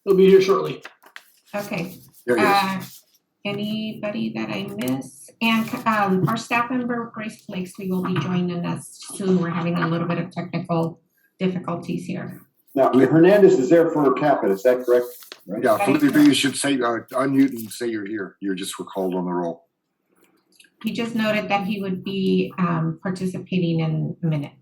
He'll be here shortly. Okay. There he is. Anybody that I miss? And our staff member, Grace Blakeslee, will be joining us soon. We're having a little bit of technical difficulties here. Now, Hernandez is there for Caput, is that correct? Right? Yeah, Felipe, you should say, unmute and say you're here. You're just recalled on the roll. He just noted that he would be participating in a minute.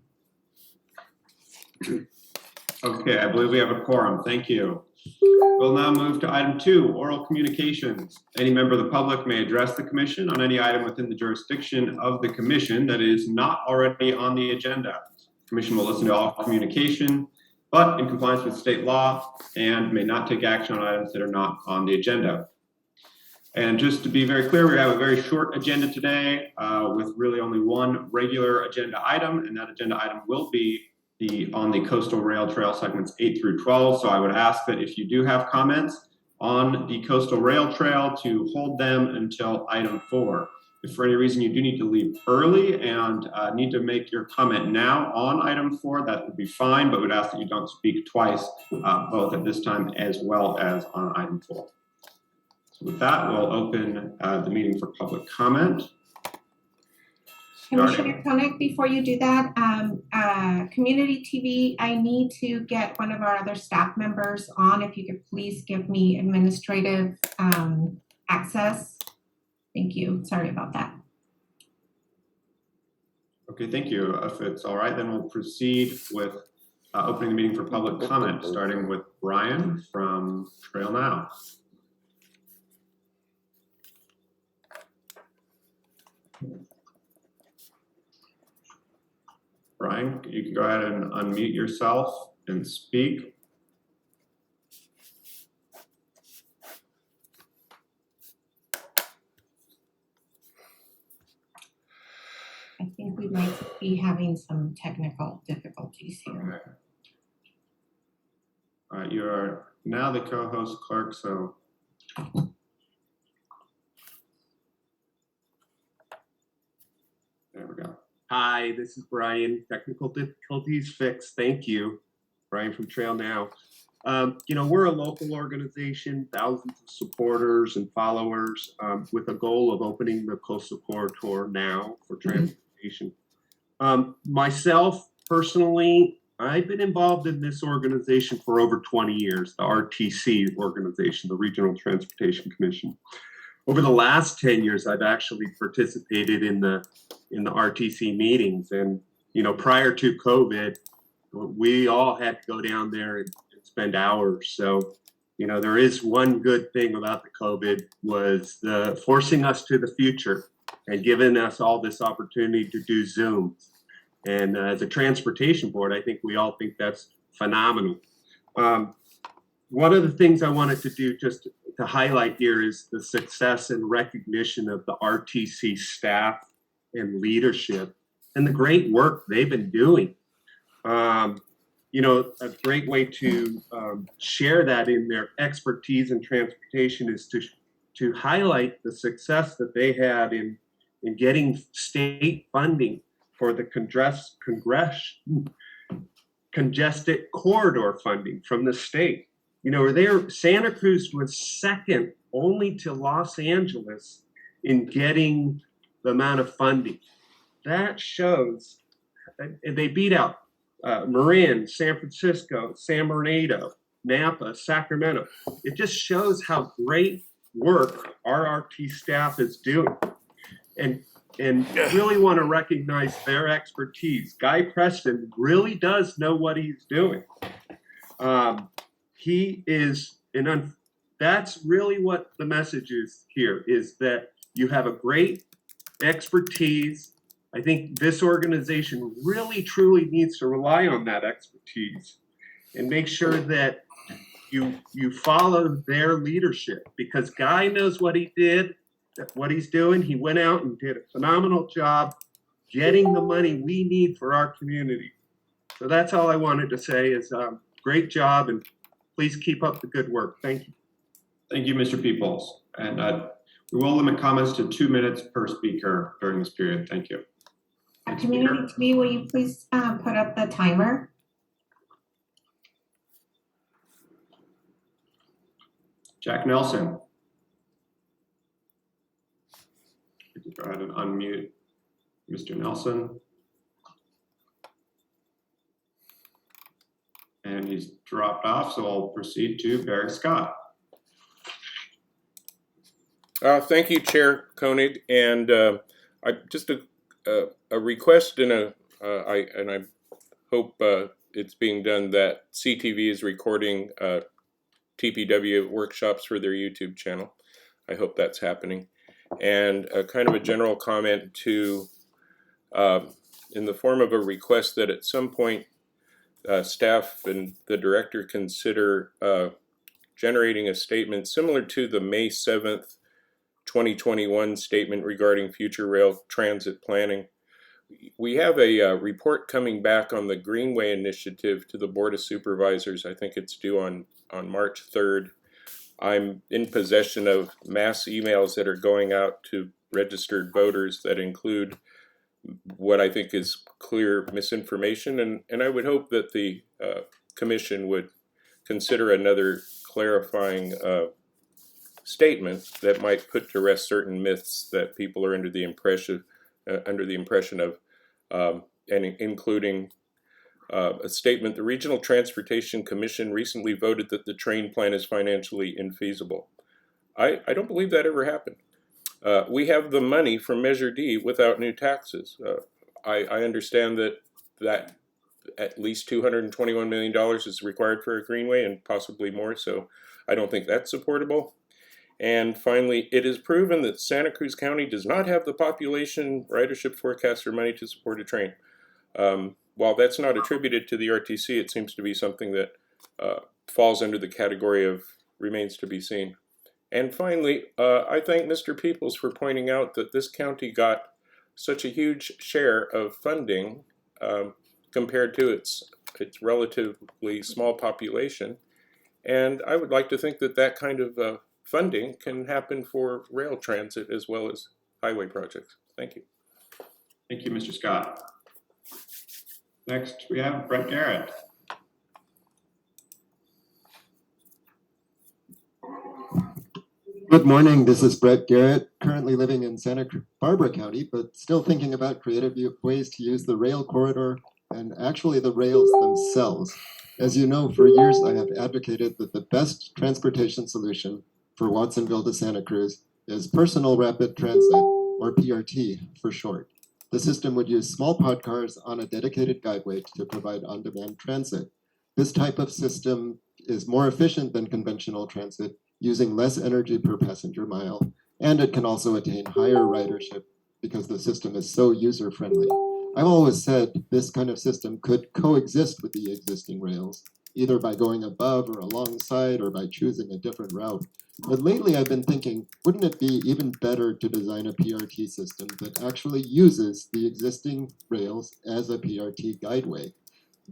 Okay, I believe we have a quorum. Thank you. We'll now move to item 2, oral communications. Any member of the public may address the commission on any item within the jurisdiction of the commission that is not already on the agenda. The commission will listen to all communication, but in compliance with state law, and may not take action on items that are not on the agenda. And just to be very clear, we have a very short agenda today with really only one regular agenda item, and that agenda item will be on the coastal rail trail segments 8 through 12. So I would ask that if you do have comments on the coastal rail trail to hold them until item 4. If for any reason you do need to leave early and need to make your comment now on item 4, that would be fine, but would ask that you don't speak twice, both at this time as well as on item 4. So with that, we'll open the meeting for public comment. Commissioner Koenig, before you do that, Community TV, I need to get one of our other staff members on. If you could please give me administrative access. Thank you. Sorry about that. Okay, thank you. If it's all right, then we'll proceed with opening the meeting for public comment, starting with Brian from Trail Now. Brian, you can go ahead and unmute yourself and speak. I think we might be having some technical difficulties here. Okay. All right, you are now the co-host clerk, so. There we go. Hi, this is Brian. Technical difficulties fixed. Thank you. Brian from Trail Now. You know, we're a local organization, thousands of supporters and followers with a goal of opening the coastal corridor now for transportation. Myself, personally, I've been involved in this organization for over 20 years, the RTC organization, the Regional Transportation Commission. Over the last 10 years, I've actually participated in the RTC meetings. And, you know, prior to COVID, we all had to go down there and spend hours. So, you know, there is one good thing about the COVID was forcing us to the future and giving us all this opportunity to do Zooms. And as a transportation board, I think we all think that's phenomenal. One of the things I wanted to do just to highlight here is the success and recognition of the RTC staff and leadership and the great work they've been doing. You know, a great way to share that in their expertise in transportation is to highlight the success that they had in getting state funding for the congested corridor funding from the state. You know, Santa Cruz was second only to Los Angeles in getting the amount of funding. That shows, they beat out Marin, San Francisco, San Bernardino, Napa, Sacramento. It just shows how great work our RT staff is doing. And really want to recognize their expertise. Guy Preston really does know what he's doing. He is that's really what the message is here, is that you have a great expertise. I think this organization really truly needs to rely on that expertise and make sure that you follow their leadership, because Guy knows what he did, what he's doing. He went out and did a phenomenal job getting the money we need for our community. So that's all I wanted to say is great job, and please keep up the good work. Thank you. Thank you, Mr. Peoples. And we will limit comments to 2 minutes per speaker during this period. Thank you. Community TV, will you please put up the timer? Jack Nelson. You can go ahead and unmute Mr. Nelson. And he's dropped off, so I'll proceed to Barry Scott. Thank you, Chair Koenig, and I just a request and I hope it's being done that CTV is recording TPW workshops for their YouTube channel. I hope that's happening, and kind of a general comment to in the form of a request that at some point staff and the director consider generating a statement similar to the May 7th 2021 statement regarding future rail transit planning. We have a report coming back on the Greenway Initiative to the Board of Supervisors. I think it's due on March 3rd. I'm in possession of mass emails that are going out to registered voters that include what I think is clear misinformation, and I would hope that the commission would consider another clarifying statement that might put to rest certain myths that people are under the impression of, and including a statement: the Regional Transportation Commission recently voted that the train plan is financially infeasible. I don't believe that ever happened. We have the money from Measure D without new taxes. I understand that at least $221 million is required for a greenway and possibly more, so I don't think that's supportable. And finally, it is proven that Santa Cruz County does not have the population ridership forecast or money to support a train. While that's not attributed to the RTC, it seems to be something that falls under the category of remains to be seen. And finally, I thank Mr. Peoples for pointing out that this county got such a huge share of funding compared to its relatively small population. And I would like to think that that kind of funding can happen for rail transit as well as highway projects. Thank you. Thank you, Mr. Scott. Next, we have Brett Garrett. Good morning, this is Brett Garrett, currently living in Santa Barbara County, but still thinking about creative ways to use the rail corridor and actually the rails themselves. As you know, for years I have advocated that the best transportation solution for Watsonville to Santa Cruz is Personal Rapid Transit, or PRT for short. The system would use small pod cars on a dedicated guideway to provide on-demand transit. This type of system is more efficient than conventional transit, using less energy per passenger mile, and it can also attain higher ridership because the system is so user-friendly. I've always said this kind of system could coexist with the existing rails, either by going above or alongside or by choosing a different route. But lately I've been thinking, wouldn't it be even better to design a PRT system that actually uses the existing rails as a PRT guideway?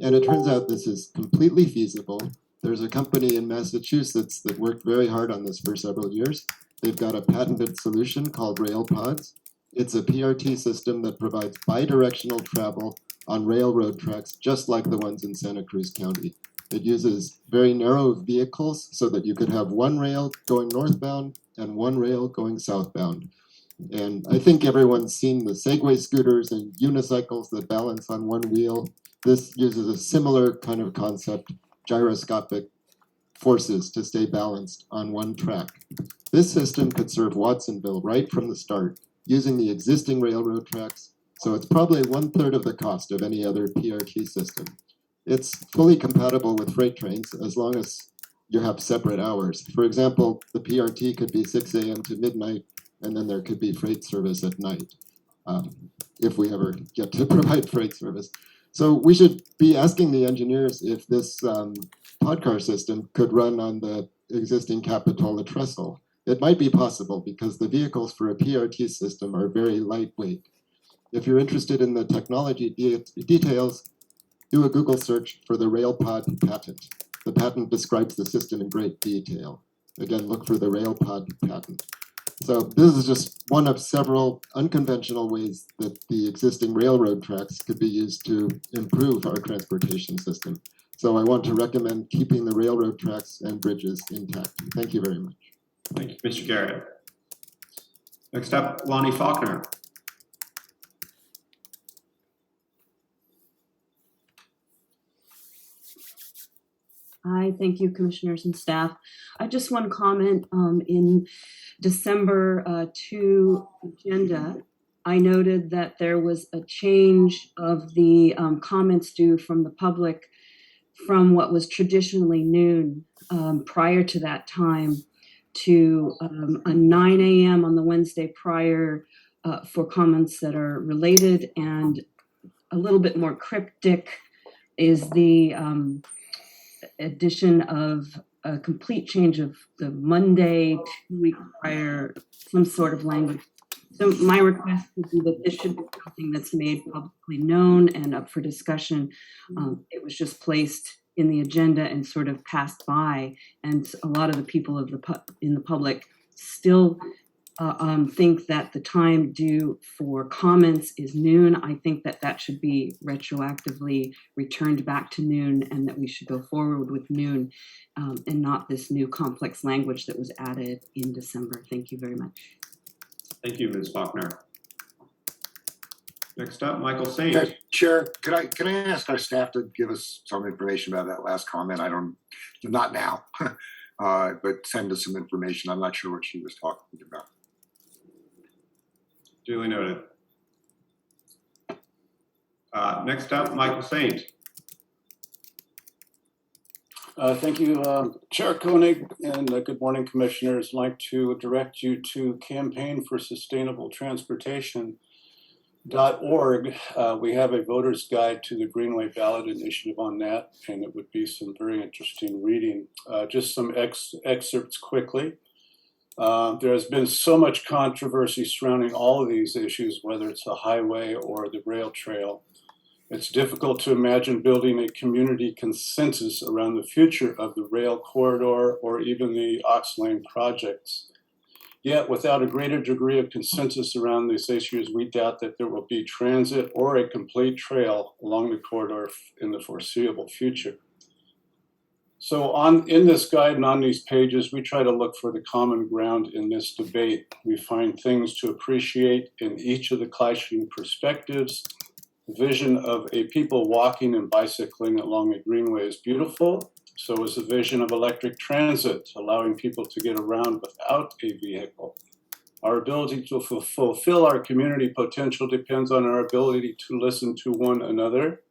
And it turns out this is completely feasible. There's a company in Massachusetts that worked very hard on this for several years. They've got a patented solution called RailPods. It's a PRT system that provides bidirectional travel on railroad tracks, just like the ones in Santa Cruz County. It uses very narrow vehicles so that you could have one rail going northbound and one rail going southbound. And I think everyone's seen the Segway scooters and unicycles that balance on one wheel. This uses a similar kind of concept, gyroscopic forces to stay balanced on one track. This system could serve Watsonville right from the start, using the existing railroad tracks, so it's probably 1/3 of the cost of any other PRT system. It's fully compatible with freight trains as long as you have separate hours. For example, the PRT could be 6 a.m. to midnight, and then there could be freight service at night, if we ever get to provide freight service. So we should be asking the engineers if this podcar system could run on the existing Capitola trestle. It might be possible because the vehicles for a PRT system are very lightweight. If you're interested in the technology details, do a Google search for the RailPod patent. The patent describes the system in great detail. Again, look for the RailPod patent. So this is just one of several unconventional ways that the existing railroad tracks could be used to improve our transportation system. So I want to recommend keeping the railroad tracks and bridges intact. Thank you very much. Thank you, Mr. Garrett. Next up, Lonnie Faulkner. Hi, thank you, commissioners and staff. I just want to comment in December 2 agenda. I noted that there was a change of the comments due from the public from what was traditionally noon prior to that time to a 9 a.m. on the Wednesday prior for comments that are related, and a little bit more cryptic is the addition of a complete change of the Monday 2 weeks prior, some sort of language. So my request would be that this should be something that's made publicly known and up for discussion. It was just placed in the agenda and sort of passed by, and a lot of the people in the public still think that the time due for comments is noon. I think that that should be retroactively returned back to noon, and that we should go forward with noon and not this new complex language that was added in December. Thank you very much. Thank you, Ms. Faulkner. Next up, Michael Saint. Chair, can I ask our staff to give us some information about that last comment? Not now, but send us some information. I'm not sure what she was talking about. Duly noted. Next up, Michael Saint. Thank you, Chair Koenig, and good morning, Commissioners. I'd like to direct you to Campaign for Sustainable Transportation.org. We have a voter's guide to the Greenway ballot initiative on that, and it would be some very interesting reading. Just some excerpts quickly. There has been so much controversy surrounding all of these issues, whether it's the highway or the rail trail. It's difficult to imagine building a community consensus around the future of the rail corridor or even the Ox Lane projects. Yet, without a greater degree of consensus around these issues, we doubt that there will be transit or a complete trail along the corridor in the foreseeable future. So in this guide and on these pages, we try to look for the common ground in this debate. We find things to appreciate in each of the clashing perspectives. The vision of a people walking and bicycling along a greenway is beautiful. So is the vision of electric transit, allowing people to get around without a vehicle. Our ability to fulfill our community potential depends on our ability to listen to one another,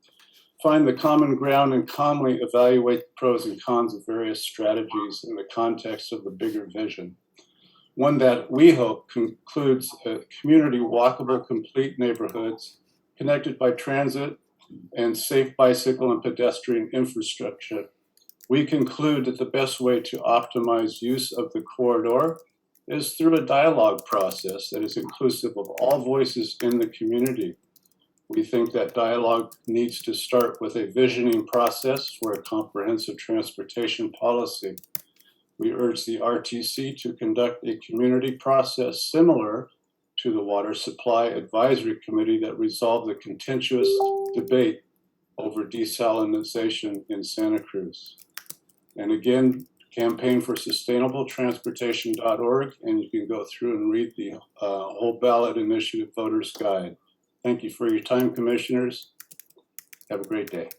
find the common ground, and calmly evaluate the pros and cons of various strategies in the context of the bigger vision. One that we hope concludes community walkable, complete neighborhoods connected by transit and safe bicycle and pedestrian infrastructure. We conclude that the best way to optimize use of the corridor is through a dialogue process that is inclusive of all voices in the community. We think that dialogue needs to start with a visioning process for a comprehensive transportation policy. We urge the RTC to conduct a community process similar to the Water Supply Advisory Committee that resolved the contentious debate over desalination in Santa Cruz. And again, Campaign for Sustainable Transportation.org, and you can go through and read the whole ballot initiative voter's guide. Thank you for your time, Commissioners. Have a great day.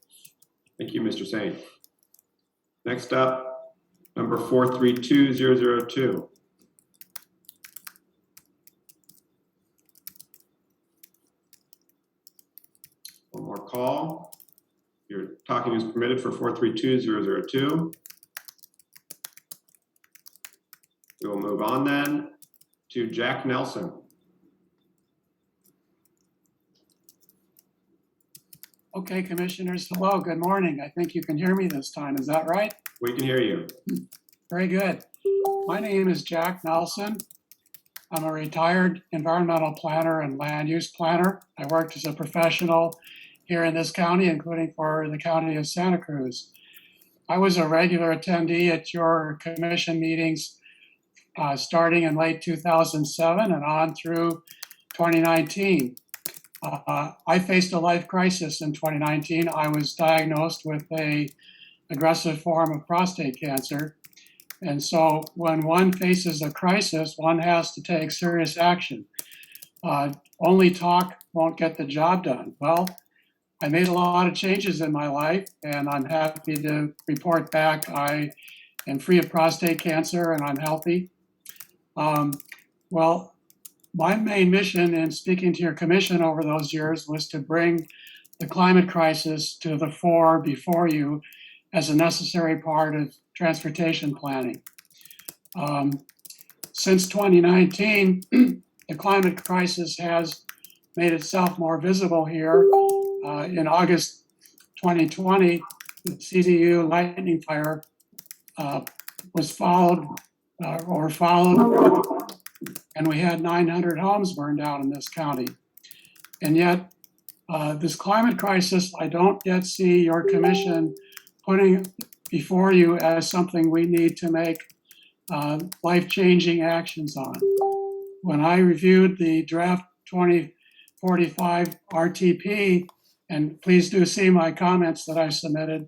Thank you, Mr. Saint. Next up, number 432002. One more call. Your talking is permitted for 432002. We will move on then to Jack Nelson. Okay, Commissioners, hello, good morning. I think you can hear me this time, is that right? We can hear you. Very good. My name is Jack Nelson. I'm a retired environmental planner and land use planner. I worked as a professional here in this county, including for the county of Santa Cruz. I was a regular attendee at your commission meetings starting in late 2007 and on through 2019. I faced a life crisis in 2019. I was diagnosed with a aggressive form of prostate cancer. And so when one faces a crisis, one has to take serious action. Only talk won't get the job done. Well, I made a lot of changes in my life, and I'm happy to report back I am free of prostate cancer and I'm healthy. Well, my main mission in speaking to your commission over those years was to bring the climate crisis to the fore before you as a necessary part of transportation planning. Since 2019, the climate crisis has made itself more visible here. In August 2020, the CDU lightning fire was followed, and we had 900 homes burned down in this county. And yet, this climate crisis, I don't yet see your commission putting before you as something we need to make life-changing actions on. When I reviewed the draft 2045 RTP, and please do see my comments that I submitted,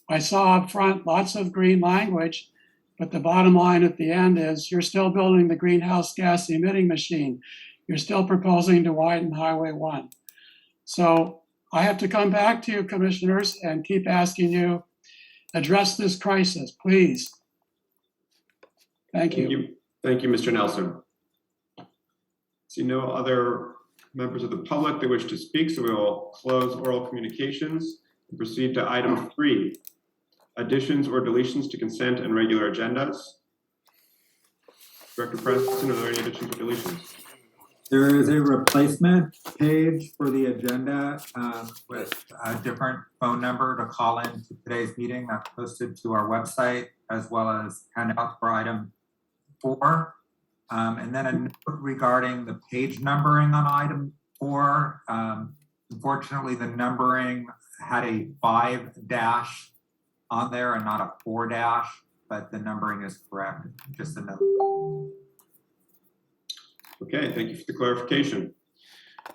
I saw up front lots of green language, but the bottom line at the end is you're still building the greenhouse gas emitting machine. You're still proposing to widen Highway 1. So I have to come back to you, commissioners, and keep asking you, address this crisis, please. Thank you. Thank you, Mr. Nelson. See no other members of the public that wish to speak, so we will close oral communications and proceed to item 3, additions or deletions to consent and regular agendas. Director Preston, are there any additions or deletions? There is a replacement page for the agenda with a different phone number to call in to today's meeting that's posted to our website, as well as handout for item 4. And then a note regarding the page numbering on item 4. Unfortunately, the numbering had a 5- on there and not a 4-, but the numbering is correct. Just a note. Okay, thank you for the clarification.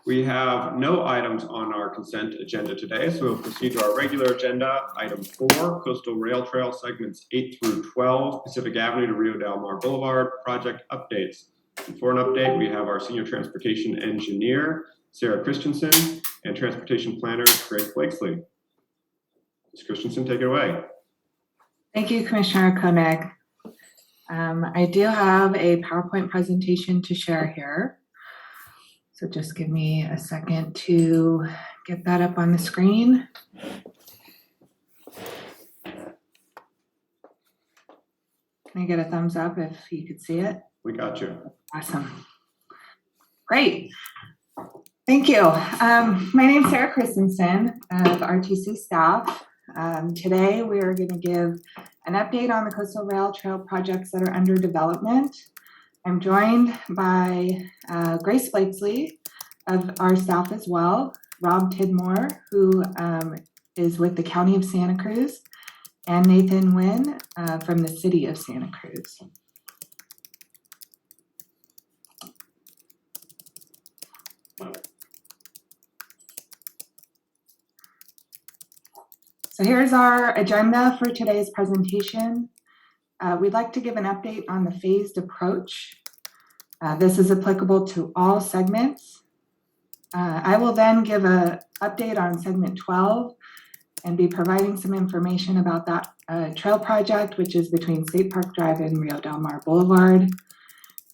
We have no items on our consent agenda today, so we'll proceed to our regular agenda. Item 4, Coastal Rail Trail segments 8 through 12, Pacific Avenue to Rio Del Mar Boulevard, project updates. And for an update, we have our Senior Transportation Engineer, Sarah Christensen, and Transportation Planner, Grace Blakesley. Ms. Christensen, take it away. Thank you, Commissioner Koenig. I do have a PowerPoint presentation to share here. So just give me a second to get that up on the screen. Can I get a thumbs up if you could see it? We got you. Awesome. Great. Thank you. My name is Sarah Christensen of RTC staff. Today we are going to give an update on the Coastal Rail Trail projects that are under development. I'm joined by Grace Blakesley of our staff as well, Rob Tidmore, who is with the County of Santa Cruz, and Nathan Nguyen from the City of Santa Cruz. So here's our agenda for today's presentation. We'd like to give an update on the phased approach. This is applicable to all segments. I will then give an update on segment 12 and be providing some information about that trail project, which is between State Park Drive and Rio Del Mar Boulevard.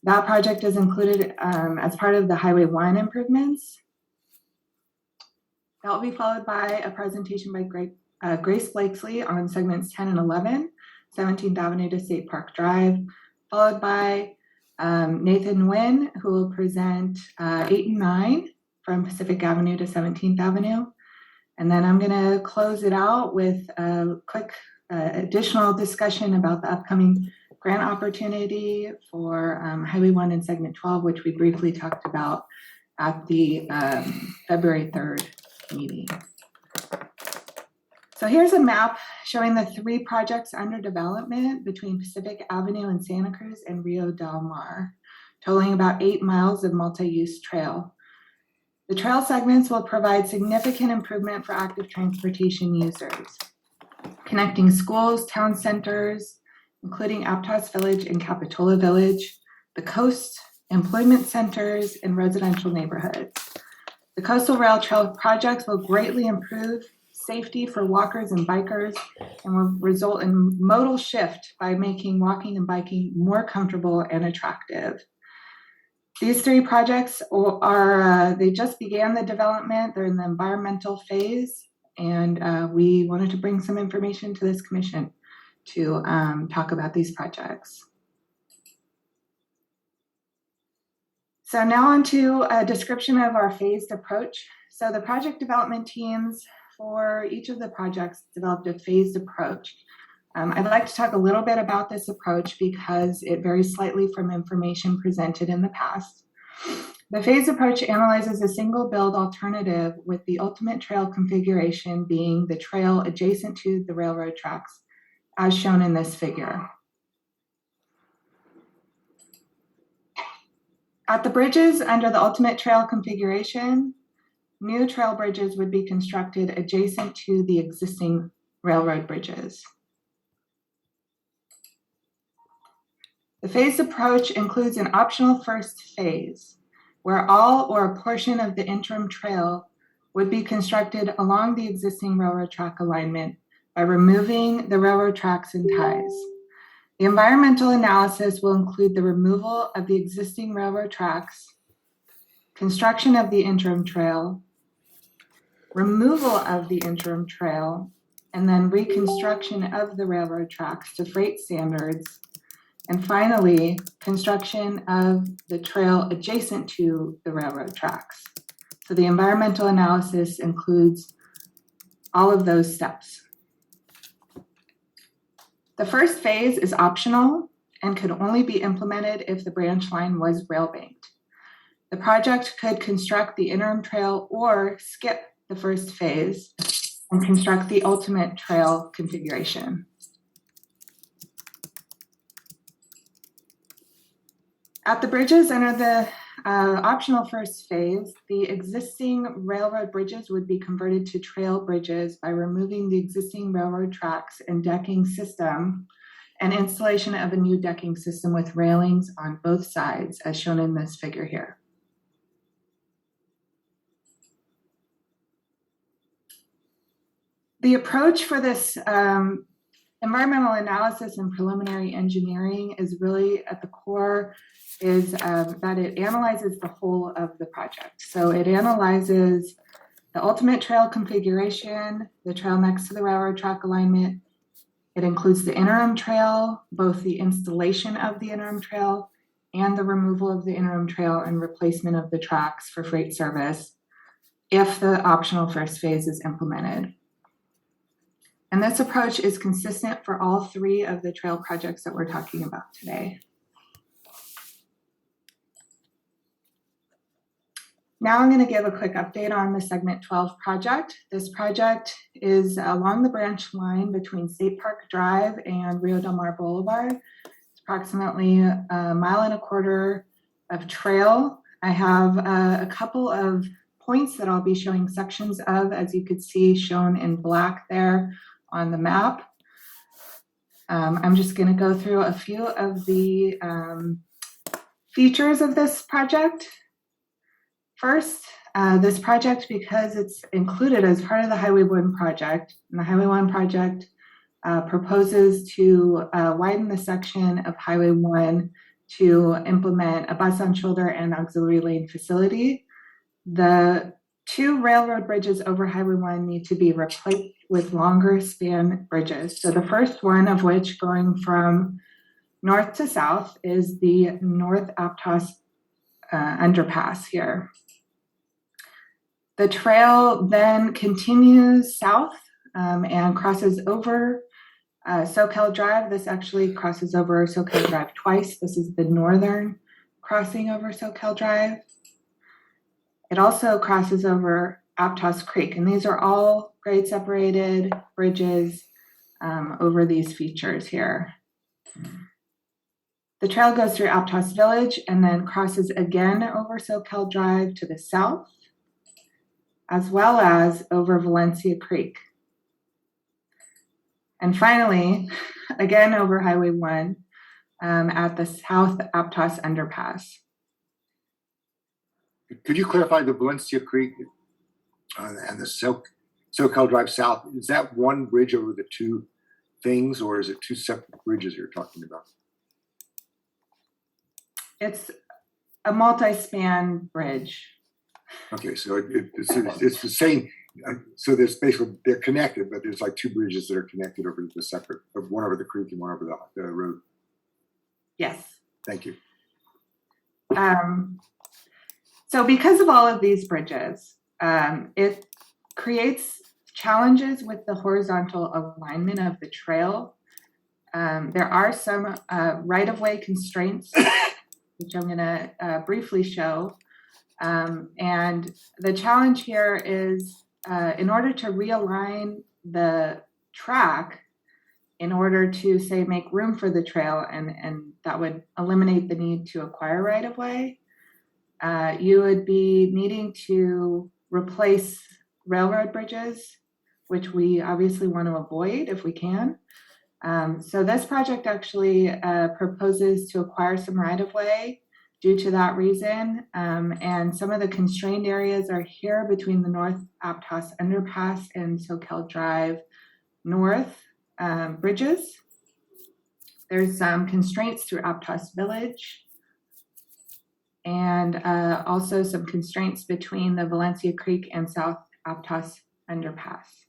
That project is included as part of the Highway 1 improvements. That will be followed by a presentation by Grace Blakesley on segments 10 and 11, 17th Avenue to State Park Drive, followed by Nathan Nguyen, who will present 8 and 9 from Pacific Avenue to 17th Avenue. And then I'm going to close it out with a quick additional discussion about the upcoming grant opportunity for Highway 1 and segment 12, which we briefly talked about at the February 3rd meeting. So here's a map showing the 3 projects under development between Pacific Avenue and Santa Cruz and Rio Del Mar, totaling about 8 miles of multi-use trail. The trail segments will provide significant improvement for active transportation users. connecting schools, town centers, including Aptos Village and Capitola Village, the coast, employment centers, and residential neighborhoods. The Coastal Rail Trail project will greatly improve safety for walkers and bikers and will result in modal shift by making walking and biking more comfortable and attractive. These three projects they just began the development. They're in the environmental phase, and we wanted to bring some information to this commission to talk about these projects. So now on to a description of our phased approach. So the project development teams for each of the projects developed a phased approach. I'd like to talk a little bit about this approach because it varies slightly from information presented in the past. The phased approach analyzes a single build alternative with the ultimate trail configuration being the trail adjacent to the railroad tracks, as shown in this figure. At the bridges under the ultimate trail configuration, new trail bridges would be constructed adjacent to the existing railroad bridges. The phased approach includes an optional first phase, where all or a portion of the interim trail would be constructed along the existing railroad track alignment by removing the railroad tracks and ties. The environmental analysis will include the removal of the existing railroad tracks, construction of the interim trail, removal of the interim trail, and then reconstruction of the railroad tracks to freight standards, and finally, construction of the trail adjacent to the railroad tracks. So the environmental analysis includes all of those steps. The first phase is optional and could only be implemented if the branch line was rail banked. The project could construct the interim trail or skip the first phase and construct the ultimate trail configuration. At the bridges under the optional first phase, the existing railroad bridges would be converted to trail bridges by removing the existing railroad tracks and decking system and installation of a new decking system with railings on both sides, as shown in this figure here. The approach for this environmental analysis and preliminary engineering is really at the core is that it analyzes the whole of the project. So it analyzes the ultimate trail configuration, the trail next to the railroad track alignment. It includes the interim trail, both the installation of the interim trail and the removal of the interim trail and replacement of the tracks for freight service if the optional first phase is implemented. And this approach is consistent for all three of the trail projects that we're talking about today. Now I'm going to give a quick update on the Segment 12 project. This project is along the branch line between State Park Drive and Rio Del Mar Boulevard. It's approximately a 1.25 miles of trail. I have a couple of points that I'll be showing sections of, as you could see shown in black there on the map. I'm just going to go through a few of the features of this project. First, this project, because it's included as part of the Highway 1 project, and the Highway 1 project proposes to widen the section of Highway 1 to implement a bus on shoulder and auxiliary lane facility. The two railroad bridges over Highway 1 need to be replaced with longer span bridges. So the first one of which, going from north to south, is the North Aptos underpass here. The trail then continues south and crosses over Soquel Drive. This actually crosses over Soquel Drive twice. This is the northern crossing over Soquel Drive. It also crosses over Aptos Creek, and these are all grade separated bridges over these features here. The trail goes through Aptos Village and then crosses again over Soquel Drive to the south, as well as over Valencia Creek. And finally, again over Highway 1 at the South Aptos Underpass. Could you clarify the Valencia Creek and the SoCal Drive South? Is that one bridge over the two things, or is it two separate bridges you're talking about? It's a multi-span bridge. Okay, so it's the same. So there's basically, they're connected, but there's like two bridges that are connected over the separate, one over the creek and one over the road. Yes. Thank you. So because of all of these bridges, it creates challenges with the horizontal alignment of the trail. There are some right-of-way constraints, which I'm going to briefly show. And the challenge here is in order to realign the track, in order to, say, make room for the trail, and that would eliminate the need to acquire right-of-way, you would be needing to replace railroad bridges, which we obviously want to avoid if we can. So this project actually proposes to acquire some right-of-way due to that reason. And some of the constrained areas are here between the North Aptos Underpass and SoCal Drive North bridges. There's some constraints through Aptos Village, and also some constraints between the Valencia Creek and South Aptos Underpass.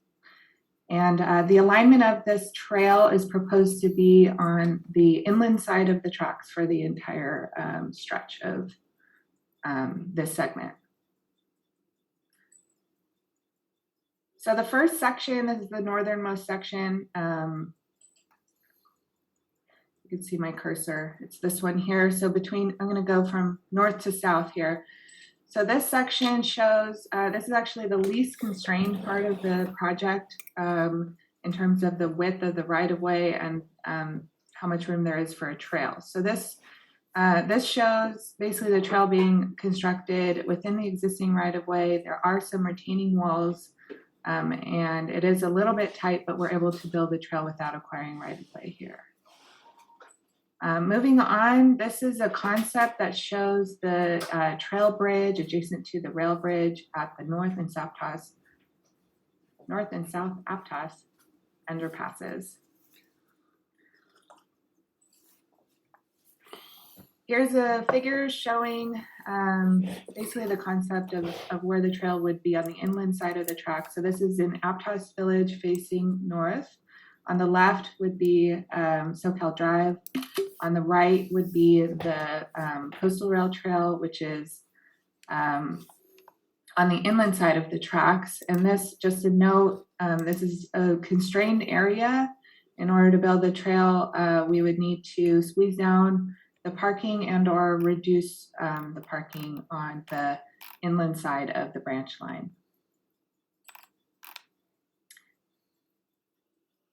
And the alignment of this trail is proposed to be on the inland side of the tracks for the entire stretch of this segment. So the first section is the northernmost section. You can see my cursor. It's this one here. So between, I'm going to go from north to south here. So this section shows, this is actually the least constrained part of the project in terms of the width of the right-of-way and how much room there is for a trail. So this shows basically the trail being constructed within the existing right-of-way. There are some retaining walls, and it is a little bit tight, but we're able to build the trail without acquiring right-of-way here. Moving on, this is a concept that shows the trail bridge adjacent to the rail bridge at the North and South Aptos underpasses. Here's a figure showing basically the concept of where the trail would be on the inland side of the track. So this is in Aptos Village facing north. On the left would be SoCal Drive. On the right would be the Coastal Rail Trail, which is on the inland side of the tracks. And this, just a note, this is a constrained area. In order to build the trail, we would need to squeeze down the parking and or reduce the parking on the inland side of the branch line.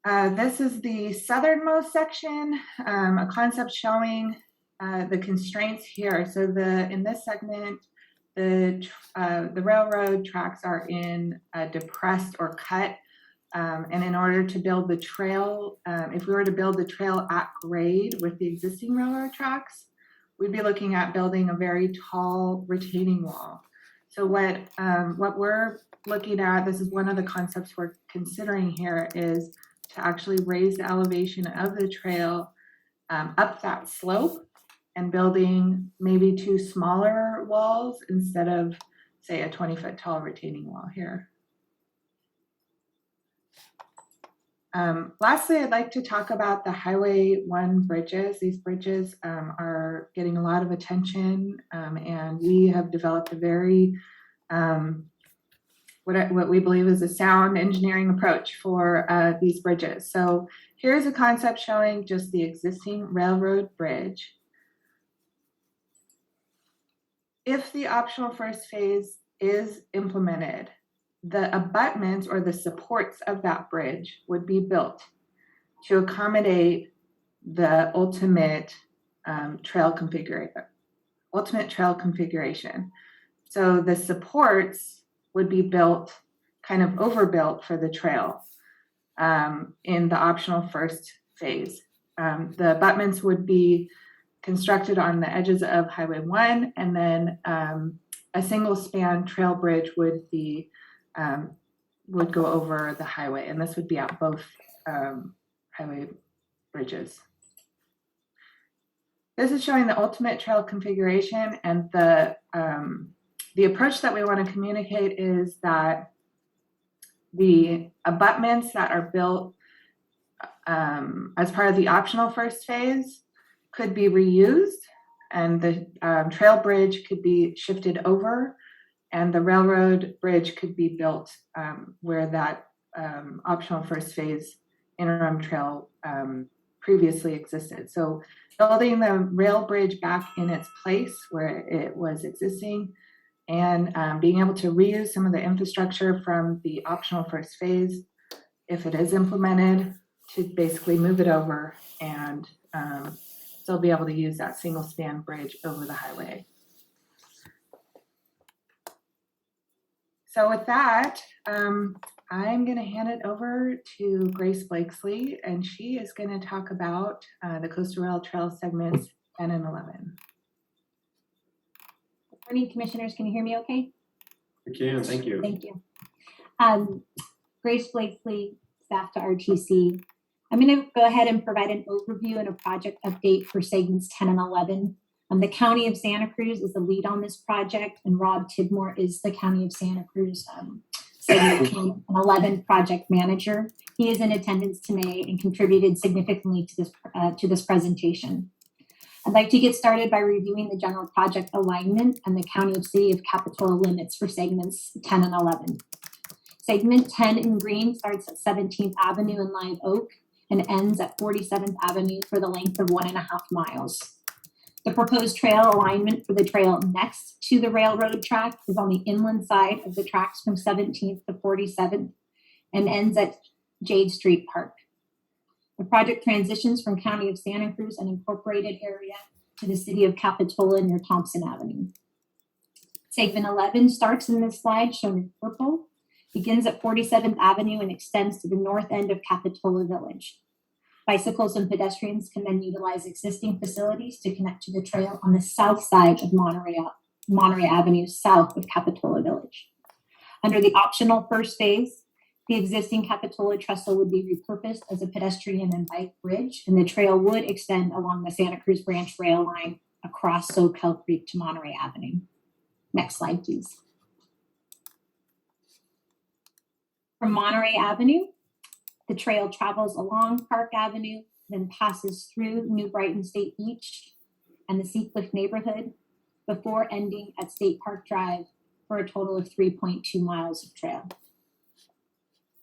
This is the southernmost section, a concept showing the constraints here. So in this segment, the railroad tracks are in depressed or cut. And in order to build the trail, if we were to build the trail at grade with the existing railroad tracks, we'd be looking at building a very tall retaining wall. So what we're looking at, this is one of the concepts we're considering here, is to actually raise the elevation of the trail up that slope and building maybe two smaller walls instead of, say, a 20-foot tall retaining wall here. Lastly, I'd like to talk about the Highway 1 bridges. These bridges are getting a lot of attention, and we have developed a very what we believe is a sound engineering approach for these bridges. So here's a concept showing just the existing railroad bridge. If the optional first phase is implemented, the abutments or the supports of that bridge would be built to accommodate the ultimate trail configuration. So the supports would be built, kind of overbuilt for the trail. in the optional first phase. The abutments would be constructed on the edges of Highway 1, and then a single span trail bridge would go over the highway, and this would be at both highway bridges. This is showing the ultimate trail configuration, and the approach that we want to communicate is that the abutments that are built as part of the optional first phase could be reused, and the trail bridge could be shifted over, and the railroad bridge could be built where that optional first phase interim trail previously existed. So building the rail bridge back in its place where it was existing, and being able to reuse some of the infrastructure from the optional first phase, if it is implemented, to basically move it over and still be able to use that single span bridge over the highway. So with that, I'm going to hand it over to Grace Blakesley, and she is going to talk about the Coastal Rail Trail segments 10 and 11. Good morning, commissioners. Can you hear me okay? We can, thank you. Thank you. Grace Blakesley, staff to RTC. I'm going to go ahead and provide an overview and a project update for segments 10 and 11. The County of Santa Cruz is the lead on this project, and Rob Tidmore is the County of Santa Cruz segment 10 and 11 project manager. He is in attendance today and contributed significantly to this presentation. I'd like to get started by reviewing the general project alignment and the County of City of Capitola limits for segments 10 and 11. Segment 10 in green starts at 17th Avenue in Live Oak and ends at 47th Avenue for the length of 1.5 miles. The proposed trail alignment for the trail next to the railroad track is on the inland side of the tracks from 17th to 47th and ends at Jade Street Park. The project transitions from County of Santa Cruz and incorporated area to the City of Capitola near Thompson Avenue. Segment 11 starts in this slide shown in purple, begins at 47th Avenue and extends to the north end of Capitola Village. Bicycles and pedestrians can then utilize existing facilities to connect to the trail on the south side of Monterey Avenue, south of Capitola Village. Under the optional first phase, the existing Capitola trestle would be repurposed as a pedestrian and bike bridge, and the trail would extend along the Santa Cruz Branch rail line across Soquel Creek to Monterey Avenue. Next slide, please. From Monterey Avenue, the trail travels along Park Avenue, then passes through New Brighton State Beach and the Seacliff neighborhood before ending at State Park Drive for a total of 3.2 miles of trail.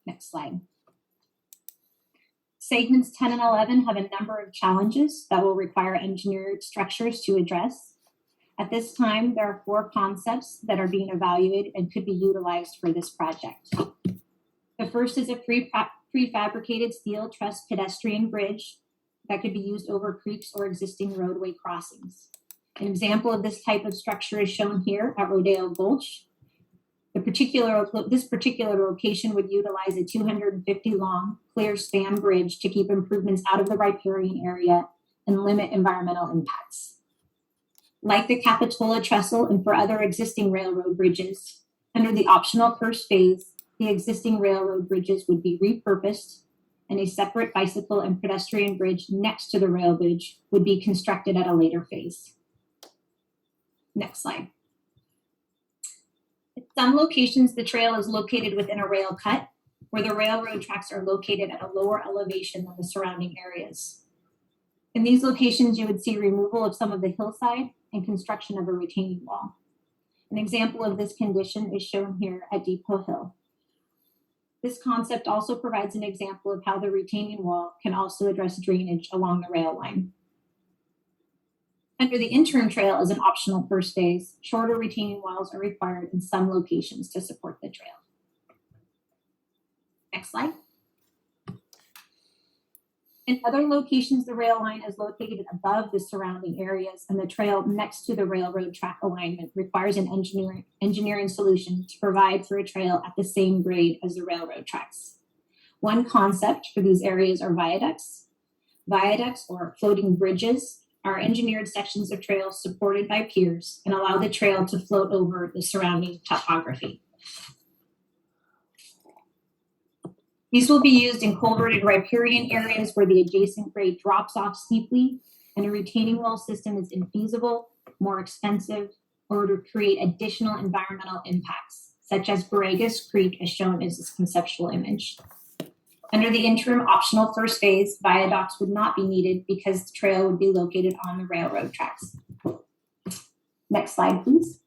Next slide. Segments 10 and 11 have a number of challenges that will require engineered structures to address. At this time, there are 4 concepts that are being evaluated and could be utilized for this project. The first is a prefabricated steel truss pedestrian bridge that could be used over creeks or existing roadway crossings. An example of this type of structure is shown here at Rodeo Gulch. This particular location would utilize a 250 long clear span bridge to keep improvements out of the riparian area and limit environmental impacts. Like the Capitola trestle and for other existing railroad bridges, under the optional first phase, the existing railroad bridges would be repurposed and a separate bicycle and pedestrian bridge next to the rail bridge would be constructed at a later phase. Next slide. At some locations, the trail is located within a rail cut where the railroad tracks are located at a lower elevation than the surrounding areas. In these locations, you would see removal of some of the hillside and construction of a retaining wall. An example of this condition is shown here at Depot Hill. This concept also provides an example of how the retaining wall can also address drainage along the rail line. Under the interim trail as an optional first phase, shorter retaining walls are required in some locations to support the trail. Next slide. In other locations, the rail line is located above the surrounding areas, and the trail next to the railroad track alignment requires an engineering solution to provide for a trail at the same grade as the railroad tracks. One concept for these areas are viaducts. Viaducts, or floating bridges, are engineered sections of trails supported by piers and allow the trail to float over the surrounding topography. These will be used in culvert and riparian areas where the adjacent grade drops off steeply and a retaining wall system is infeasible, more expensive, or to create additional environmental impacts, such as Borregas Creek as shown as this conceptual image. Under the interim optional first phase, viaducts would not be needed because the trail would be located on the railroad tracks. Next slide, please.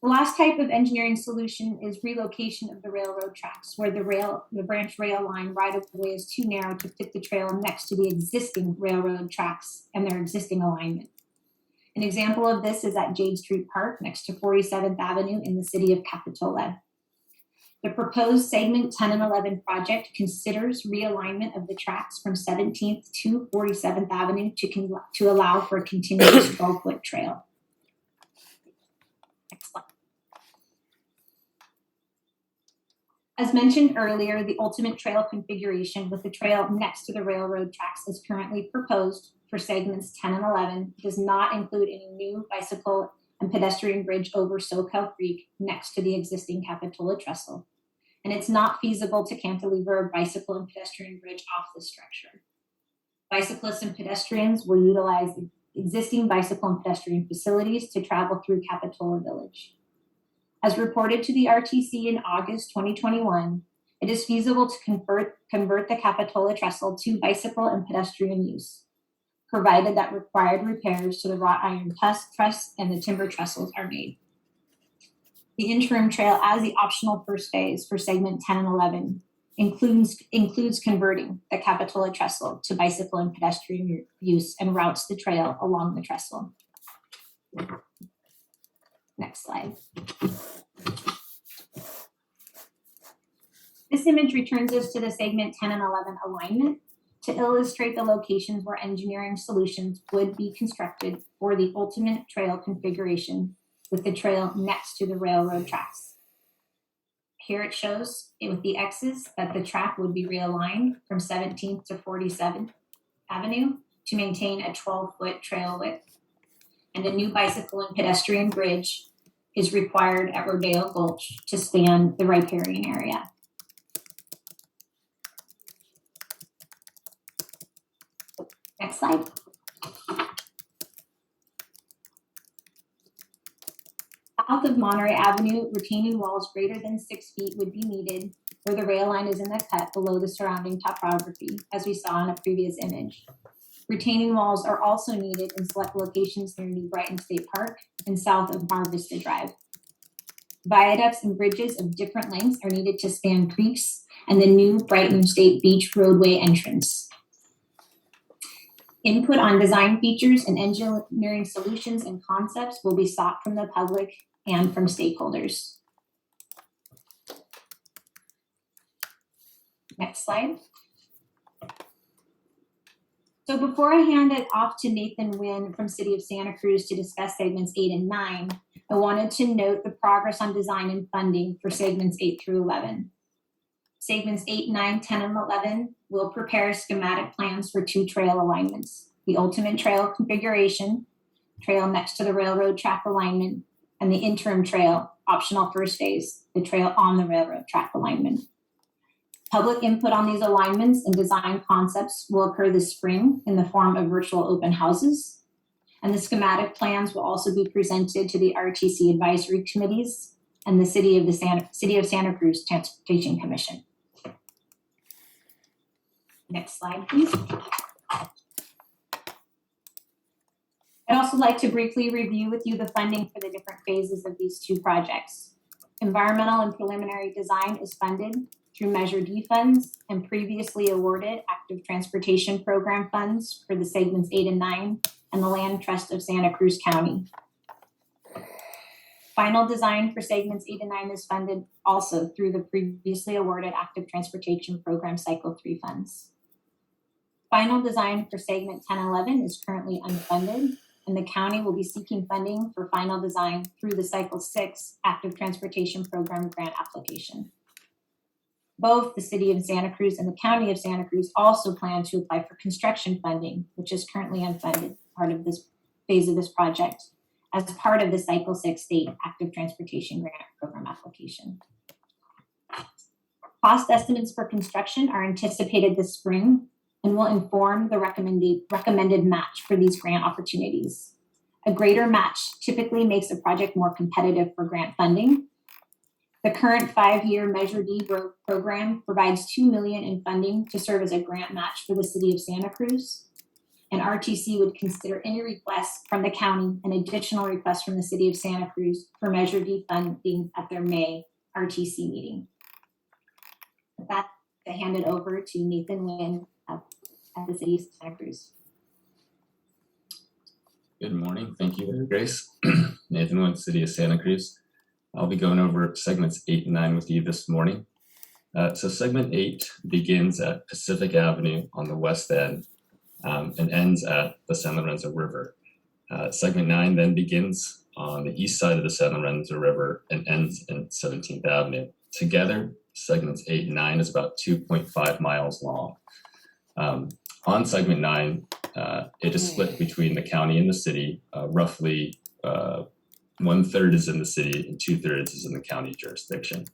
The last type of engineering solution is relocation of the railroad tracks, where the branch rail line right of the way is too narrow to fit the trail next to the existing railroad tracks and their existing alignment. An example of this is at Jade Street Park next to 47th Avenue in the city of Capitola. The proposed segment 10 and 11 project considers realignment of the tracks from 17th to 47th Avenue to allow for a continuous 12-foot trail. Next slide. As mentioned earlier, the ultimate trail configuration with the trail next to the railroad tracks is currently proposed for segments 10 and 11 does not include any new bicycle and pedestrian bridge over Soquel Creek next to the existing Capitola trestle. And it's not feasible to cantilever a bicycle and pedestrian bridge off the structure. Bicyclists and pedestrians will utilize existing bicycle and pedestrian facilities to travel through Capitola Village. As reported to the RTC in August 2021, it is feasible to convert the Capitola trestle to bicycle and pedestrian use, provided that required repairs to the wrought iron truss and the timber trestles are made. The interim trail as the optional first phase for segment 10 and 11 includes converting the Capitola trestle to bicycle and pedestrian use and routes the trail along the trestle. Next slide. This image returns us to the segment 10 and 11 alignment to illustrate the locations where engineering solutions would be constructed for the ultimate trail configuration with the trail next to the railroad tracks. Here it shows with the X's that the track would be realigned from 17th to 47th Avenue to maintain a 12-foot trail width. And a new bicycle and pedestrian bridge is required at Rodeo Gulch to span the riparian area. Next slide. South of Monterey Avenue, retaining walls greater than 6 feet would be needed where the rail line is in the cut below the surrounding topography, as we saw in a previous image. Retaining walls are also needed in select locations near New Brighton State Park and south of Mar Vista Drive. Viaducts and bridges of different lengths are needed to span creeks and the New Brighton State Beach roadway entrance. Input on design features and engineering solutions and concepts will be sought from the public and from stakeholders. Next slide. So before I hand it off to Nathan Wynn from City of Santa Cruz to discuss segments 8 and 9, I wanted to note the progress on design and funding for segments 8 through 11. Segments 8, 9, 10, and 11 will prepare schematic plans for 2 trail alignments, the ultimate trail configuration, trail next to the railroad track alignment, and the interim trail, optional first phase, the trail on the railroad track alignment. Public input on these alignments and design concepts will occur this spring in the form of virtual open houses. And the schematic plans will also be presented to the RTC advisory committees and the City of Santa Cruz Transportation Commission. Next slide, please. I'd also like to briefly review with you the funding for the different phases of these 2 projects. Environmental and preliminary design is funded through Measure D funds and previously awarded active transportation program funds for the segments 8 and 9 and the Land Trust of Santa Cruz County. Final design for segments 8 and 9 is funded also through the previously awarded active transportation program cycle 3 funds. Final design for segment 10 and 11 is currently unfunded, and the county will be seeking funding for final design through the cycle 6 active transportation program grant application. Both the city of Santa Cruz and the county of Santa Cruz also plan to apply for construction funding, which is currently unfunded, part of this phase of this project, as part of the Cycle 6 State Active Transportation Grant Program application. Cost estimates for construction are anticipated this spring and will inform the recommended match for these grant opportunities. A greater match typically makes a project more competitive for grant funding. The current 5-year Measure D program provides $2 million in funding to serve as a grant match for the city of Santa Cruz. And RTC would consider any requests from the county and additional requests from the city of Santa Cruz for Measure D funding at their May RTC meeting. With that, I hand it over to Nathan Nguyen at the city of Santa Cruz. Good morning. Thank you, Grace. Nathan Nguyen, City of Santa Cruz. I'll be going over segments 8 and 9 with you this morning. So segment 8 begins at Pacific Avenue on the west end and ends at the San Lorenzo River. Segment 9 then begins on the east side of the San Lorenzo River and ends in 17th Avenue. Together, segments 8 and 9 is about 2.5 miles long. On segment 9, it is split between the county and the city. Roughly 1/3 is in the city and 2/3 is in the county jurisdiction.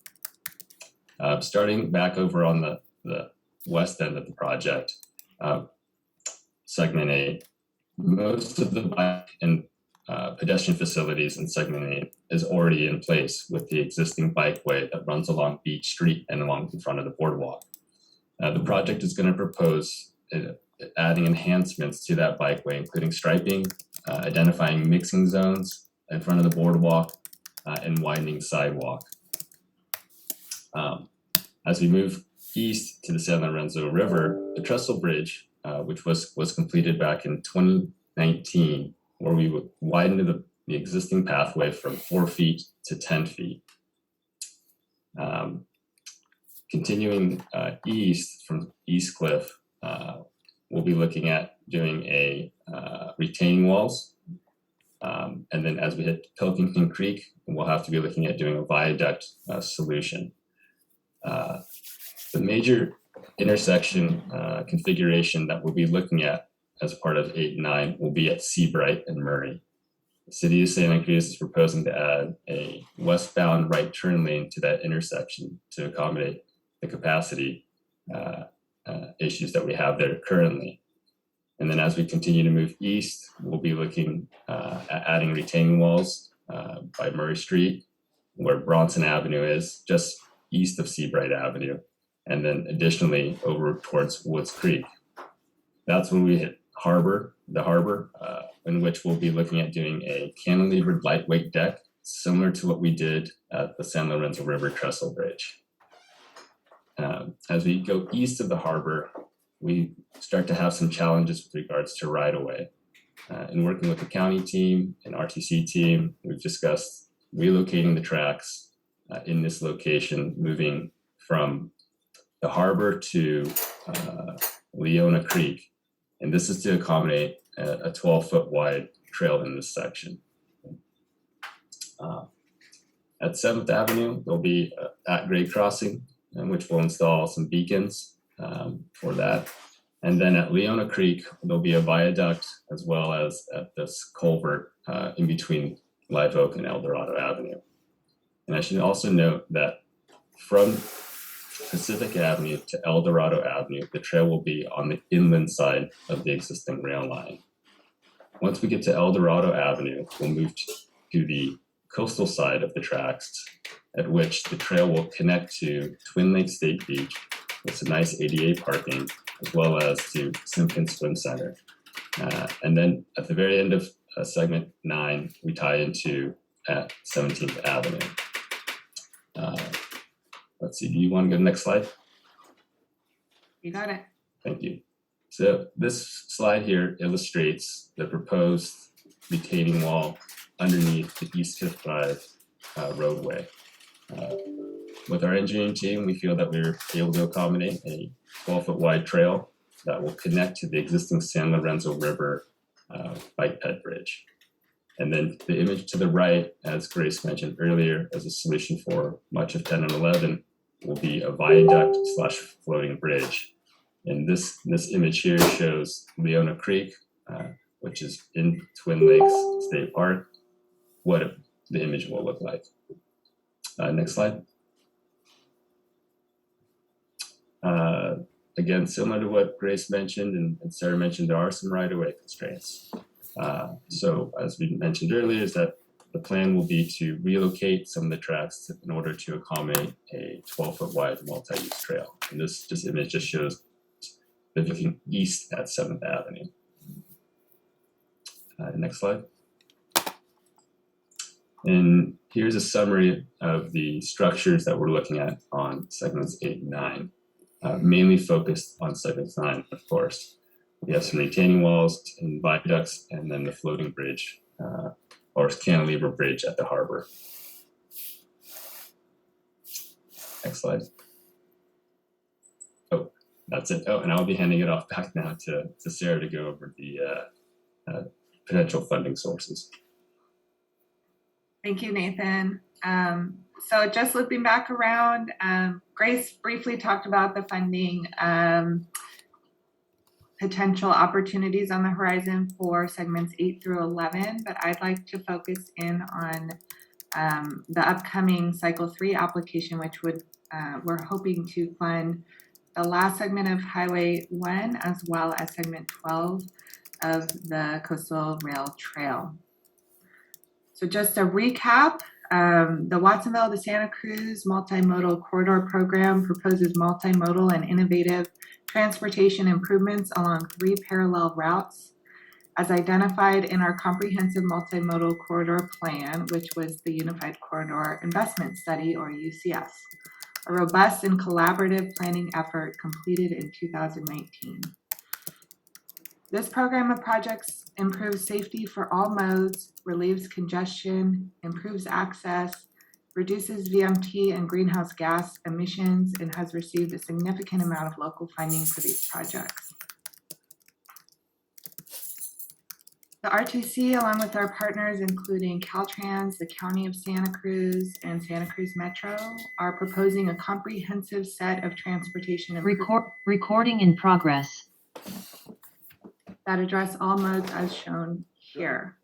Starting back over on the west end of the project, segment 8, most of the bike and pedestrian facilities in segment 8 is already in place with the existing bikeway that runs along Beach Street and along in front of the boardwalk. The project is going to propose adding enhancements to that bikeway, including striping, identifying mixing zones in front of the boardwalk, and widening sidewalk. As we move east to the San Lorenzo River, the trestle bridge, which was completed back in 2019, where we would widen the existing pathway from 4 feet to 10 feet. Continuing east from East Cliff, we'll be looking at doing a retaining walls. And then as we hit Pilkington Creek, we'll have to be looking at doing a viaduct solution. The major intersection configuration that we'll be looking at as part of 8 and 9 will be at Seabright and Murray. The city of Santa Cruz is proposing to add a westbound right turn lane to that intersection to accommodate the capacity issues that we have there currently. And then as we continue to move east, we'll be looking at adding retaining walls by Murray Street, where Bronson Avenue is, just east of Seabright Avenue, and then additionally over towards Woods Creek. That's when we hit the harbor, in which we'll be looking at doing a cantilevered lightweight deck, similar to what we did at the San Lorenzo River Trestle Bridge. As we go east of the harbor, we start to have some challenges with regards to right-of-way. In working with the county team and RTC team, we've discussed relocating the tracks in this location, moving from the harbor to Leona Creek. And this is to accommodate a 12-foot wide trail in this section. At 7th Avenue, there'll be at-grade crossing, in which we'll install some beacons for that. And then at Leona Creek, there'll be a viaduct as well as at this culvert in between Live Oak and El Dorado Avenue. And I should also note that from Pacific Avenue to El Dorado Avenue, the trail will be on the inland side of the existing rail line. Once we get to El Dorado Avenue, we'll move to the coastal side of the tracks, at which the trail will connect to Twin Lake State Beach with some nice ADA parking, as well as to Simpkins Swim Center. And then at the very end of segment 9, we tie into at 17th Avenue. Let's see, do you want to go to the next slide? You got it. Thank you. So this slide here illustrates the proposed retaining wall underneath the East Fifth Drive roadway. With our engineering team, we feel that we were able to accommodate a 12-foot wide trail that will connect to the existing San Lorenzo River bike ped bridge. And then the image to the right, as Grace mentioned earlier, as a solution for much of 10 and 11, will be a viaduct / floating bridge. And this image here shows Leona Creek, which is in Twin Lakes State Park, what the image will look like. Next slide. Again, similar to what Grace mentioned and Sarah mentioned, there are some right-of-way constraints. So as we mentioned earlier, is that the plan will be to relocate some of the tracks in order to accommodate a 12-foot wide multi-use trail. And this image just shows looking east at 7th Avenue. Next slide. And here's a summary of the structures that we're looking at on segments 8 and 9, mainly focused on segments 9, of course. We have some retaining walls and viaducts, and then the floating bridge or cantilever bridge at the harbor. Next slide. Oh, that's it. Oh, and I'll be handing it off back now to Sarah to go over the potential funding sources. Thank you, Nathan. So just looping back around, Grace briefly talked about the funding potential opportunities on the horizon for segments 8 through 11, but I'd like to focus in on the upcoming Cycle 3 application, which would we're hoping to fund the last segment of Highway 1 as well as segment 12 of the Coastal Rail Trail. So just a recap, the Watsonville to Santa Cruz Multimodal Corridor Program proposes multimodal and innovative transportation improvements along 3 parallel routes as identified in our comprehensive multimodal corridor plan, which was the Unified Corridor Investment Study, or UCS, a robust and collaborative planning effort completed in 2019. This program of projects improves safety for all modes, relieves congestion, improves access, reduces VMT and greenhouse gas emissions, and has received a significant amount of local funding for these projects. The RTC, along with our partners, including Caltrans, the County of Santa Cruz, and Santa Cruz Metro, are proposing a comprehensive set of transportation recording in progress that address all modes as shown here.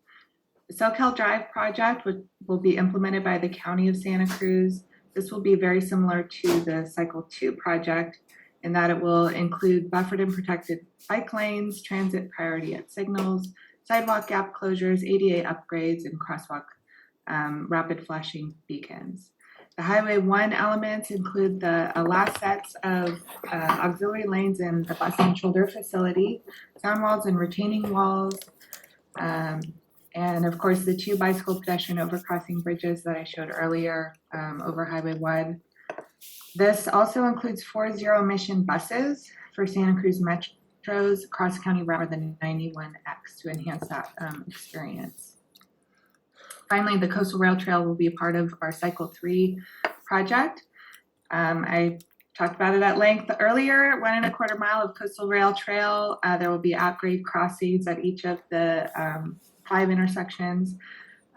The SoCal Drive project will be implemented by the County of Santa Cruz. This will be very similar to the Cycle 2 project in that it will include buffered and protected bike lanes, transit priority at signals, sidewalk gap closures, ADA upgrades, and crosswalk rapid flashing beacons. The Highway 1 elements include the last sets of auxiliary lanes in the bus and shoulder facility, sound walls and retaining walls, and of course the 2 bicycle pedestrian overcrossing bridges that I showed earlier over Highway 1. This also includes 4 zero-emission buses for Santa Cruz Metro's cross-county route, or the 91X, to enhance that experience. Finally, the Coastal Rail Trail will be a part of our Cycle 3 project. I talked about it at length earlier. 1.25 mile of Coastal Rail Trail. There will be at-grade crossings at each of the 5 intersections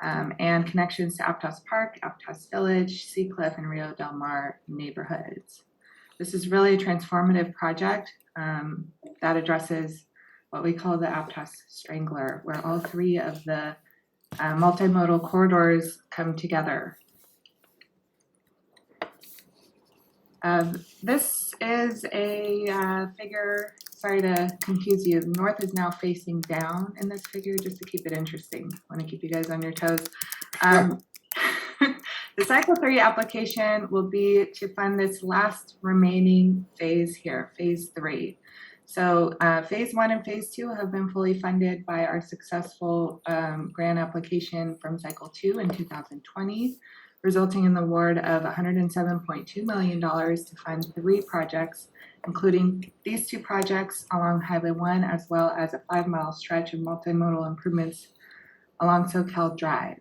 and connections to Aptos Park, Aptos Village, Seacliff, and Rio Del Mar neighborhoods. This is really a transformative project that addresses what we call the Aptos Strangler, where all 3 of the multimodal corridors come together. This is a figure, sorry to confuse you, north is now facing down in this figure just to keep it interesting. I want to keep you guys on your toes. The Cycle 3 application will be to fund this last remaining phase here, phase 3. So phase 1 and phase 2 have been fully funded by our successful grant application from Cycle 2 in 2020, resulting in the award of $107.2 million to fund 3 projects, including these 2 projects along Highway 1, as well as a 5-mile stretch of multimodal improvements along SoCal Drive.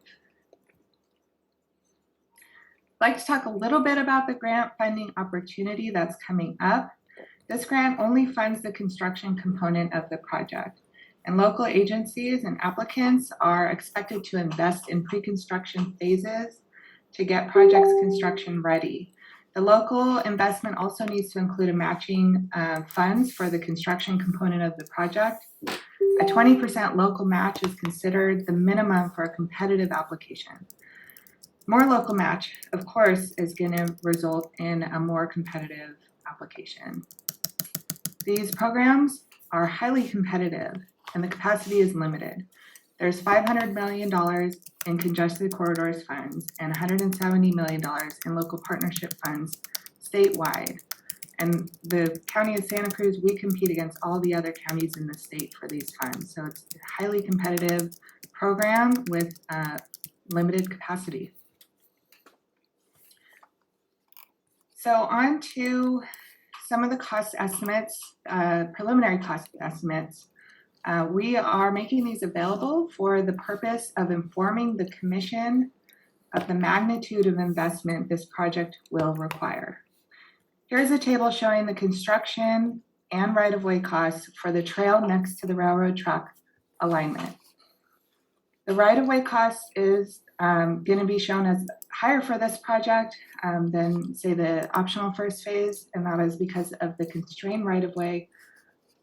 I'd like to talk a little bit about the grant funding opportunity that's coming up. This grant only funds the construction component of the project, and local agencies and applicants are expected to invest in pre-construction phases to get projects construction ready. The local investment also needs to include a matching funds for the construction component of the project. A 20% local match is considered the minimum for a competitive application. More local match, of course, is going to result in a more competitive application. These programs are highly competitive and the capacity is limited. There's $500 million in congested corridors funds and $170 million in local partnership funds statewide. And the County of Santa Cruz, we compete against all the other counties in the state for these funds. So it's a highly competitive program with limited capacity. So on to some of the cost estimates, preliminary cost estimates. We are making these available for the purpose of informing the Commission of the magnitude of investment this project will require. Here's a table showing the construction and right-of-way costs for the trail next to the railroad track alignment. The right-of-way cost is going to be shown as higher for this project than, say, the optional first phase, and that is because of the constrained right-of-way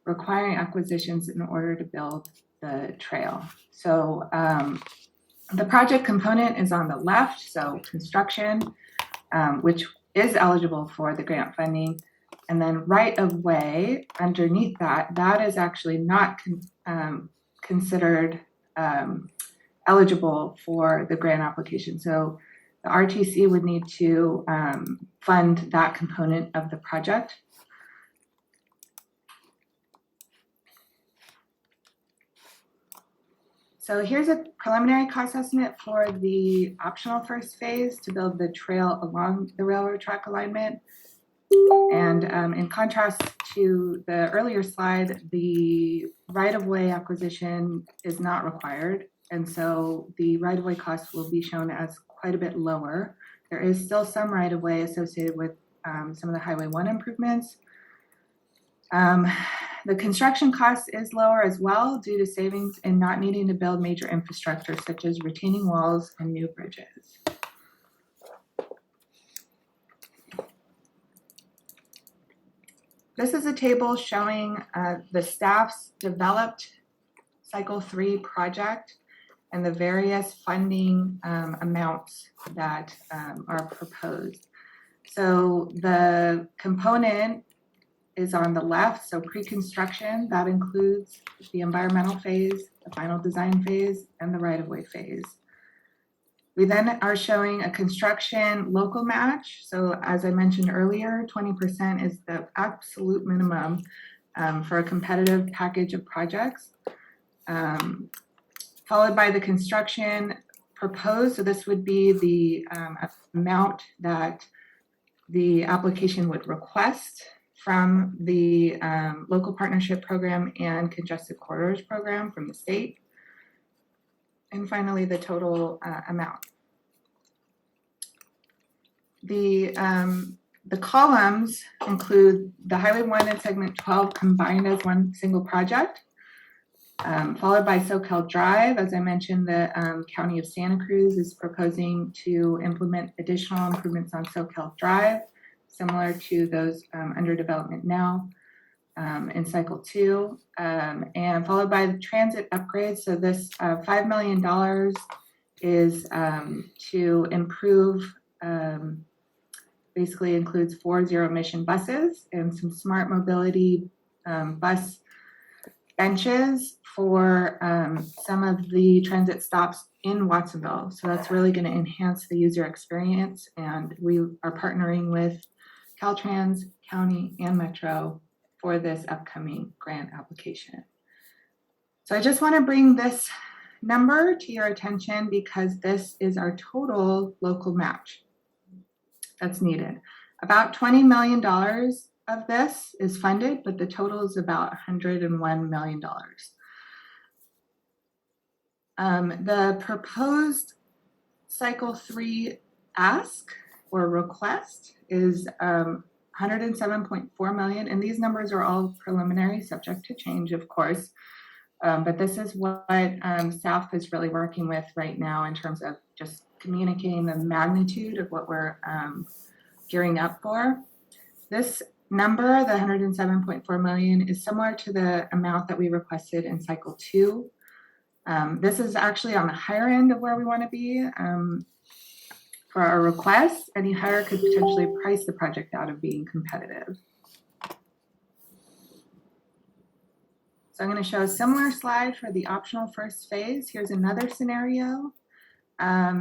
requiring acquisitions in order to build the trail. So the project component is on the left, so construction, which is eligible for the grant funding, and then right-of-way underneath that, that is actually not considered eligible for the grant application. So the RTC would need to fund that component of the project. So here's a preliminary cost estimate for the optional first phase to build the trail along the railroad track alignment. And in contrast to the earlier slide, the right-of-way acquisition is not required. And so the right-of-way cost will be shown as quite a bit lower. There is still some right-of-way associated with some of the Highway 1 improvements. The construction cost is lower as well due to savings in not needing to build major infrastructure such as retaining walls and new bridges. This is a table showing the staff's developed Cycle 3 project and the various funding amounts that are proposed. So the component is on the left, so pre-construction, that includes the environmental phase, the final design phase, and the right-of-way phase. We then are showing a construction local match. So as I mentioned earlier, 20% is the absolute minimum for a competitive package of projects, followed by the construction proposed. So this would be the amount that the application would request from the local partnership program and congested corridors program from the state. And finally, the total amount. The columns include the Highway 1 and Segment 12 combined as one single project, followed by Soquel Drive. As I mentioned, the County of Santa Cruz is proposing to implement additional improvements on Soquel Drive, similar to those under development now in Cycle 2, and followed by the transit upgrades. So this $5 million is to improve, basically includes 4 zero-emission buses and some smart mobility bus benches for some of the transit stops in Watsonville. So that's really going to enhance the user experience, and we are partnering with Caltrans, County, and Metro for this upcoming grant application. So I just want to bring this number to your attention because this is our total local match that's needed. About $20 million of this is funded, but the total is about $101 million. The proposed Cycle 3 ask or request is 107.4 million, and these numbers are all preliminary, subject to change, of course. But this is what staff is really working with right now in terms of just communicating the magnitude of what we're gearing up for. This number, the 107.4 million, is similar to the amount that we requested in cycle 2. This is actually on the higher end of where we want to be for our request. Any higher could potentially price the project out of being competitive. So I'm going to show a similar slide for the optional first phase. Here's another scenario.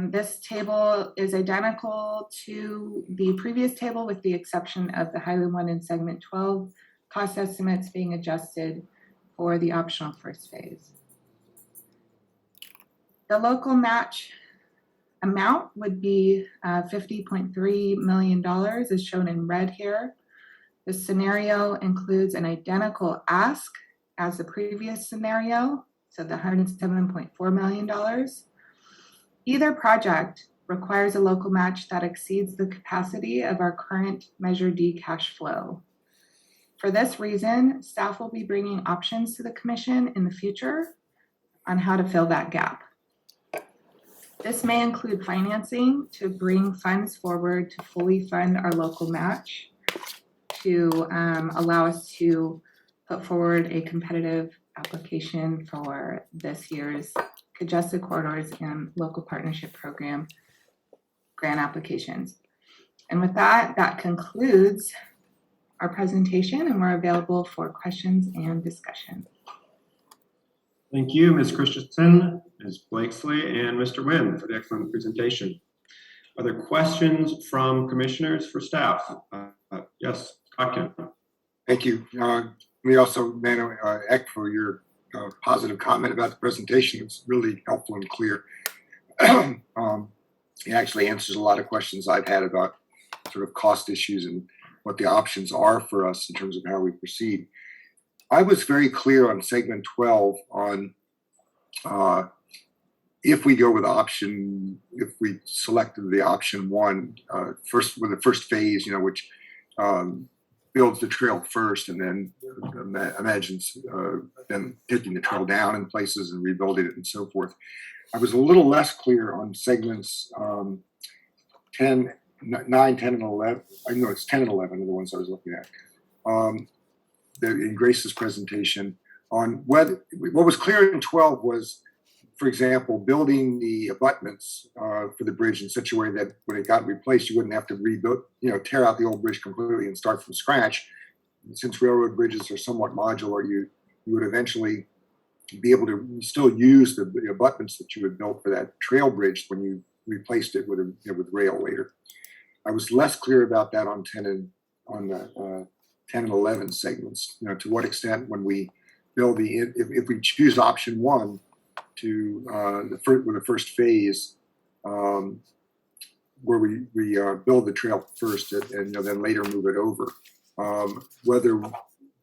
This table is identical to the previous table with the exception of the Highway 1 and Segment 12 cost estimates being adjusted for the optional first phase. The local match amount would be $50.3 million as shown in red here. This scenario includes an identical ask as the previous scenario, so the $107.4 million. Either project requires a local match that exceeds the capacity of our current Measure D cash flow. For this reason, staff will be bringing options to the Commission in the future on how to fill that gap. This may include financing to bring funds forward to fully fund our local match, to allow us to put forward a competitive application for this year's Congested Corridors and Local Partnership Program grant applications. And with that, that concludes our presentation, and we're available for questions and discussion. Thank you, Ms. Christensen, Ms. Blakesley, and Mr. Nguyen for the excellent presentation. Are there questions from commissioners for staff? Yes, Scott. Thank you. We also echo your positive comment about the presentation. It's really helpful and clear. It actually answers a lot of questions I've had about sort of cost issues and what the options are for us in terms of how we proceed. I was very clear on segment 12 on if we go with option, if we selected the option 1 first with the first phase, which builds the trail first and then imagines them taking the trail down in places and rebuilding it and so forth. I was a little less clear on segments 9, 10, and 11. I know it's 10 and 11 are the ones I was looking at. In Grace's presentation on what was clear in 12 was, for example, building the abutments for the bridge in such a way that when it got replaced, you wouldn't have to rebuild, tear out the old bridge completely and start from scratch. Since railroad bridges are somewhat modular, you would eventually be able to still use the abutments that you had built for that trail bridge when you replaced it with rail later. I was less clear about that on 10 and 11 segments. To what extent when we build if we choose option 1 to with the first phase, where we build the trail first and then later move it over. Whether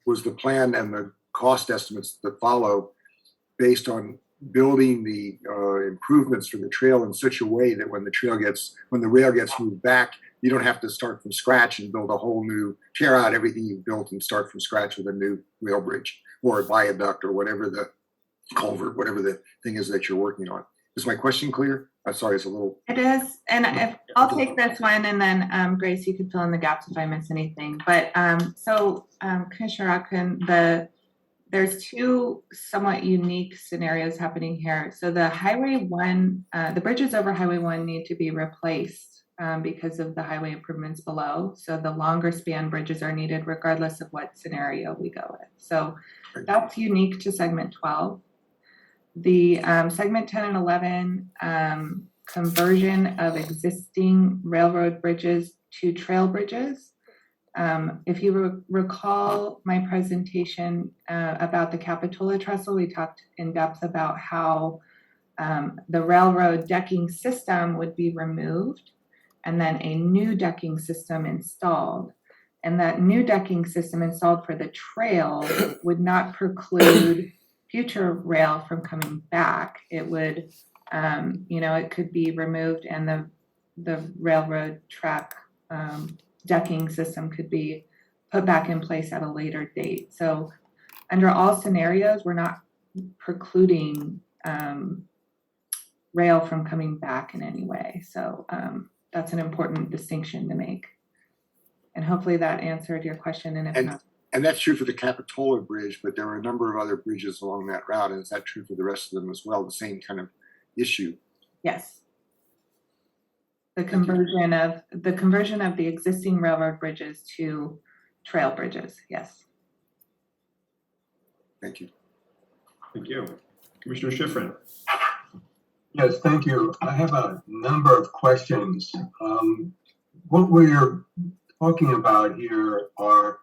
was the plan and the cost estimates that follow based on building the improvements for the trail in such a way that when the rail gets moved back, you don't have to start from scratch and build a whole new, tear out everything you've built and start from scratch with a new rail bridge or a viaduct or whatever the culvert, whatever the thing is that you're working on. Is my question clear? I'm sorry, it's a little. It is, and I'll take this one, and then Grace, you can fill in the gaps if I miss anything. But Commissioner Atkin, there's 2 somewhat unique scenarios happening here. So the Highway 1, the bridges over Highway 1 need to be replaced because of the highway improvements below. So the longer span bridges are needed regardless of what scenario we go with. So that's unique to segment 12. The segment 10 and 11 conversion of existing railroad bridges to trail bridges. If you recall my presentation about the Capitola Trestle, we talked in depth about how the railroad decking system would be removed and then a new decking system installed. And that new decking system installed for the trail would not preclude future rail from coming back. It would, it could be removed and the railroad track decking system could be put back in place at a later date. So under all scenarios, we're not precluding rail from coming back in any way. So that's an important distinction to make. And hopefully that answered your question, and if not. And that's true for the Capitola Bridge, but there are a number of other bridges along that route. And is that true for the rest of them as well? The same kind of issue? Yes. The conversion of the existing railroad bridges to trail bridges, yes. Thank you. Thank you. Commissioner Schifrin. Yes, thank you. I have a number of questions. What we're talking about here are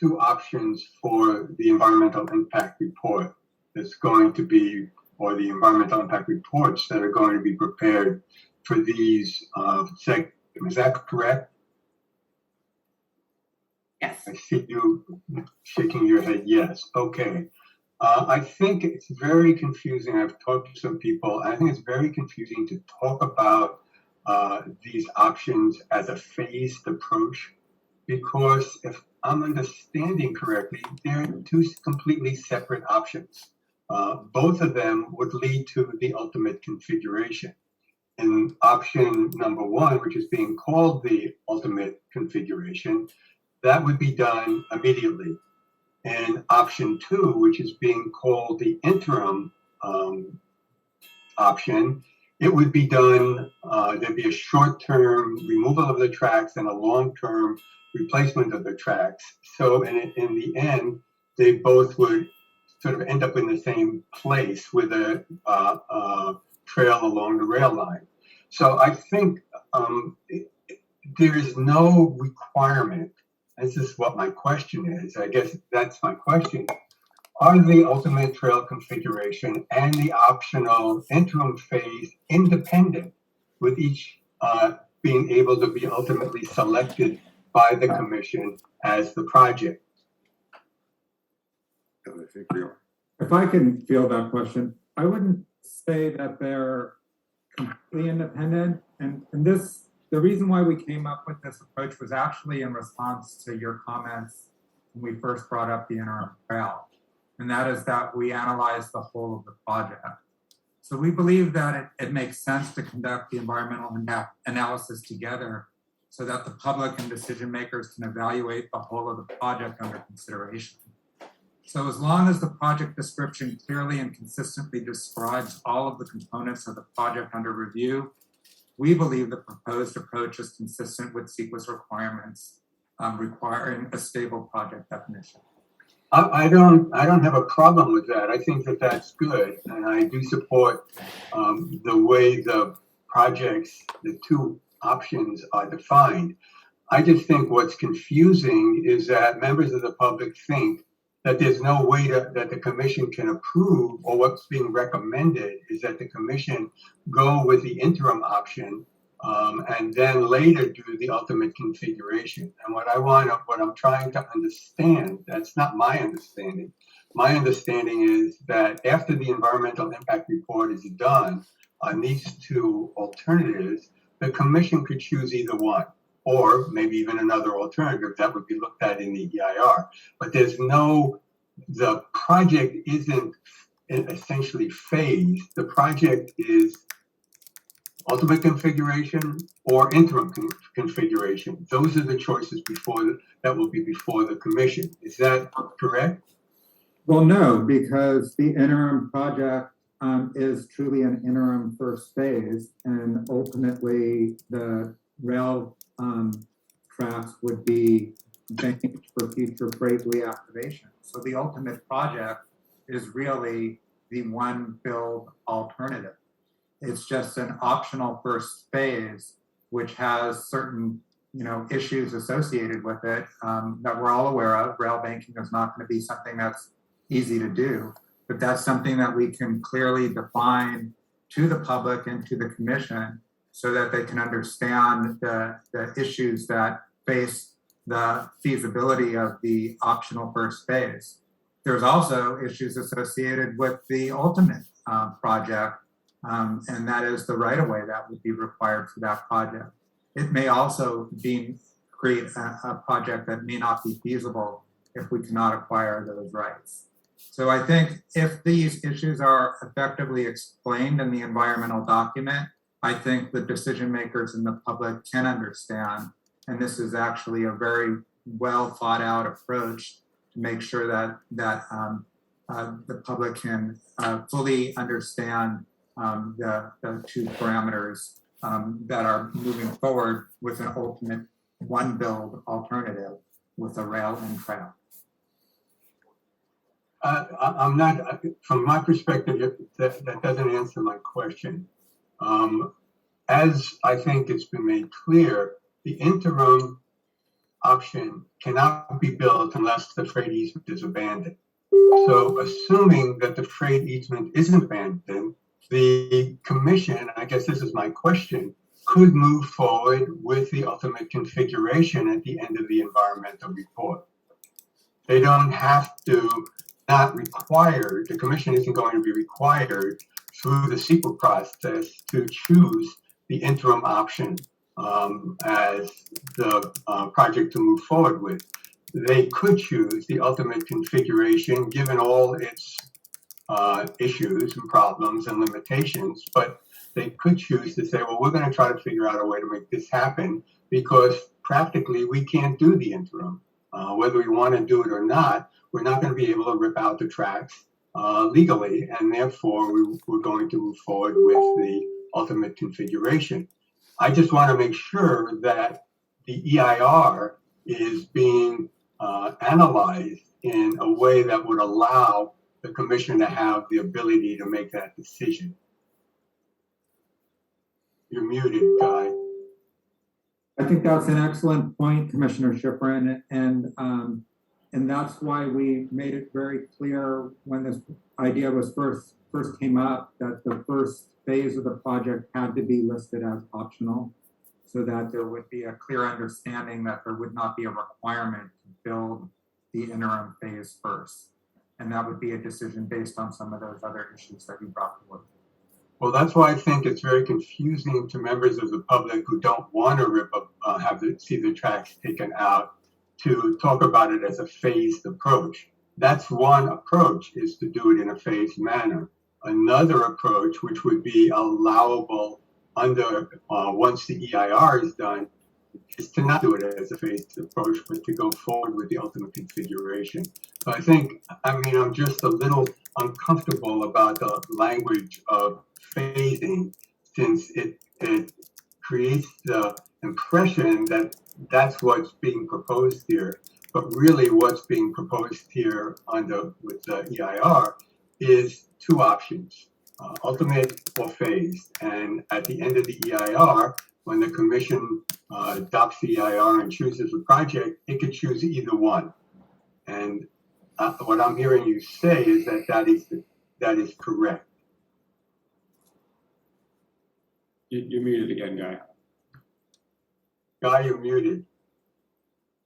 two options for the environmental impact report that's going to be, or the environmental impact reports that are going to be prepared for these segments. Is that correct? Yes. I see you shaking your head yes. Okay. I think it's very confusing. I've talked to some people. I think it's very confusing to talk about these options as a phased approach, because if I'm understanding correctly, they're two completely separate options. Both of them would lead to the ultimate configuration. In option number one, which is being called the ultimate configuration, that would be done immediately. And option two, which is being called the interim option, it would be done, there'd be a short-term removal of the tracks and a long-term replacement of the tracks. So in the end, they both would sort of end up in the same place with a trail along the rail line. So I think there is no requirement. This is what my question is. I guess that's my question. Are the ultimate trail configuration and the optional interim phase independent, with each being able to be ultimately selected by the commission as the project? I think we are. If I can field that question, I wouldn't say that they're completely independent. And this, the reason why we came up with this approach was actually in response to your comments when we first brought up the interim trail. And that is that we analyzed the whole of the project. So we believe that it makes sense to conduct the environmental impact analysis together so that the public and decision makers can evaluate the whole of the project under consideration. So as long as the project description clearly and consistently describes all of the components of the project under review, we believe the proposed approach is consistent with CEQA's requirements, requiring a stable project definition. I don't have a problem with that. I think that that's good, and I do support the way the projects, the two options are defined. I just think what's confusing is that members of the public think that there's no way that the commission can approve, or what's being recommended is that the commission go with the interim option and then later do the ultimate configuration. And what I'm trying to understand, that's not my understanding. My understanding is that after the environmental impact report is done on these two alternatives, the commission could choose either one, or maybe even another alternative that would be looked at in the EIR. But the project isn't essentially phased. The project is ultimate configuration or interim configuration. Those are the choices that will be before the commission. Is that correct? Well, no, because the interim project is truly an interim first phase, and ultimately the rail tracks would be banked for future freight reactivation. So the ultimate project is really the one build alternative. It's just an optional first phase, which has certain, issues associated with it that we're all aware of. Rail banking is not going to be something that's easy to do, but that's something that we can clearly define to the public and to the commission so that they can understand the issues that face the feasibility of the optional first phase. There's also issues associated with the ultimate project, and that is the right-of-way that would be required for that project. It may also create a project that may not be feasible if we cannot acquire those rights. So I think if these issues are effectively explained in the environmental document, I think the decision makers and the public can understand And this is actually a very well thought out approach to make sure that the public can fully understand the two parameters that are moving forward with an ultimate one build alternative with a rail and trail. I'm not, from my perspective, that doesn't answer my question. As I think it's been made clear, the interim option cannot be built unless the freight easement is abandoned. So assuming that the freight easement isn't abandoned, the commission, I guess this is my question, could move forward with the ultimate configuration at the end of the environmental report. They don't have to, not required, the commission isn't going to be required through the CEQA process to choose the interim option as the project to move forward with. They could choose the ultimate configuration given all its issues and problems and limitations, but they could choose to say, well, we're going to try to figure out a way to make this happen because practically we can't do the interim. Whether we want to do it or not, we're not going to be able to rip out the tracks legally, and therefore we're going to move forward with the ultimate configuration. I just want to make sure that the EIR is being analyzed in a way that would allow the commission to have the ability to make that decision. You're muted, Guy. I think that's an excellent point, Commissioner Schifrin, and that's why we made it very clear when this idea was first came up that the first phase of the project had to be listed as optional, so that there would be a clear understanding that there would not be a requirement to build the interim phase first, and that would be a decision based on some of those other issues that you brought forward. Well, that's why I think it's very confusing to members of the public who don't want to rip up, see the tracks taken out, to talk about it as a phased approach. That's one approach, is to do it in a phased manner. Another approach, which would be allowable under once the EIR is done, is to not do it as a phased approach, but to go forward with the ultimate configuration. So I think, I'm just a little uncomfortable about the language of phasing, since it creates the impression that that's what's being proposed here. But really what's being proposed here with the EIR is two options, ultimate or phased. And at the end of the EIR, when the commission adopts the EIR and chooses a project, it could choose either one. And what I'm hearing you say is that is correct. You're muted again, Guy. Guy, you're muted.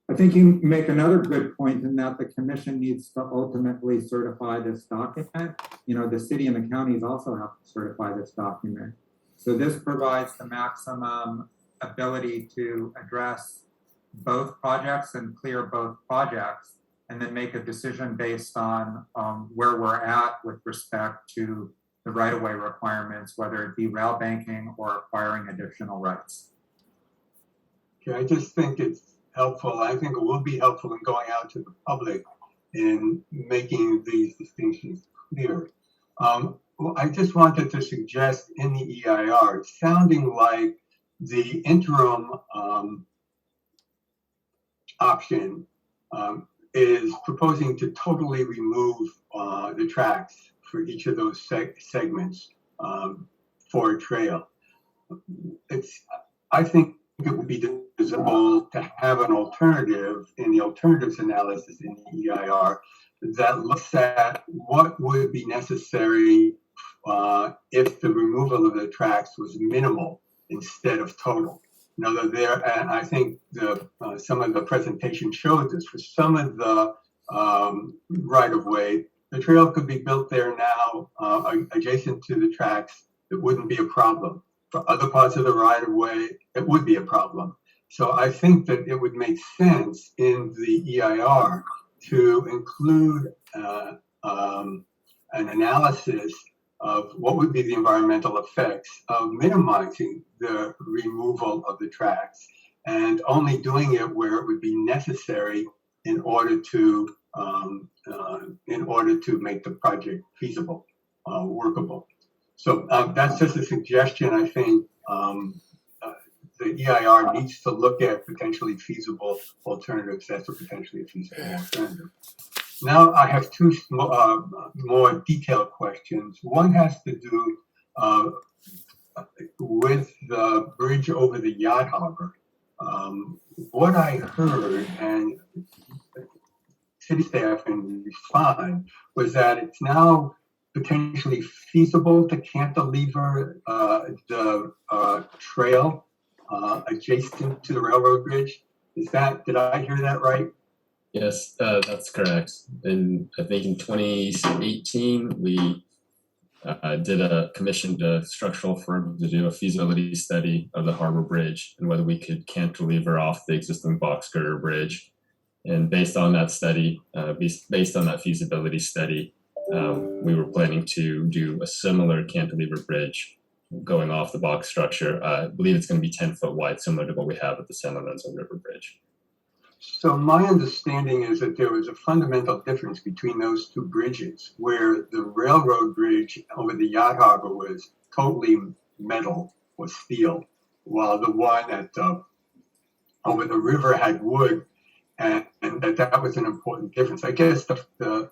I think you make another good point in that the commission needs to ultimately certify this document. The city and the counties also have to certify this document. So this provides the maximum ability to address both projects and clear both projects, and then make a decision based on where we're at with respect to the right-of-way requirements, whether it be rail banking or acquiring additional rights. Okay, I just think it's helpful. I think it will be helpful in going out to the public in making these distinctions clear. Well, I just wanted to suggest in the EIR, it's sounding like the interim option is proposing to totally remove the tracks for each of those segments for a trail. I think it would be desirable to have an alternative in the alternatives analysis in the EIR that looks at what would be necessary if the removal of the tracks was minimal instead of total. Now, I think some of the presentation showed this. For some of the right-of-way, the trail could be built there now adjacent to the tracks. It wouldn't be a problem. For other parts of the right-of-way, it would be a problem. So I think that it would make sense in the EIR to include an analysis of what would be the environmental effects of minimizing the removal of the tracks, and only doing it where it would be necessary in order to make the project feasible, workable. So that's just a suggestion. I think the EIR needs to look at potentially feasible alternatives. That's a potentially feasible alternative. Now I have two more detailed questions. One has to do with the bridge over the yacht harbor. What I heard, and city staff can respond, was that it's now potentially feasible to cantilever the trail adjacent to the railroad bridge. Did I hear that right? Yes, that's correct. And I think in 2018, we commissioned a structural firm to do a feasibility study of the harbor bridge and whether we could cantilever off the existing box girder bridge. And based on that study, based on that feasibility study, we were planning to do a similar cantilever bridge going off the box structure. I believe it's going to be 10 foot wide, similar to what we have at the San Lorenzo River Bridge. So my understanding is that there was a fundamental difference between those two bridges, where the railroad bridge over the yacht harbor was totally metal or steel, while the one at over the river had wood, and that was an important difference. I guess the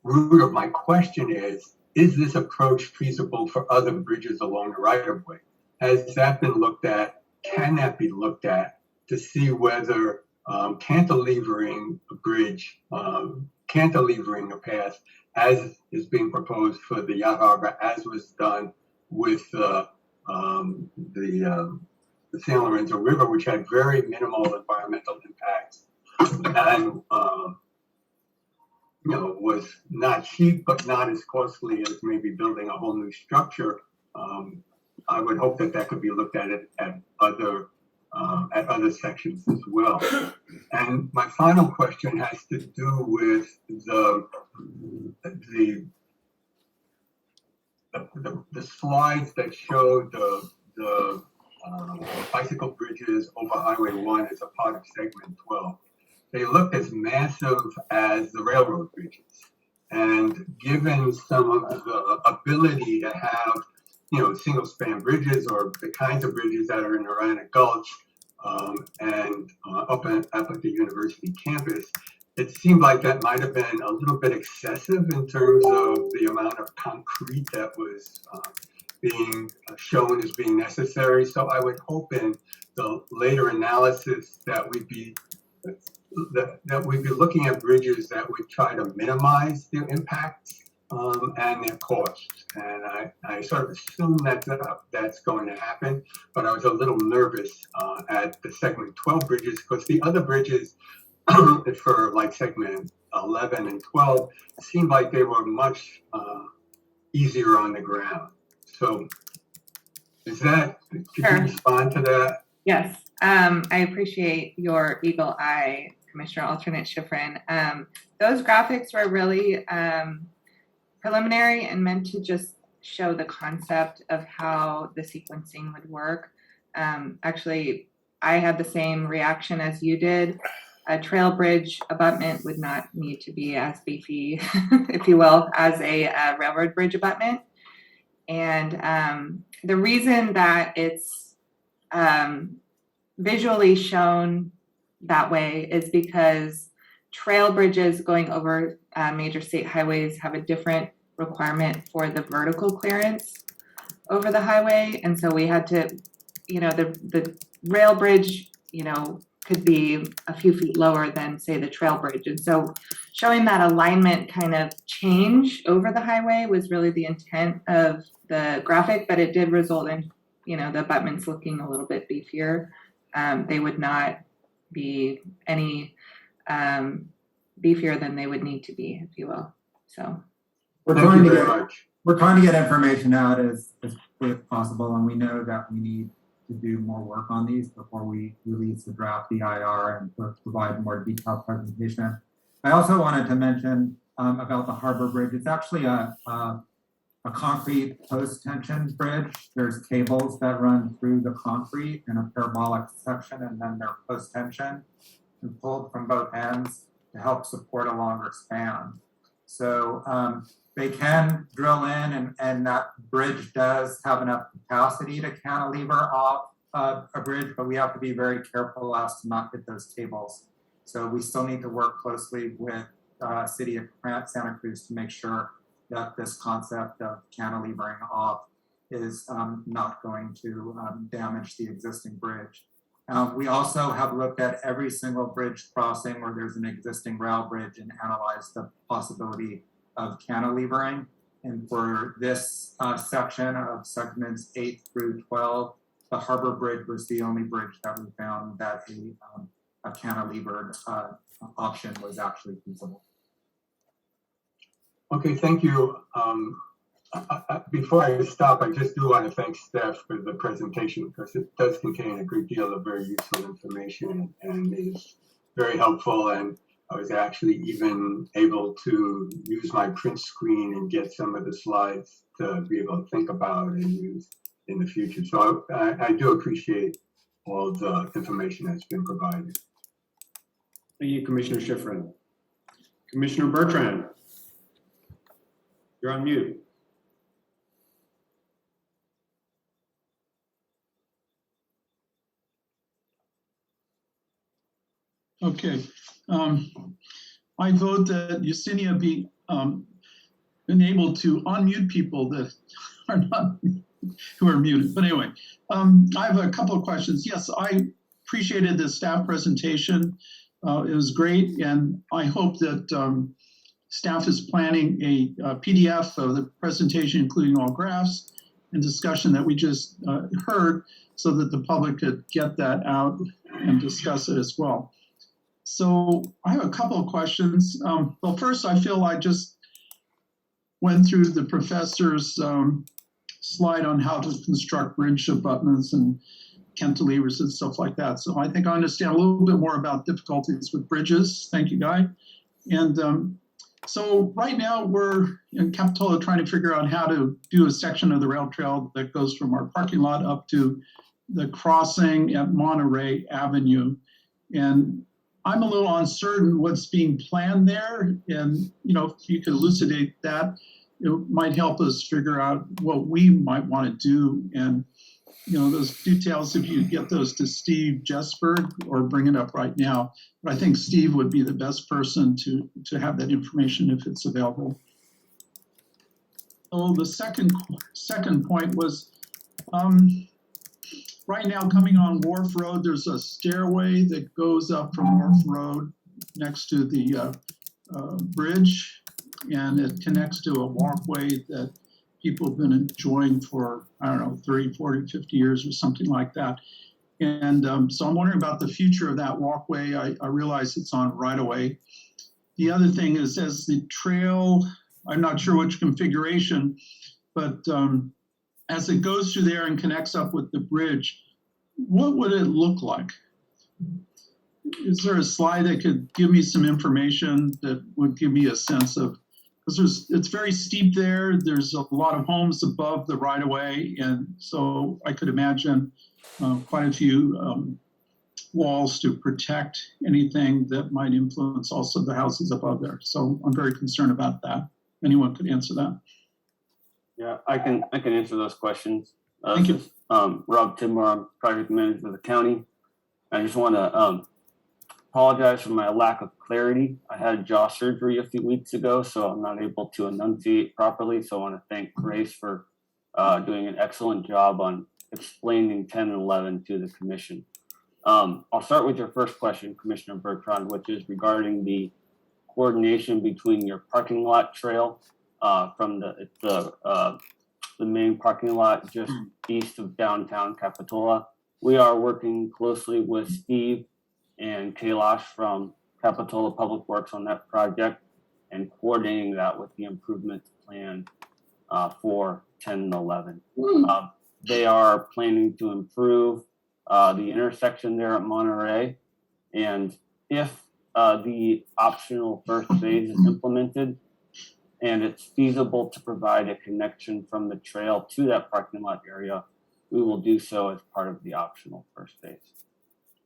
root of my question is this approach feasible for other bridges along the right-of-way? Has that been looked at? Can that be looked at to see whether cantilevering a bridge, cantilevering a path, as is being proposed for the yacht harbor, as was done with the San Lorenzo River, which had very minimal environmental impacts, and was not cheap, but not as costly as maybe building a whole new structure. I would hope that could be looked at other sections as well. And my final question has to do with the slides that showed the bicycle bridges over Highway 1 as a part of segment 12. They look as massive as the railroad bridges. And given some of the ability to have, single span bridges or the kinds of bridges that are in Arana Gulch and up at the university campus, it seemed like that might have been a little bit excessive in terms of the amount of concrete that was being shown as being necessary. So I would hope in the later analysis that we'd be looking at bridges that would try to minimize their impacts and their costs. And I sort of assume that that's going to happen, but I was a little nervous at the segment 12 bridges, because the other bridges for like segment 11 and 12 seemed like they were much easier on the ground. So could you respond to that? Yes, I appreciate your eagle eye, Commissioner Alternate Schifrin. Those graphics were really preliminary and meant to just show the concept of how the sequencing would work. Actually, I had the same reaction as you did. A trail bridge abutment would not need to be as beefy, if you will, as a railroad bridge abutment. And the reason that it's visually shown that way is because trail bridges going over major state highways have a different requirement for the vertical clearance over the highway. And so we had to, the rail bridge, could be a few feet lower than, say, the trail bridge. And so showing that alignment kind of change over the highway was really the intent of the graphic, but it did result in, the abutments looking a little bit beefier. They would not be any beefier than they would need to be, if you will. So we're trying to get information out as quick as possible, and we know that we need to do more work on these before we release the draft EIR and provide more detailed presentation. I also wanted to mention about the Harbor Bridge. It's actually a a concrete post-tension bridge. There's cables that run through the concrete in a parabolic section, and then they're post-tension and pulled from both ends to help support a longer span. So they can drill in, and that bridge does have enough capacity to cantilever off a bridge, but we have to be very careful as to not hit those cables. So we still need to work closely with City of Santa Cruz to make sure that this concept of cantilevering off is not going to damage the existing bridge. We also have looked at every single bridge crossing where there's an existing rail bridge and analyzed the possibility of cantilevering. And for this section of segments 8 through 12, the Harbor Bridge was the only bridge that we found that a cantilevered option was actually feasible. Okay, thank you. Before I stop, I just do want to thank staff for the presentation because it does contain a great deal of very useful information and is very helpful. And I was actually even able to use my print screen and get some of the slides to be able to think about and use in the future. So I do appreciate all the information that's been provided. Thank you, Commissioner Schifrin. Commissioner Bertrand, you're on mute. Okay. I vote that Yesenia be enabled to unmute people that are not, who are muted. But anyway, I have a couple of questions. Yes, I appreciated the staff presentation. It was great, and I hope that staff is planning a PDF of the presentation, including all graphs and discussion that we just heard, so that the public could get that out and discuss it as well. So I have a couple of questions. Well, first, I feel I just went through the professor's slide on how to construct bridge abutments and cantilevers and stuff like that. So I think I understand a little bit more about difficulties with bridges. Thank you, Guy. And so right now we're in Capitola trying to figure out how to do a section of the rail trail that goes from our parking lot up to the crossing at Monterey Avenue. And I'm a little uncertain what's being planned there. And, you know, if you could elucidate that, it might help us figure out what we might want to do. And, you know, those details, if you get those to Steve Jesberg or bring it up right now. But I think Steve would be the best person to have that information if it's available. So the second point was, right now coming on Wharf Road, there's a stairway that goes up from Wharf Road next to the bridge, and it connects to a walkway that people have been enjoying for, I don't know, 30, 40, 50 years or something like that. And so I'm wondering about the future of that walkway. I realize it's on right away. The other thing is, as the trail, I'm not sure which configuration, but as it goes through there and connects up with the bridge, what would it look like? Is there a slide that could give me some information that would give me a sense of, because it's very steep there. There's a lot of homes above the right of way. And so I could imagine quite a few walls to protect anything that might influence also the houses above there. So I'm very concerned about that. Anyone could answer that. Yeah, I can answer those questions. Thank you. Rob Tidmore, I'm project manager for the county. I just want to apologize for my lack of clarity. I had jaw surgery a few weeks ago, so I'm not able to enunciate properly. So I want to thank Grace for doing an excellent job on explaining 10 and 11 to the commission. I'll start with your first question, Commissioner Bertrand, which is regarding the coordination between your parking lot trail from the main parking lot just east of downtown Capitola. We are working closely with Steve and Kailash from Capitola Public Works on that project and coordinating that with the improvements plan for 10 and 11. They are planning to improve the intersection there at Monterey. And if the optional first phase is implemented, and it's feasible to provide a connection from the trail to that parking lot area, we will do so as part of the optional first phase.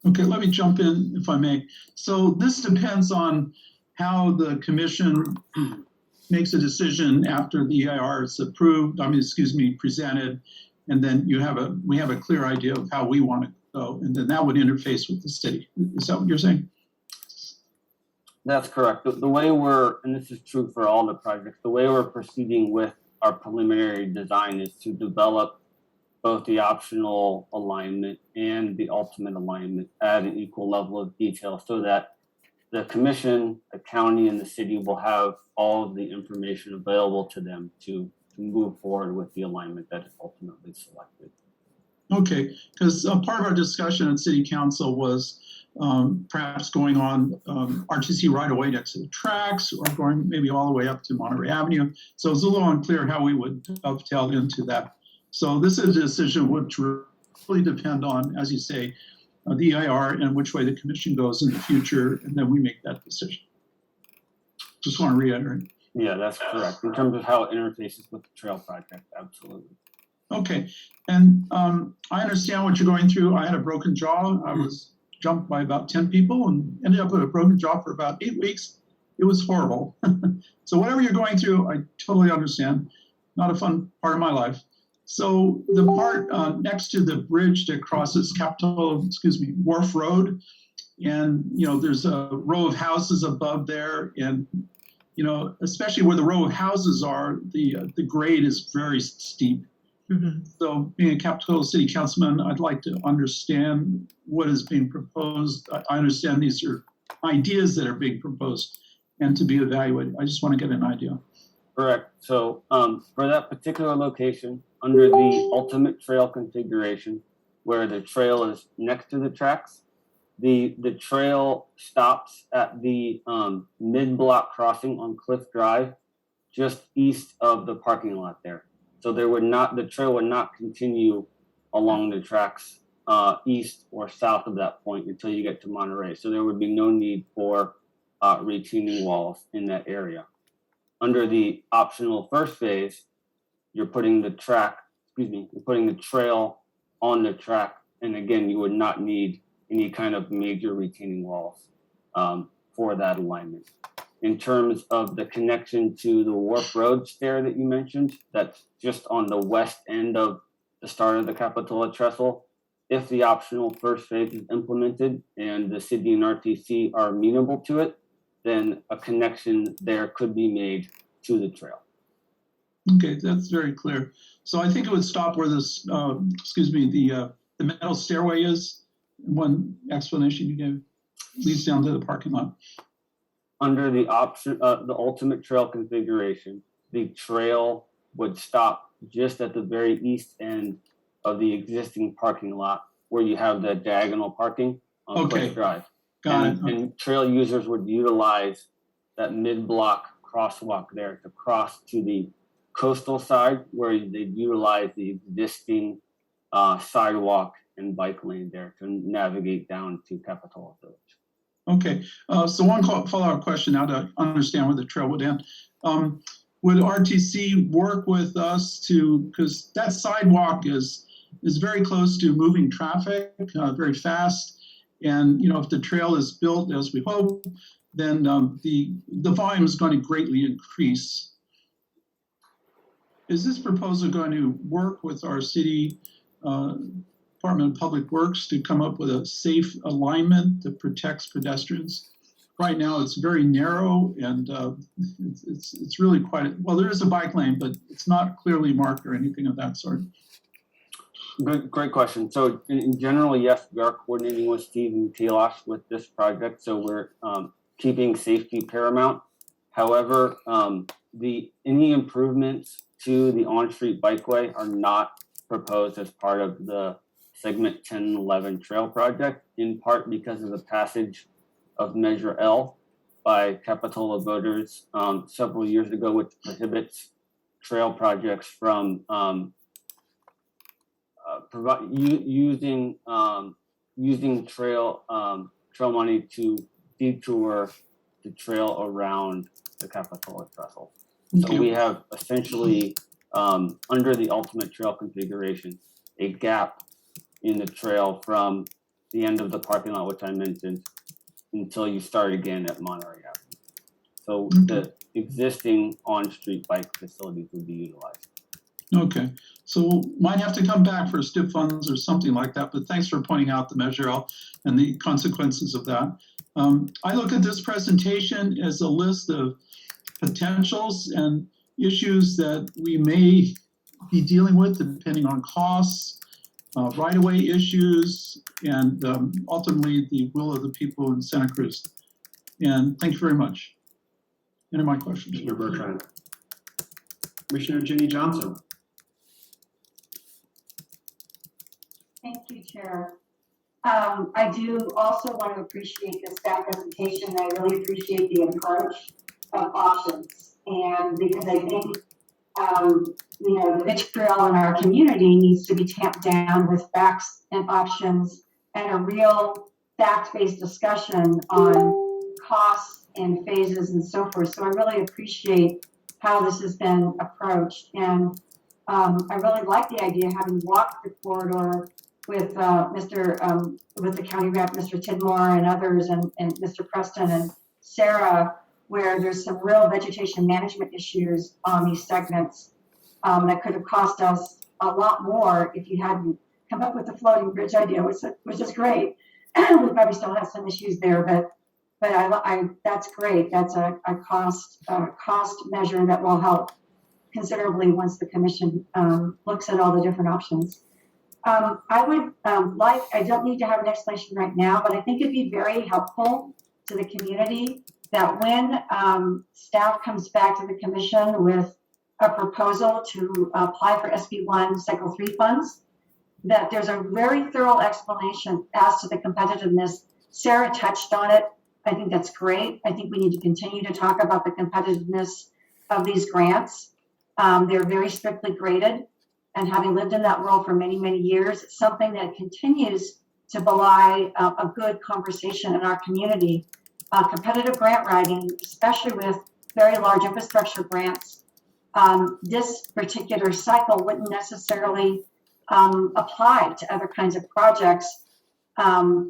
Okay, let me jump in if I may. So this depends on how the commission makes a decision after the EIR is approved, presented, and then we have a clear idea of how we want to go, and then that would interface with the city. Is that what you're saying? That's correct. The way and this is true for all the projects, the way we're proceeding with our preliminary design is to develop both the optional alignment and the ultimate alignment at an equal level of detail so that the commission, the county, and the city will have all of the information available to them to move forward with the alignment that is ultimately selected. Okay, because part of our discussion at City Council was perhaps going on RTC right away next to the tracks or going maybe all the way up to Monterey Avenue. So it's a little unclear how we would dovetail into that. So this is a decision which will really depend on, as you say, the EIR and which way the commission goes in the future, and then we make that decision. Just want to reiterate. Yeah, that's correct. In terms of how it interfaces with the trail project, absolutely. Okay, and I understand what you're going through. I had a broken jaw. I was jumped by about 10 people and ended up with a broken jaw for about 8 weeks. It was horrible. So whatever you're going through, I totally understand. Not a fun part of my life. So the part next to the bridge that crosses Wharf Road, and there's a row of houses above there, and especially where the row of houses are, the grade is very steep. Mm-hmm. So being a Capitola City Councilman, I'd like to understand what is being proposed. I understand these are ideas that are being proposed and to be evaluated. I just want to get an idea. Correct. So for that particular location, under the ultimate trail configuration, where the trail is next to the tracks, the trail stops at the mid-block crossing on Cliff Drive, just east of the parking lot there. So the trail would not continue along the tracks east or south of that point until you get to Monterey. So there would be no need for retaining walls in that area. Under the optional first phase, you're putting the trail on the track, and again, you would not need any kind of major retaining walls for that alignment. In terms of the connection to the Wharf Road stair that you mentioned, that's just on the west end of the start of the Capitola Trestle. If the optional first phase is implemented and the city and RTC are amenable to it, then a connection there could be made to the trail. Okay, that's very clear. So I think it would stop where this, the metal stairway is. One explanation you gave leads down to the parking lot. Under the ultimate trail configuration, the trail would stop just at the very east end of the existing parking lot where you have the diagonal parking on Cliff Drive. And trail users would utilize that mid-block crosswalk there to cross to the coastal side where they'd utilize the existing sidewalk and bike lane there to navigate down to Capitola Village. Okay, so one follow-up question now to understand where the trail would end. Would RTC work with us because that sidewalk is very close to moving traffic, very fast, and if the trail is built as we hope, then the volume is going to greatly increase. Is this proposal going to work with our city Department of Public Works to come up with a safe alignment that protects pedestrians? Right now, it's very narrow and it's really there is a bike lane, but it's not clearly marked or anything of that sort. Great question. So in general, yes, we are coordinating with Steve and Telos with this project. So we're keeping safety paramount. However, any improvements to the on-street bikeway are not proposed as part of the segment 10 and 11 trail project, in part because of the passage of Measure L by Capitola voters several years ago, which prohibits trail projects from using trail money to detour the trail around the Capitola Trestle. So we have essentially, under the ultimate trail configuration, a gap in the trail from the end of the parking lot, which I mentioned, until you start again at Monterey Avenue. So the existing on-street bike facilities would be utilized. Okay, so might have to come back for STIP funds or something like that, but thanks for pointing out the Measure L and the consequences of that. I look at this presentation as a list of potentials and issues that we may be dealing with depending on costs, right-of-way issues, and ultimately the will of the people in Santa Cruz. And thank you very much. Any of my questions. Commissioner Bertrand. Commissioner Jenny Johnson. Thank you, Chair. I do also want to appreciate the staff presentation. I really appreciate the approach of options. And because I think, the vitriol in our community needs to be tamped down with facts and options and a real fact-based discussion on costs and phases and so forth. So I really appreciate how this has been approached. And I really like the idea, having walked the corridor with with the county rep, Mr. Tidmore and others, and Mr. Preston and Sarah, where there's some real vegetation management issues on these segments that could have cost us a lot more if you hadn't come up with the floating bridge idea, which is great. We probably still have some issues there, but I that's great. That's a cost measure that will help considerably once the commission looks at all the different options. I would I don't need to have an explanation right now, but I think it'd be very helpful to the community that when staff comes back to the commission with a proposal to apply for SB1 Cycle 3 funds, that there's a very thorough explanation as to the competitiveness. Sarah touched on it. I think that's great. I think we need to continue to talk about the competitiveness of these grants. They're very strictly graded. And having lived in that world for many, many years, it's something that continues to belie a good conversation in our community. Competitive grant writing, especially with very large infrastructure grants, this particular cycle wouldn't necessarily apply to other kinds of projects,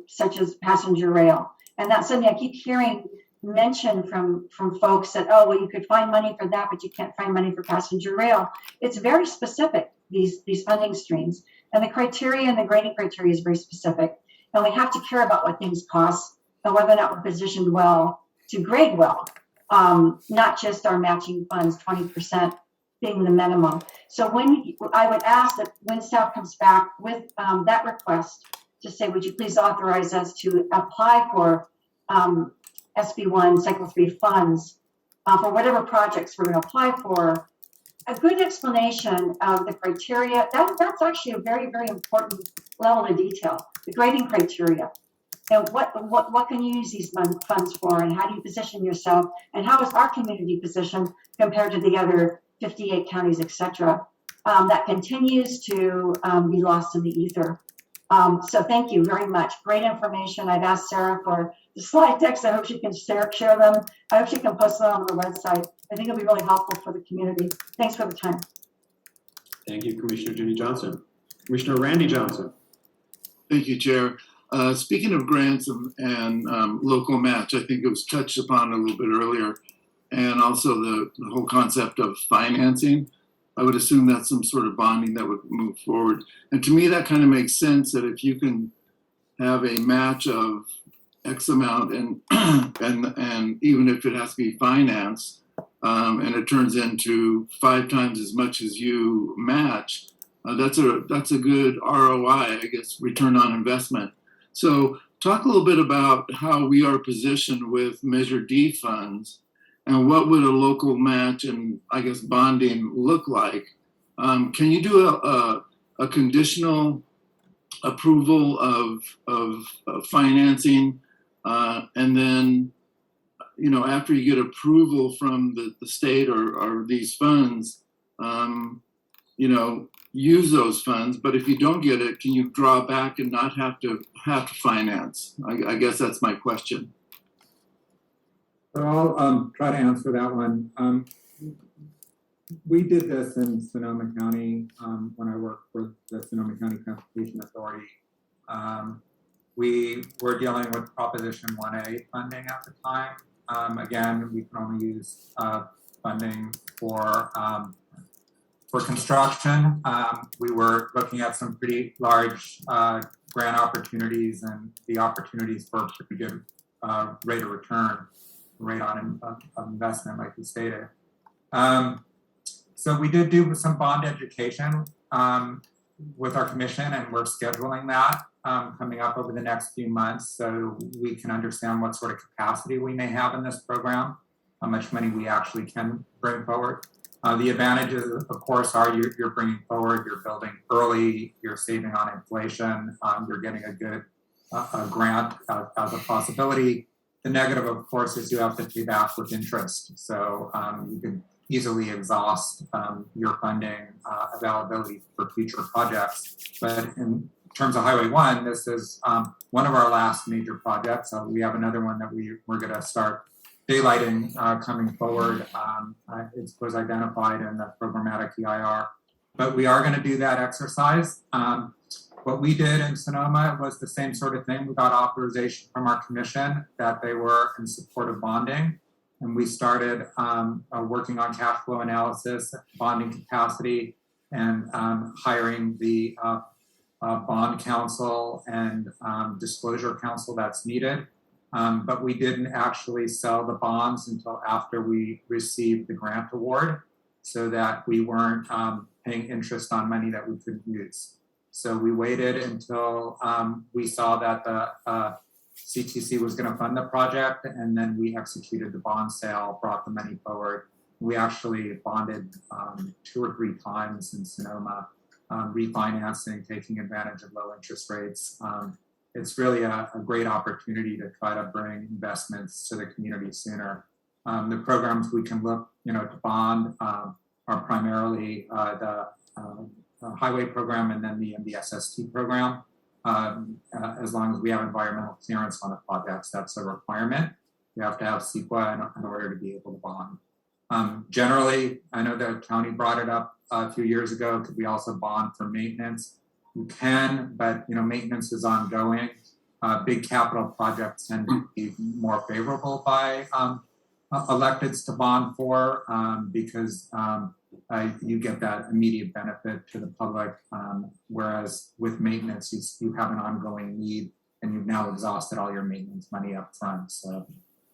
such as passenger rail. And that's something I keep hearing mentioned from folks that, oh, well, you could find money for that, but you can't find money for passenger rail. It's very specific, these funding streams. And the criteria and the grading criteria is very specific. And we have to care about what things cost and whether or not we're positioned well to grade well, not just our matching funds, 20% being the minimum. So when I would ask that when staff comes back with that request to say, would you please authorize us to apply for SB1 Cycle 3 funds for whatever projects we're going to apply for, a good explanation of the criteria. That's actually a very, very important level of detail, the grading criteria. And what can you use these funds for, and how do you position yourself, and how is our community positioned compared to the other 58 counties, et cetera, that continues to be lost in the ether. So thank you very much. Great information. I've asked Sarah for the slide decks. I hope she can share them. I hope she can post them on the website. I think it'll be really helpful for the community. Thanks for the time. Thank you, Commissioner Jenny Johnson. Commissioner Randy Johnson. Thank you, Chair. Speaking of grants and local match, I think it was touched upon a little bit earlier, and also the whole concept of financing. I would assume that's some sort of bonding that would move forward. And to me, that kind of makes sense, that if you can have a match of X amount and even if it has to be financed, and it turns into 5 times as much as you match, that's a good ROI, I guess, return on investment. So talk a little bit about how we are positioned with Measure D funds, and what would a local match and, I guess, bonding look like? Can you do a conditional approval of financing, and then, after you get approval from the state or these funds, use those funds? But if you don't get it, can you draw back and not have to finance? I guess that's my question. So I'll try to answer that one. we did this in Sonoma County when I worked for the Sonoma County Transportation Authority. We were dealing with Proposition 1A funding at the time. Again, we can only use funding for construction. We were looking at some pretty large grant opportunities and the opportunities for a pretty good rate of return, rate on investment, like you stated. So we did do some bond education with our commission, and we're scheduling that coming up over the next few months so we can understand what sort of capacity we may have in this program, how much money we actually can bring forward. The advantages, of course, are you're bringing forward, you're building early, you're saving on inflation, you're getting a good grant as a possibility. The negative, of course, is you have to pay back with interest. So you can easily exhaust your funding availability for future projects. But in terms of Highway 1, this is one of our last major projects. We have another one that we're going to start daylighting coming forward. It was identified in the programmatic EIR. But we are going to do that exercise. What we did in Sonoma was the same sort of thing. We got authorization from our commission that they were in support of bonding. And we started working on cash flow analysis, bonding capacity, and hiring the bond counsel and disclosure counsel that's needed. But we didn't actually sell the bonds until after we received the grant award so that we weren't paying interest on money that we couldn't use. So we waited until we saw that the CTC was going to fund the project, and then we executed the bond sale, brought the money forward. We actually bonded 2 or 3 times in Sonoma, refinancing, taking advantage of low interest rates. It's really a great opportunity to try to bring investments to the community sooner. The programs we can look, to bond are primarily the highway program and then the MDSST program. As long as we have environmental clearance on the projects, that's a requirement. You have to have CEQA in order to be able to bond. Generally, I know the county brought it up a few years ago. Could we also bond for maintenance? You can, but maintenance is ongoing. Big capital projects tend to be more favorable by electeds to bond for because you get that immediate benefit to the public, whereas with maintenance, you have an ongoing need and you've now exhausted all your maintenance money up front. So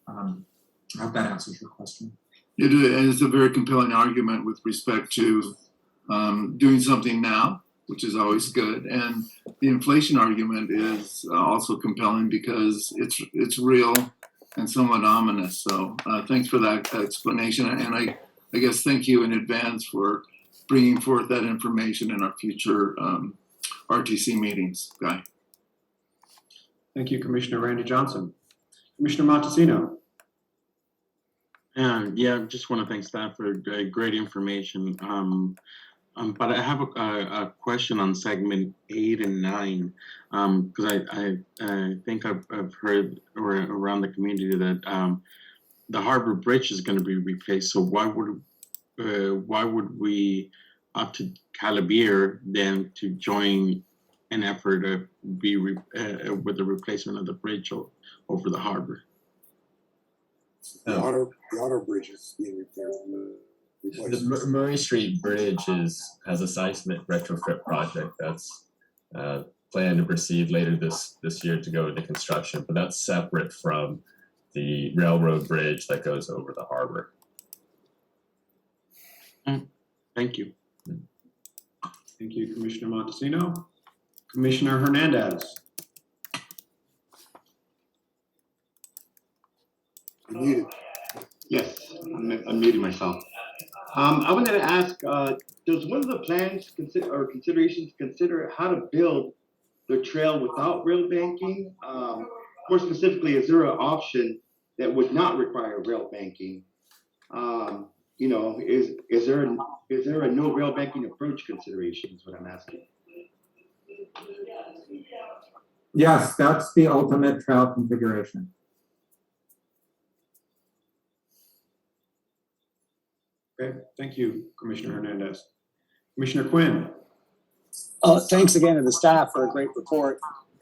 I hope that answers your question. It is a very compelling argument with respect to doing something now, which is always good. And the inflation argument is also compelling because it's real and somewhat ominous. So thanks for that explanation. And I guess thank you in advance for bringing forth that information in our future RTC meetings, Guy. Thank you, Commissioner Randy Johnson. Commissioner Montesino. Yeah, I just want to thank staff for great information. But I have a question on segment 8 and 9, because I think I've heard around the community that the Harbor Bridge is going to be replaced. So why would we opt to Calabier then to join an effort to be with the replacement of the bridge over the harbor? The Otter Bridge is being repaired. The Murray Street Bridge has a seismic retrofit project that's planned to proceed later this year to go into construction, but that's separate from the railroad bridge that goes over the harbor. Thank you. Thank you, Commissioner Montesino. Commissioner Hernandez. You're muted. Yes, I'm muting myself. I wanted to ask, does one of the plans or considerations consider how to build the trail without rail banking? More specifically, is there an option that would not require rail banking? Is there a no rail banking approach consideration is what I'm asking? Yes, that's the ultimate trail configuration. Okay, thank you, Commissioner Hernandez. Commissioner Quinn. Thanks again to the staff for a great report.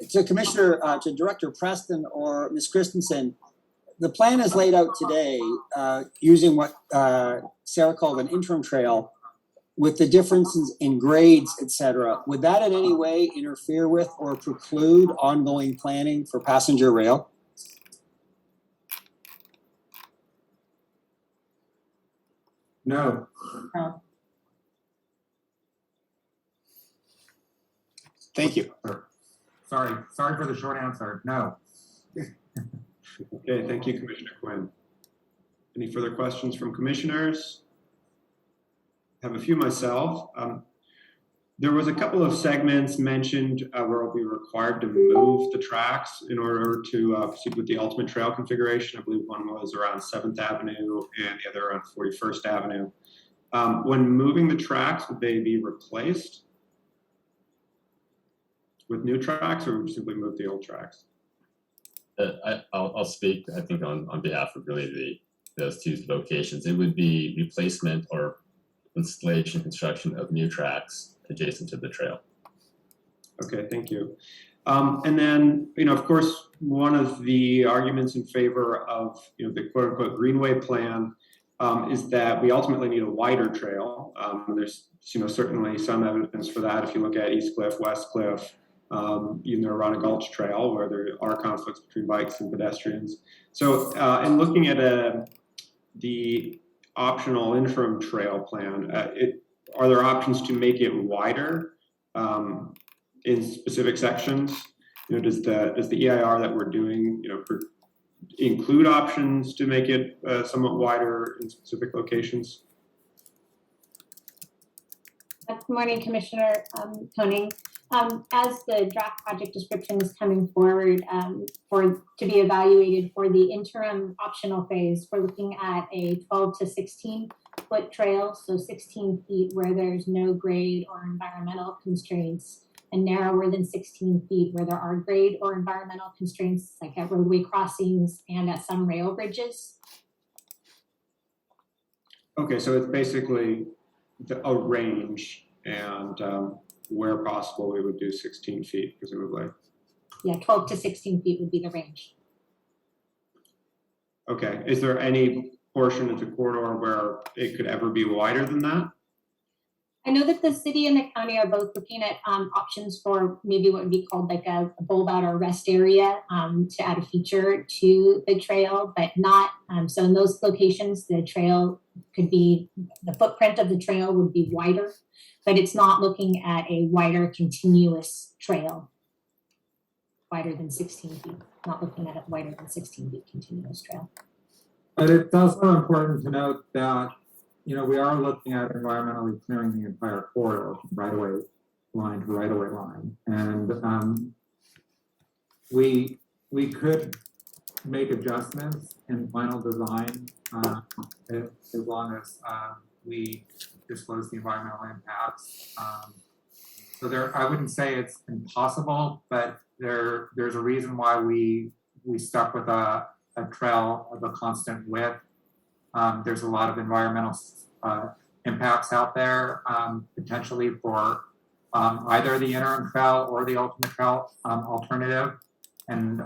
To to Director Preston or Ms. Christensen, the plan is laid out today using what Sarah called an interim trail with the differences in grades, et cetera. Would that in any way interfere with or preclude ongoing planning for passenger rail? No. Thank you. Sorry for the short answer. No. Okay, thank you, Commissioner Quinn. Any further questions from commissioners? I have a few myself. There was a couple of segments mentioned where we'll be required to move the tracks in order to proceed with the ultimate trail configuration. I believe one was around 7th Avenue and the other around 41st Avenue. When moving the tracks, would they be replaced with new tracks, or would you simply move the old tracks? I'll speak, I think, on behalf of really those two locations. It would be replacement or installation, construction of new tracks adjacent to the trail. Okay, thank you. And then, of course, one of the arguments in favor of, the quote unquote Greenway plan is that we ultimately need a wider trail. There's, certainly some evidence for that. If you look at East Cliff, West Cliff, even the Arana Gulch Trail, where there are conflicts between bikes and pedestrians. So in looking at the optional interim trail plan, are there options to make it wider in specific sections? Does the EIR that we're doing, include options to make it somewhat wider in specific locations? Good morning, Commissioner Koenig. As the draft project description is coming forward to be evaluated for the interim optional phase, we're looking at a 12 to 16 foot trail, so 16 feet where there's no grade or environmental constraints, and narrower than 16 feet where there are grade or environmental constraints, like at roadway crossings and at some rail bridges. Okay, so it's basically a range, and where possible, we would do 16 feet, presumably. Yeah, 12 to 16 feet would be the range. Okay, is there any portion of the corridor where it could ever be wider than that? I know that the city and the county are both looking at options for maybe what would be called like a bulb out or rest area to add a feature to the trail, but not, so in those locations, the trail could be, the footprint of the trail would be wider, but it's not looking at a wider continuous trail, wider than 16 feet, not looking at a wider than 16 feet continuous trail. But it's also important to note that, we are looking at environmentally clearing the entire corridor from right-of-way line to right-of-way line. And we could make adjustments in final design as long as we disclose the environmental impacts. So I wouldn't say it's impossible, but there's a reason why we stuck with a trail of a constant width. There's a lot of environmental impacts out there, potentially for either the interim trail or the ultimate trail alternative. And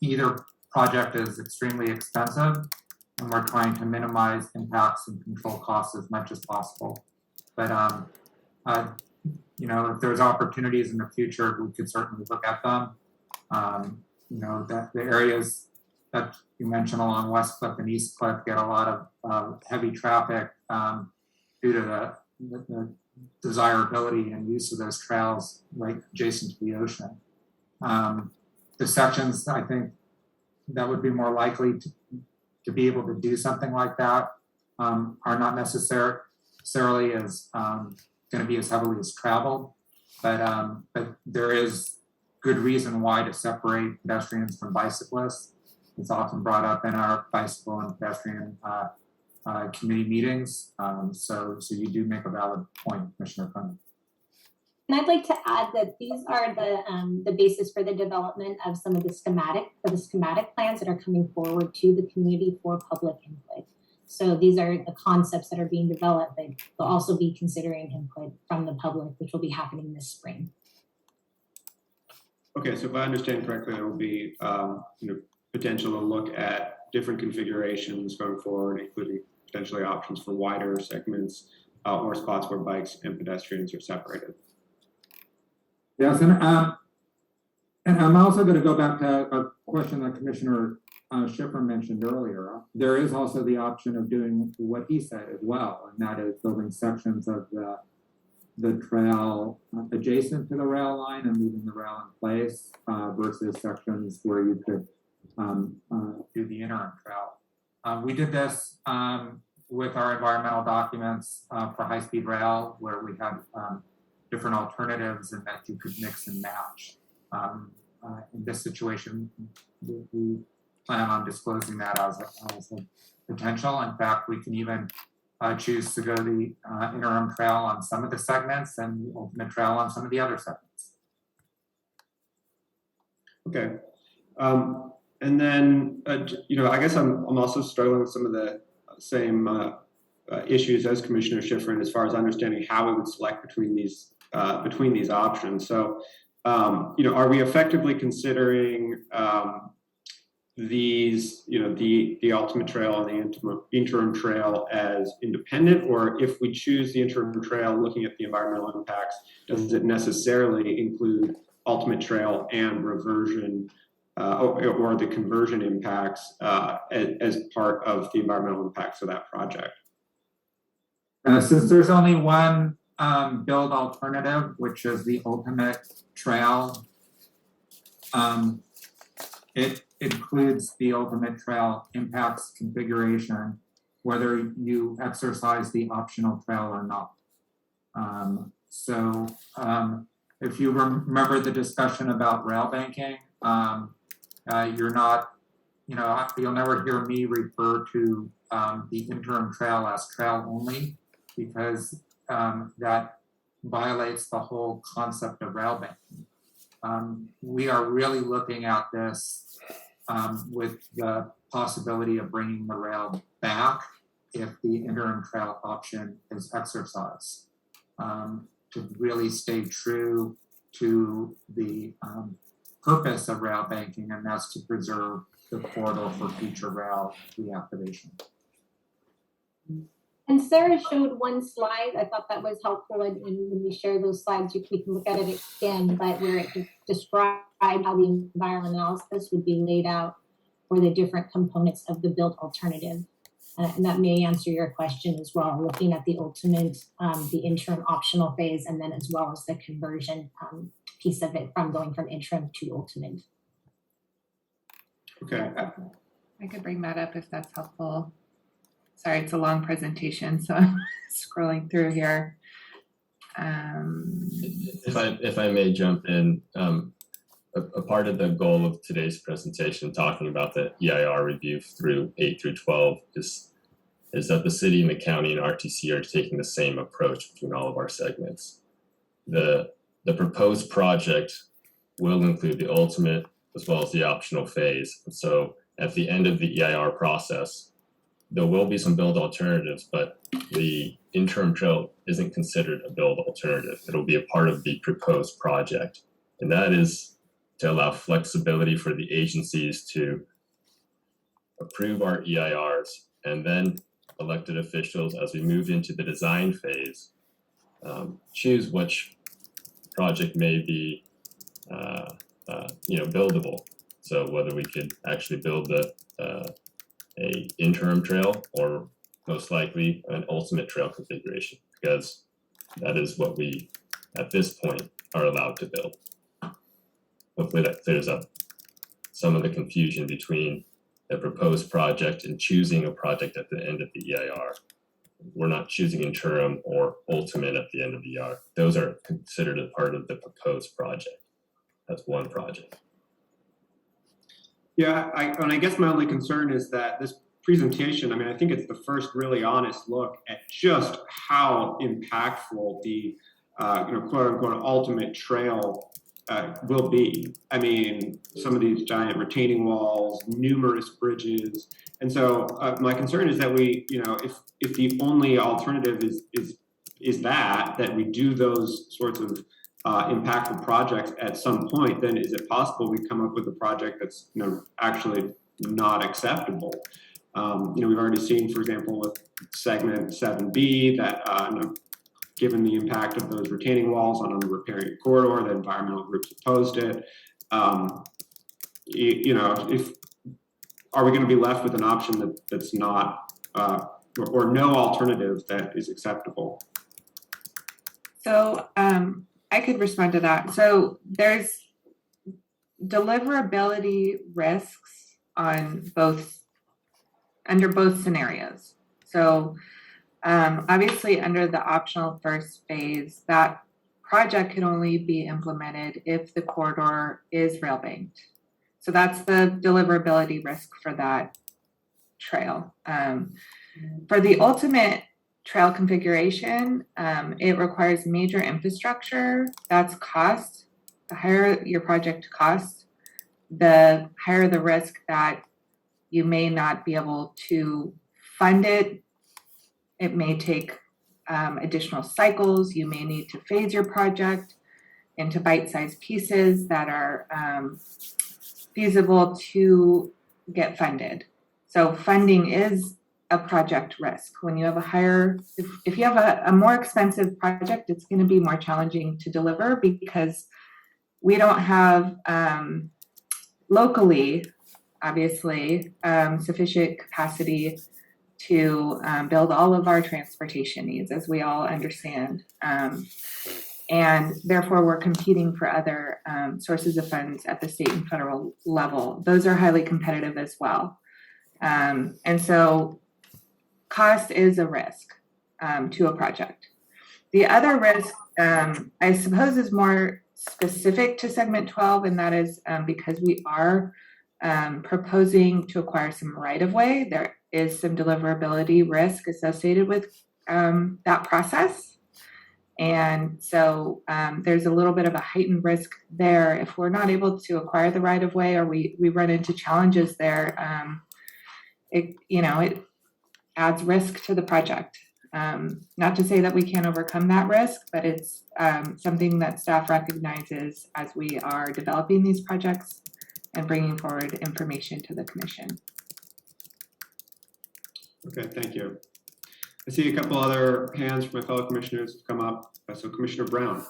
either project is extremely expensive, and we're trying to minimize impacts and control costs as much as possible. But if there's opportunities in the future, we could certainly look at them. That the areas that you mentioned along West Cliff and East Cliff get a lot of heavy traffic due to the desirability and use of those trails right adjacent to the ocean. The sections, I think, that would be more likely to be able to do something like that are not necessarily as going to be as heavily as traveled, but there is good reason why to separate pedestrians from bicyclists. It's often brought up in our bicycle and pedestrian committee meetings. So you do make a valid point, Commissioner Koenig. And I'd like to add that these are the basis for the development of some of the schematic plans that are coming forward to the community for public input. So these are the concepts that are being developed, but they'll also be considering input from the public, which will be happening this spring. Okay, so if I understand correctly, there will be potential to look at different configurations going forward, including potentially options for wider segments or spots where bikes and pedestrians are separated. Yes, and I'm also going to go back to a question that Commissioner Schiffer mentioned earlier. There is also the option of doing what he said as well, and that is building sections of the trail adjacent to the rail line and leaving the rail in place versus sections where you could do the interim trail. We did this with our environmental documents for high-speed rail, where we had different alternatives and that you could mix and match. In this situation, we plan on disclosing that as a potential. In fact, we can even choose to go the interim trail on some of the segments and the ultimate trail on some of the other segments. Okay. And then, I guess I'm also struggling with some of the same issues as Commissioner Schifrin as far as understanding how we would select between these options. So, are we effectively considering these, the ultimate trail and the interim trail as independent, or if we choose the interim trail, looking at the environmental impacts, does it necessarily include ultimate trail and reversion or the conversion impacts as part of the environmental impacts of that project? Since there's only one build alternative, which is the ultimate trail, it includes the ultimate trail impacts configuration, whether you exercise the optional trail or not. If you remember the discussion about rail banking, you're not, you'll never hear me refer to the interim trail as trail only, because that violates the whole concept of rail banking. We are really looking at this with the possibility of bringing the rail back if the interim trail option is exercised, to really stay true to the purpose of rail banking, and that's to preserve the corridor for future rail reactivation. And Sarah showed one slide. I thought that was helpful, and when we share those slides, we can look at it again, but where it described how the environmental analysis would be laid out for the different components of the build alternative. And that may answer your question as well, looking at the ultimate, the interim optional phase, and then as well as the conversion piece of it from going from interim to ultimate. Okay. I could bring that up if that's helpful. Sorry, it's a long presentation, so I'm scrolling through here. If I may jump in, a part of the goal of today's presentation, talking about the EIR review through 8 through 12, is that the city and the county and RTC are taking the same approach between all of our segments. The proposed project will include the ultimate as well as the optional phase. And so at the end of the EIR process, there will be some build alternatives, but the interim trail isn't considered a build alternative. It'll be a part of the proposed project. And that is to allow flexibility for the agencies to approve our EIRs, and then elected officials, as we move into the design phase, choose which project may be buildable. So whether we could actually build a interim trail, or most likely an ultimate trail configuration, because that is what we at this point are allowed to build. Hopefully that clears up some of the confusion between the proposed project and choosing a project at the end of the EIR. We're not choosing interim or ultimate at the end of the EIR. Those are considered a part of the proposed project. That's one project. Yeah, I guess my only concern is that this presentation, I think it's the first really honest look at just how impactful the quote unquote ultimate trail will be. I mean, some of these giant retaining walls, numerous bridges. And so my concern is that we, you know, if the only alternative is that we do those sorts of impactful projects at some point, then is it possible we come up with a project that's, you know, actually not acceptable? You know, we've already seen, for example, with segment 7B that given the impact of those retaining walls on the riparian corridor, the environmental groups opposed it. You know, are we going to be left with an option that's not or no alternative that is acceptable? So I could respond to that. So there's deliverability risks on under both scenarios. So obviously under the optional first phase, that project can only be implemented if the corridor is rail banked. So that's the deliverability risk for that trail. For the ultimate trail configuration, it requires major infrastructure. That's cost. The higher your project costs, the higher the risk that you may not be able to fund it. It may take additional cycles. You may need to phase your project into bite-sized pieces that are feasible to get funded. So funding is a project risk. When you have a higher, if you have a more expensive project, it's going to be more challenging to deliver because we don't have locally, obviously, sufficient capacity to build all of our transportation needs, as we all understand. And therefore, we're competing for other sources of funds at the state and federal level. Those are highly competitive as well. And so cost is a risk to a project. The other risk, I suppose, is more specific to segment 12, and that is because we are proposing to acquire some right-of-way. There is some deliverability risk associated with that process. And so there's a little bit of a heightened risk there. If we're not able to acquire the right-of-way or we run into challenges there, it adds risk to the project. Not to say that we can't overcome that risk, but it's something that staff recognizes as we are developing these projects and bringing forward information to the commission. Okay, thank you. I see a couple other hands from my fellow commissioners have come up. So Commissioner Brown.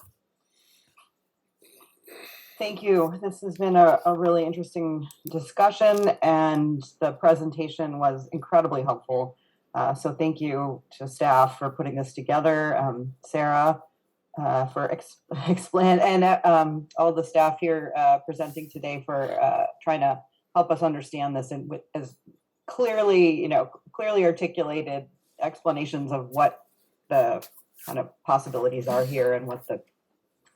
Thank you. This has been a really interesting discussion, and the presentation was incredibly helpful. So thank you to staff for putting this together, Sarah for explain, and all the staff here presenting today for trying to help us understand this and as clearly articulated explanations of what the kind of possibilities are here and what the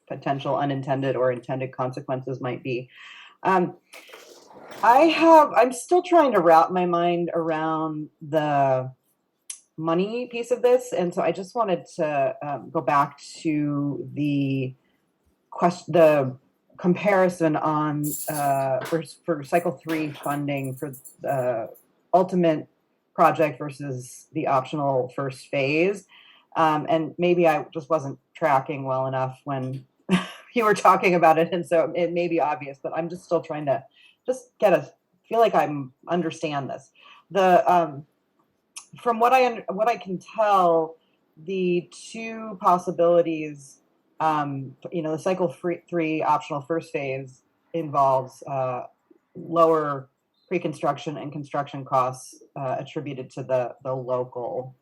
potential unintended or intended consequences might be. I'm still trying to wrap my mind around the money piece of this, and so I just wanted to go back to the comparison on for cycle 3 funding for the ultimate project versus the optional first phase. And maybe I just wasn't tracking well enough when you were talking about it, and so it may be obvious, but I'm just still trying to feel like I'm understand this. From what I can tell, the two possibilities, the cycle 3 optional first phase involves lower pre-construction and construction costs attributed to the local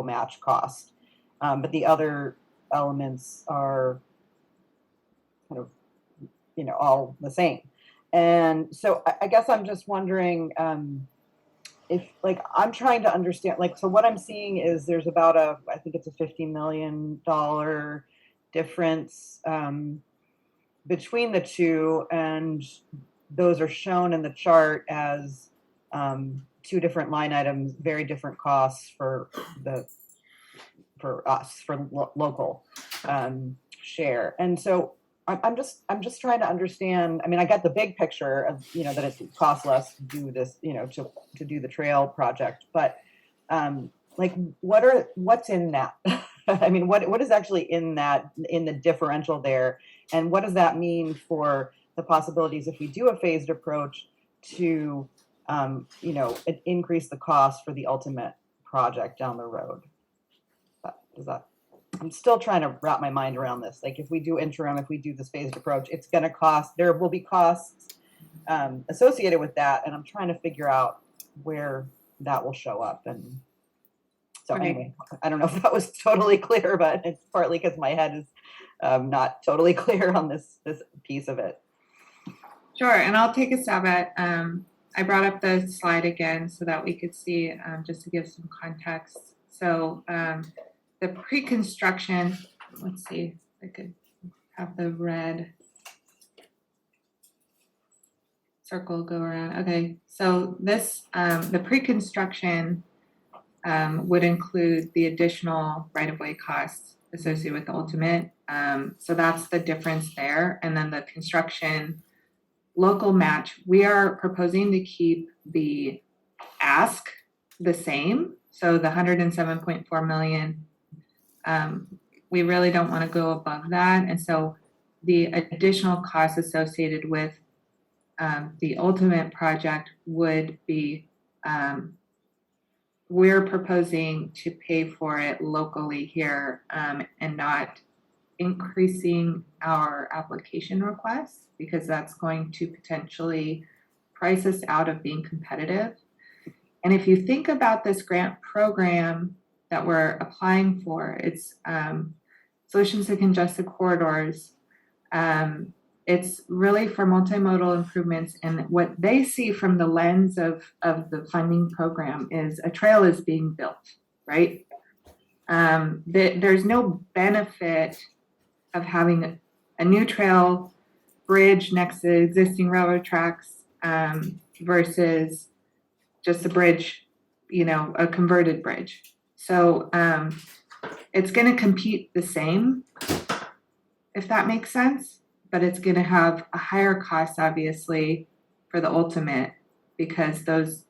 match cost, but the other elements are kind of all the same. And so I guess I'm just wondering if I'm trying to understand, so what I'm seeing is there's about I think it's a $50 million difference between the two, and those are shown in the chart as two different line items, very different costs for local share. And so I'm just trying to understand. I mean, I get the big picture of, that it costs less to do this, to do the trail project, but like what's in that? I mean, what is actually in the differential there, and what does that mean for the possibilities if we do a phased approach to increase the cost for the ultimate project down the road? I'm still trying to wrap my mind around this. Like, if we do interim, if we do this phased approach, it's going to cost, there will be costs associated with that. And I'm trying to figure out where that will show up. And so anyway, I don't know if that was totally clear, but it's partly because my head is not totally clear on this piece of it. Sure, and I'll take a stab at, I brought up the slide again so that we could see, just to give some context. So the pre-construction, let's see if I could have the red circle go around. Okay, so this, the pre-construction would include the additional right-of-way costs associated with the ultimate. So that's the difference there. And then the construction local match, we are proposing to keep the ask the same. So the 107.4 million, we really don't want to go above that. And so the additional costs associated with the ultimate project would be, we're proposing to pay for it locally here and not increasing our application requests, because that's going to potentially price us out of being competitive. And if you think about this grant program that we're applying for, it's Solutions to Congested Corridors. It's really for multimodal improvements, and what they see from the lens of the funding program is a trail is being built, right? There's no benefit of having a new trail bridge next to existing railroad tracks versus just a bridge, a converted bridge. So it's going to compete the same, if that makes sense, but it's going to have a higher cost, obviously, for the ultimate, because those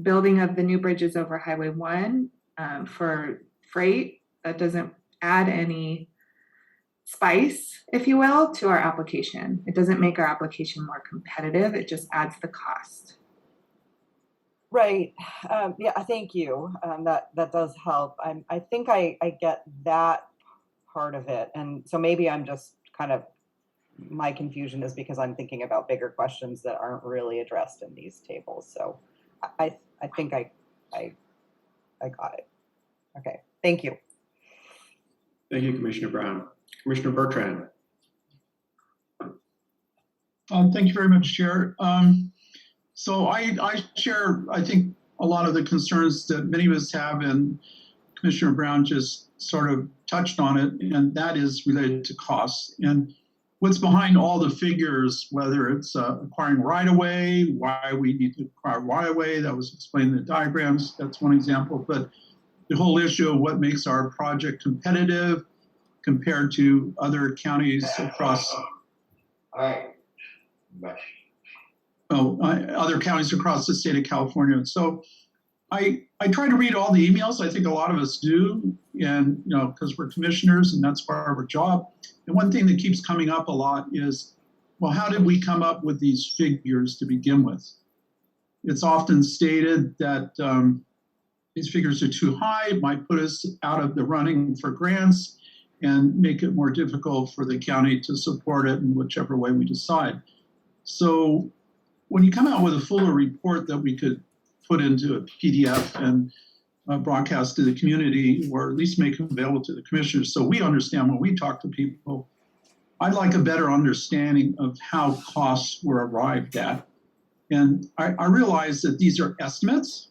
building of the new bridges over Highway 1 for freight, that doesn't add any spice, if you will, to our application. It doesn't make our application more competitive. It just adds the cost. Right. Yeah, thank you. That does help. I think I get that part of it. And so maybe I'm just kind of, my confusion is because I'm thinking about bigger questions that aren't really addressed in these tables. So I think I got it. Okay, thank you. Thank you, Commissioner Brown. Commissioner Bertrand. Thank you very much, Chair. So I share, I think, a lot of the concerns that many of us have, and Commissioner Brown just sort of touched on it, and that is related to costs. And what's behind all the figures, whether it's acquiring right-of-way, why we need to acquire right-of-way, that was explained in the diagrams, that's one example, but the whole issue of what makes our project competitive compared to other counties across other counties across the state of California. So I try to read all the emails. I think a lot of us do, and because we're commissioners and that's part of our job. And one thing that keeps coming up a lot is, well, how did we come up with these figures to begin with? It's often stated that these figures are too high, it might put us out of the running for grants and make it more difficult for the county to support it in whichever way we decide. So when you come out with a fuller report that we could put into a PDF and broadcast to the community, or at least make available to the commissioners so we understand when we talk to people, I'd like a better understanding of how costs were arrived at. And I realize that these are estimates.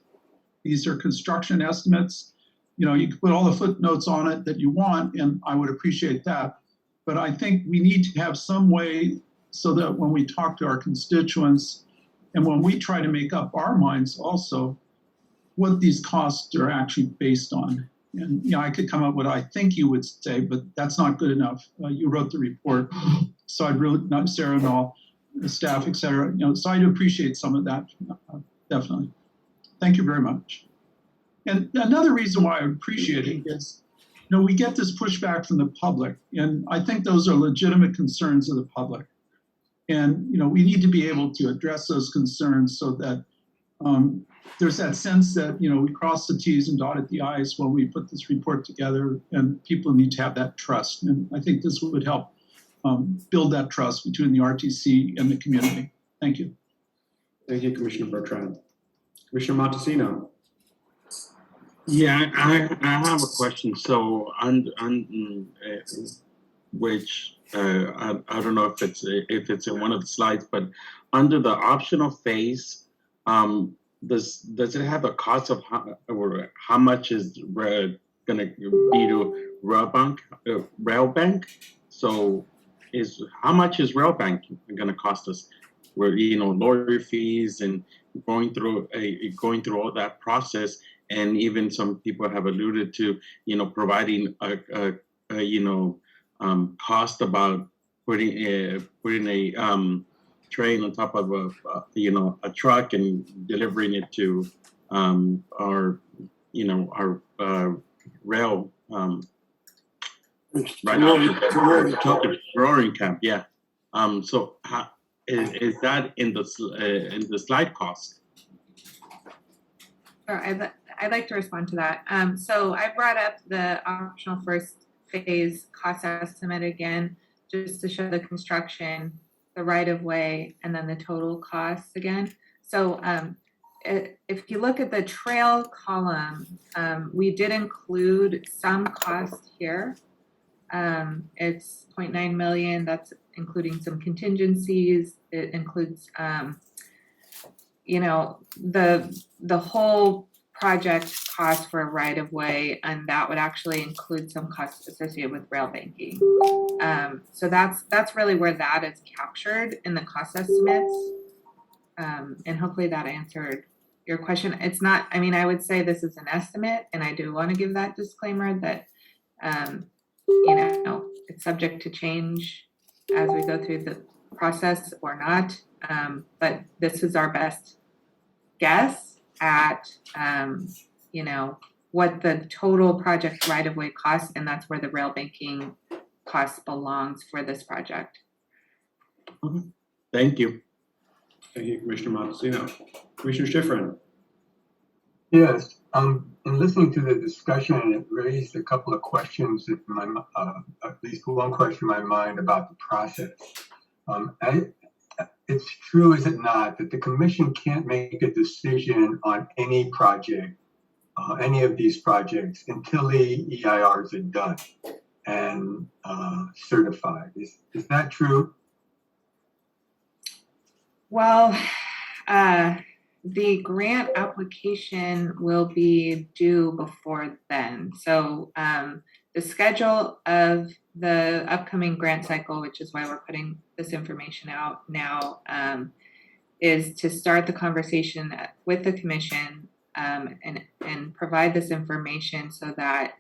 These are construction estimates. You can put all the footnotes on it that you want, and I would appreciate that. But I think we need to have some way so that when we talk to our constituents and when we try to make up our minds also, what these costs are actually based on. And, you know, I could come up with what I think you would say, but that's not good enough. You wrote the report. So I'd really, not Sarah and all, the staff, et cetera, you know, so I do appreciate some of that, definitely. Thank you very much. And another reason why I appreciate it is, you know, we get this pushback from the public, and I think those are legitimate concerns of the public. And, you know, we need to be able to address those concerns so that there's that sense that, you know, we cross the T's and dotted the I's when we put this report together, and people need to have that trust. And I think this would help build that trust between the RTC and the community. Thank you. Thank you, Commissioner Bertrand. Commissioner Montesino. Yeah, I have a question. So which I don't know if it's in one of the slides, but under the optional phase, does it have a cost of how much is going to be to railbank? So how much is railbank going to cost us? Where, you know, lawyer fees and going through all that process. And even some people have alluded to, you know, providing a cost about putting a train on top of a truck and delivering it to our rail rolling camp. Yeah. So how is that in the slide cost? Sure, I'd like to respond to that. So I brought up the optional first phase cost estimate again, just to show the construction, the right of way, and then the total costs again. So if you look at the trail column, we did include some cost here. It's 0.9 million. That's including some contingencies. It includes, you know, the whole project cost for a right of way, and that would actually include some costs associated with rail banking. So that's really where that is captured in the cost estimates. And hopefully that answered your question. It's not, I mean, I would say this is an estimate, and I do want to give that disclaimer that, you know, it's subject to change as we go through the process or not. But this is our best guess at, you know, what the total project right-of-way costs, and that's where the rail banking cost belongs for this project. Thank you. Thank you, Commissioner Montesino. Commissioner Schifrin. Yes, in listening to the discussion, it raised a couple of questions in my, at least one question in my mind about the process. It's true, is it not, that the commission can't make a decision on any project, any of these projects, until the EIRs are done and certified. Is that true? Well, the grant application will be due before then. So the schedule of the upcoming grant cycle, which is why we're putting this information out now, is to start the conversation with the commission and provide this information so that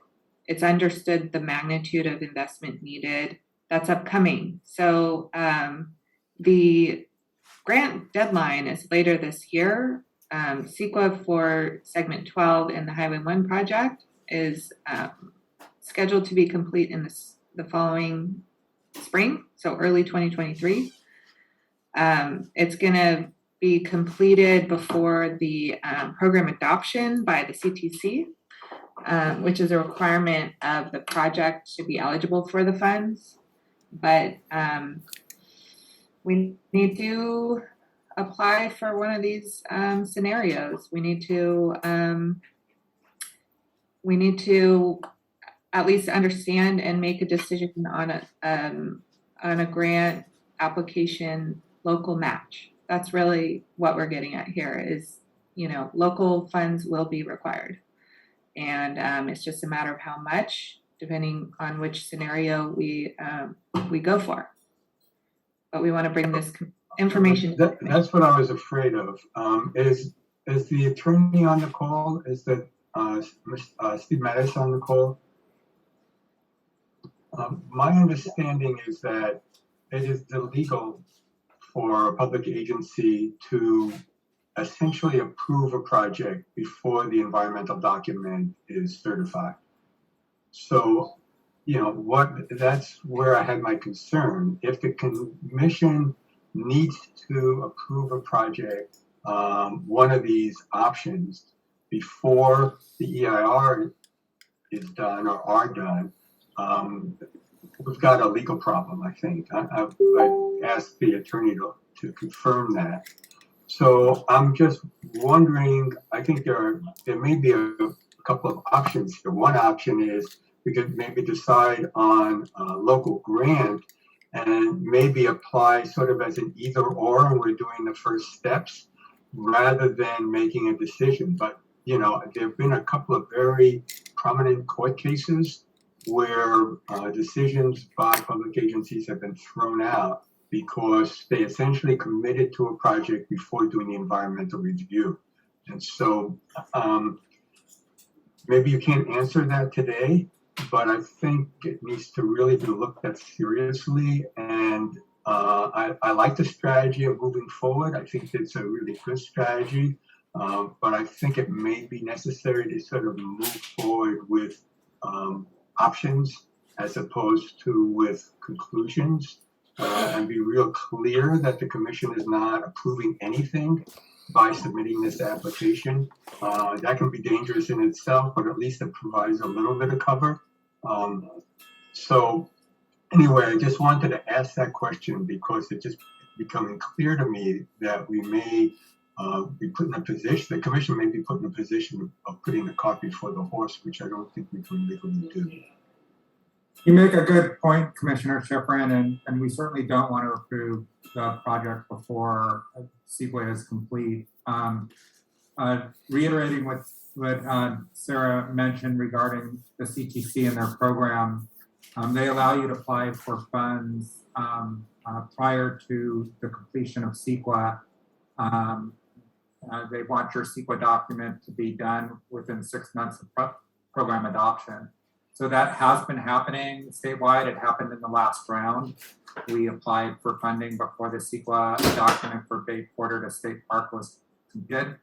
it's understood the magnitude of investment needed that's upcoming. So the grant deadline is later this year. CEQA for segment 12 in the Highway 1 project is scheduled to be complete in the following spring, so early 2023. It's going to be completed before the program adoption by the CTC, which is a requirement of the project to be eligible for the funds. But we need to apply for one of these scenarios. We need to at least understand and make a decision on a grant application local match. That's really what we're getting at here is, you know, local funds will be required. And it's just a matter of how much, depending on which scenario we go for. But we want to bring this information. That's what I was afraid of. Is the attorney on the call? Steve Mattis on the call. My understanding is that it is illegal for a public agency to essentially approve a project before the environmental document is certified. So, that's where I had my concern. If the commission needs to approve a project, one of these options, before the EIR is done or are done, we've got a legal problem, I think. I asked the attorney to confirm that. So I'm just wondering, I think there may be a couple of options here. One option is we could maybe decide on a local grant and maybe apply sort of as an either or, and we're doing the first steps rather than making a decision. But, there have been a couple of very prominent court cases where decisions by public agencies have been thrown out because they essentially committed to a project before doing the environmental review. And so maybe you can't answer that today, but I think it needs to really be looked at seriously. And I like the strategy of moving forward. I think it's a really good strategy, but I think it may be necessary to sort of move forward with options as opposed to with conclusions. And be real clear that the commission is not approving anything by submitting this application. That can be dangerous in itself, but at least it provides a little bit of cover. So anyway, I just wanted to ask that question because it's just becoming clear to me that we may be put in a position, the commission may be put in a position of putting the cart before the horse, which I don't think we can legally do. You make a good point, Commissioner Schifrin, and we certainly don't want to approve the project before CEQA is complete. Reiterating what Sarah mentioned regarding the CTC and their program, they allow you to apply for funds prior to the completion of CEQA. They want your CEQA document to be done within 6 months of program adoption. So that has been happening statewide. It happened in the last round. We applied for funding before the CEQA document for Bay Porter to State Park was completed.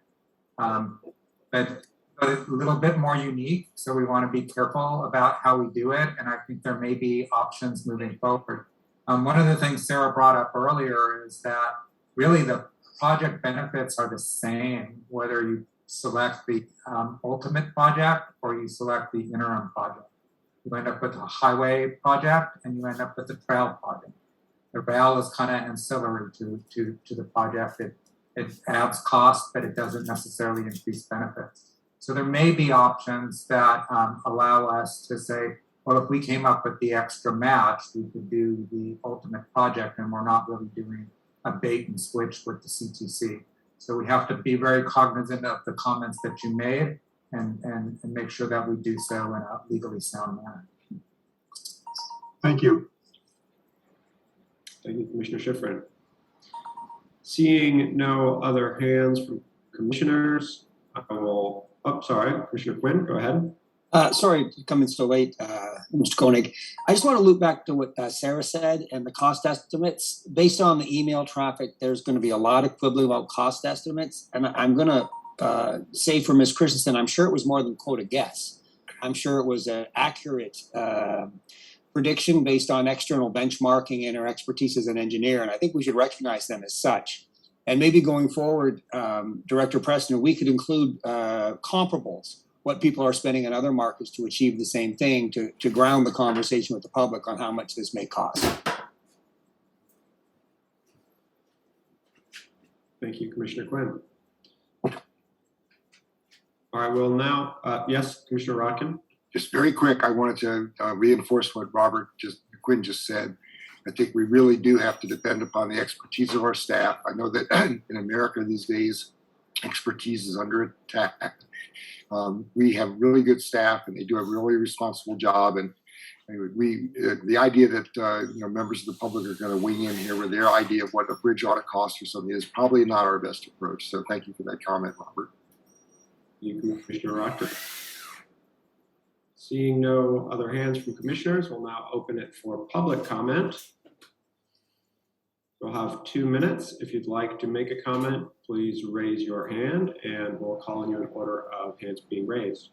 But a little bit more unique. So we want to be careful about how we do it. And I think there may be options moving forward. One of the things Sarah brought up earlier is that really the project benefits are the same, whether you select the ultimate project or you select the interim project. You end up with a highway project and you end up with a trail project. The rail is kind of ancillary to the project. It adds cost, but it doesn't necessarily increase benefits. So there may be options that allow us to say, well, if we came up with the extra match, we could do the ultimate project and we're not really doing a bait and switch with the CTC. So we have to be very cognizant of the comments that you made and make sure that we do so in a legally sound manner. Thank you. Thank you, Commissioner Schifrin. Seeing no other hands from commissioners, I will, Commissioner Quinn, go ahead. Sorry to come in so late, Mr. Koenig. I just want to loop back to what Sarah said and the cost estimates. Based on the email traffic, there's going to be a lot of quibbling about cost estimates. And I'm going to say for Ms. Christensen, I'm sure it was more than quote a guess. I'm sure it was an accurate prediction based on external benchmarking and her expertise as an engineer. And I think we should recognize them as such. And maybe going forward, Director Preston, we could include comparables, what people are spending in other markets to achieve the same thing, to ground the conversation with the public on how much this may cost. Thank you, Commissioner Quinn. All right, well now, yes, Commissioner Rodkin. Just very quick, I wanted to reinforce what Quinn just said. I think we really do have to depend upon the expertise of our staff. I know that in America these days, expertise is under attack. We have really good staff and they do a really responsible job. And the idea that members of the public are going to weigh in here with their idea of what a bridge ought to cost or something is probably not our best approach. So thank you for that comment, Robert. You, Commissioner Rocker. Seeing no other hands from commissioners, we'll now open it for public comment. We'll have 2 minutes. If you'd like to make a comment, please raise your hand and we'll call on you in order of hands being raised.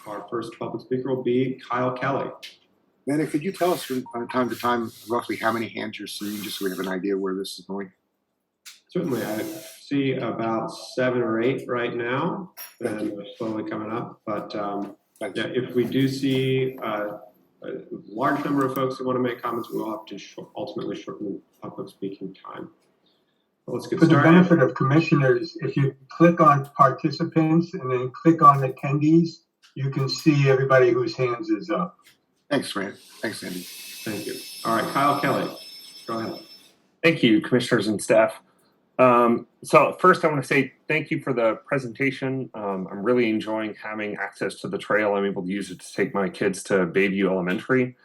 Our first public speaker will be Kyle Kelly. Manny, could you tell us from time to time roughly how many hands you're seeing, just so we have an idea where this is going? Certainly, I see about 7 or 8 right now, and they're slowly coming up. But yeah, if we do see a large number of folks who want to make comments, we'll have to ultimately shorten public speaking time. But let's get For the started. benefit of commissioners, if you click on participants and then click on attendees, you can see everybody whose hands is up. Thanks, Rand. Thanks, Andy. Thank you. All right, Kyle Kelly, go ahead. Thank you, commissioners and staff. So first I want to say thank you for the presentation. I'm really enjoying having access to the trail. I'm able to use it to take my kids to Bayview Elementary.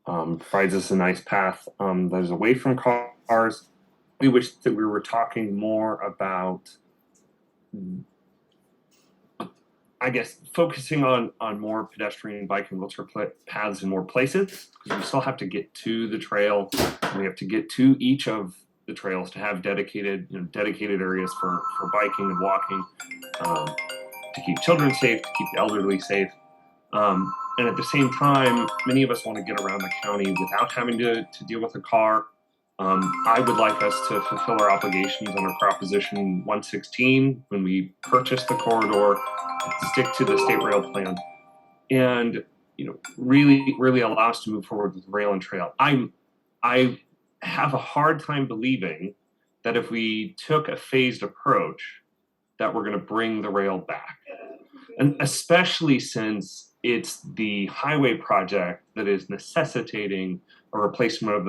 Provides us a nice path that is away from cars. We wish that we were talking more about, I guess, focusing on more pedestrian, bike, and wheelchair paths in more places, because we still have to get to the trail. We have to get to each of the trails to have dedicated areas for biking and walking, to keep children safe, to keep the elderly safe. And at the same time, many of us want to get around the county without having to deal with a car. I would like us to fulfill our obligations under Proposition 116 when we purchase the corridor, stick to the state rail plan, and really allow us to move forward with rail and trail. I have a hard time believing that if we took a phased approach, that we're going to bring the rail back, and especially since it's the highway project that is necessitating a replacement of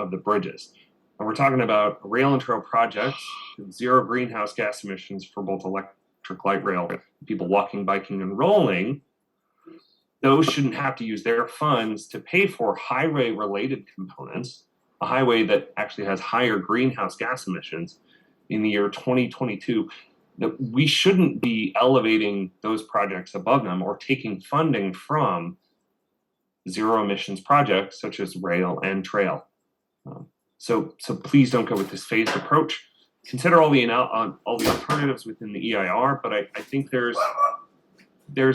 the bridges. And we're talking about rail and trail projects with 0 greenhouse gas emissions for both electric light rail, people walking, biking, and rolling. Those shouldn't have to use their funds to pay for highway related components, a highway that actually has higher greenhouse gas emissions in the year 2022. That we shouldn't be elevating those projects above them or taking funding from zero emissions projects such as rail and trail. So please don't go with this phased approach. Consider all the alternatives within the EIR, but I think there's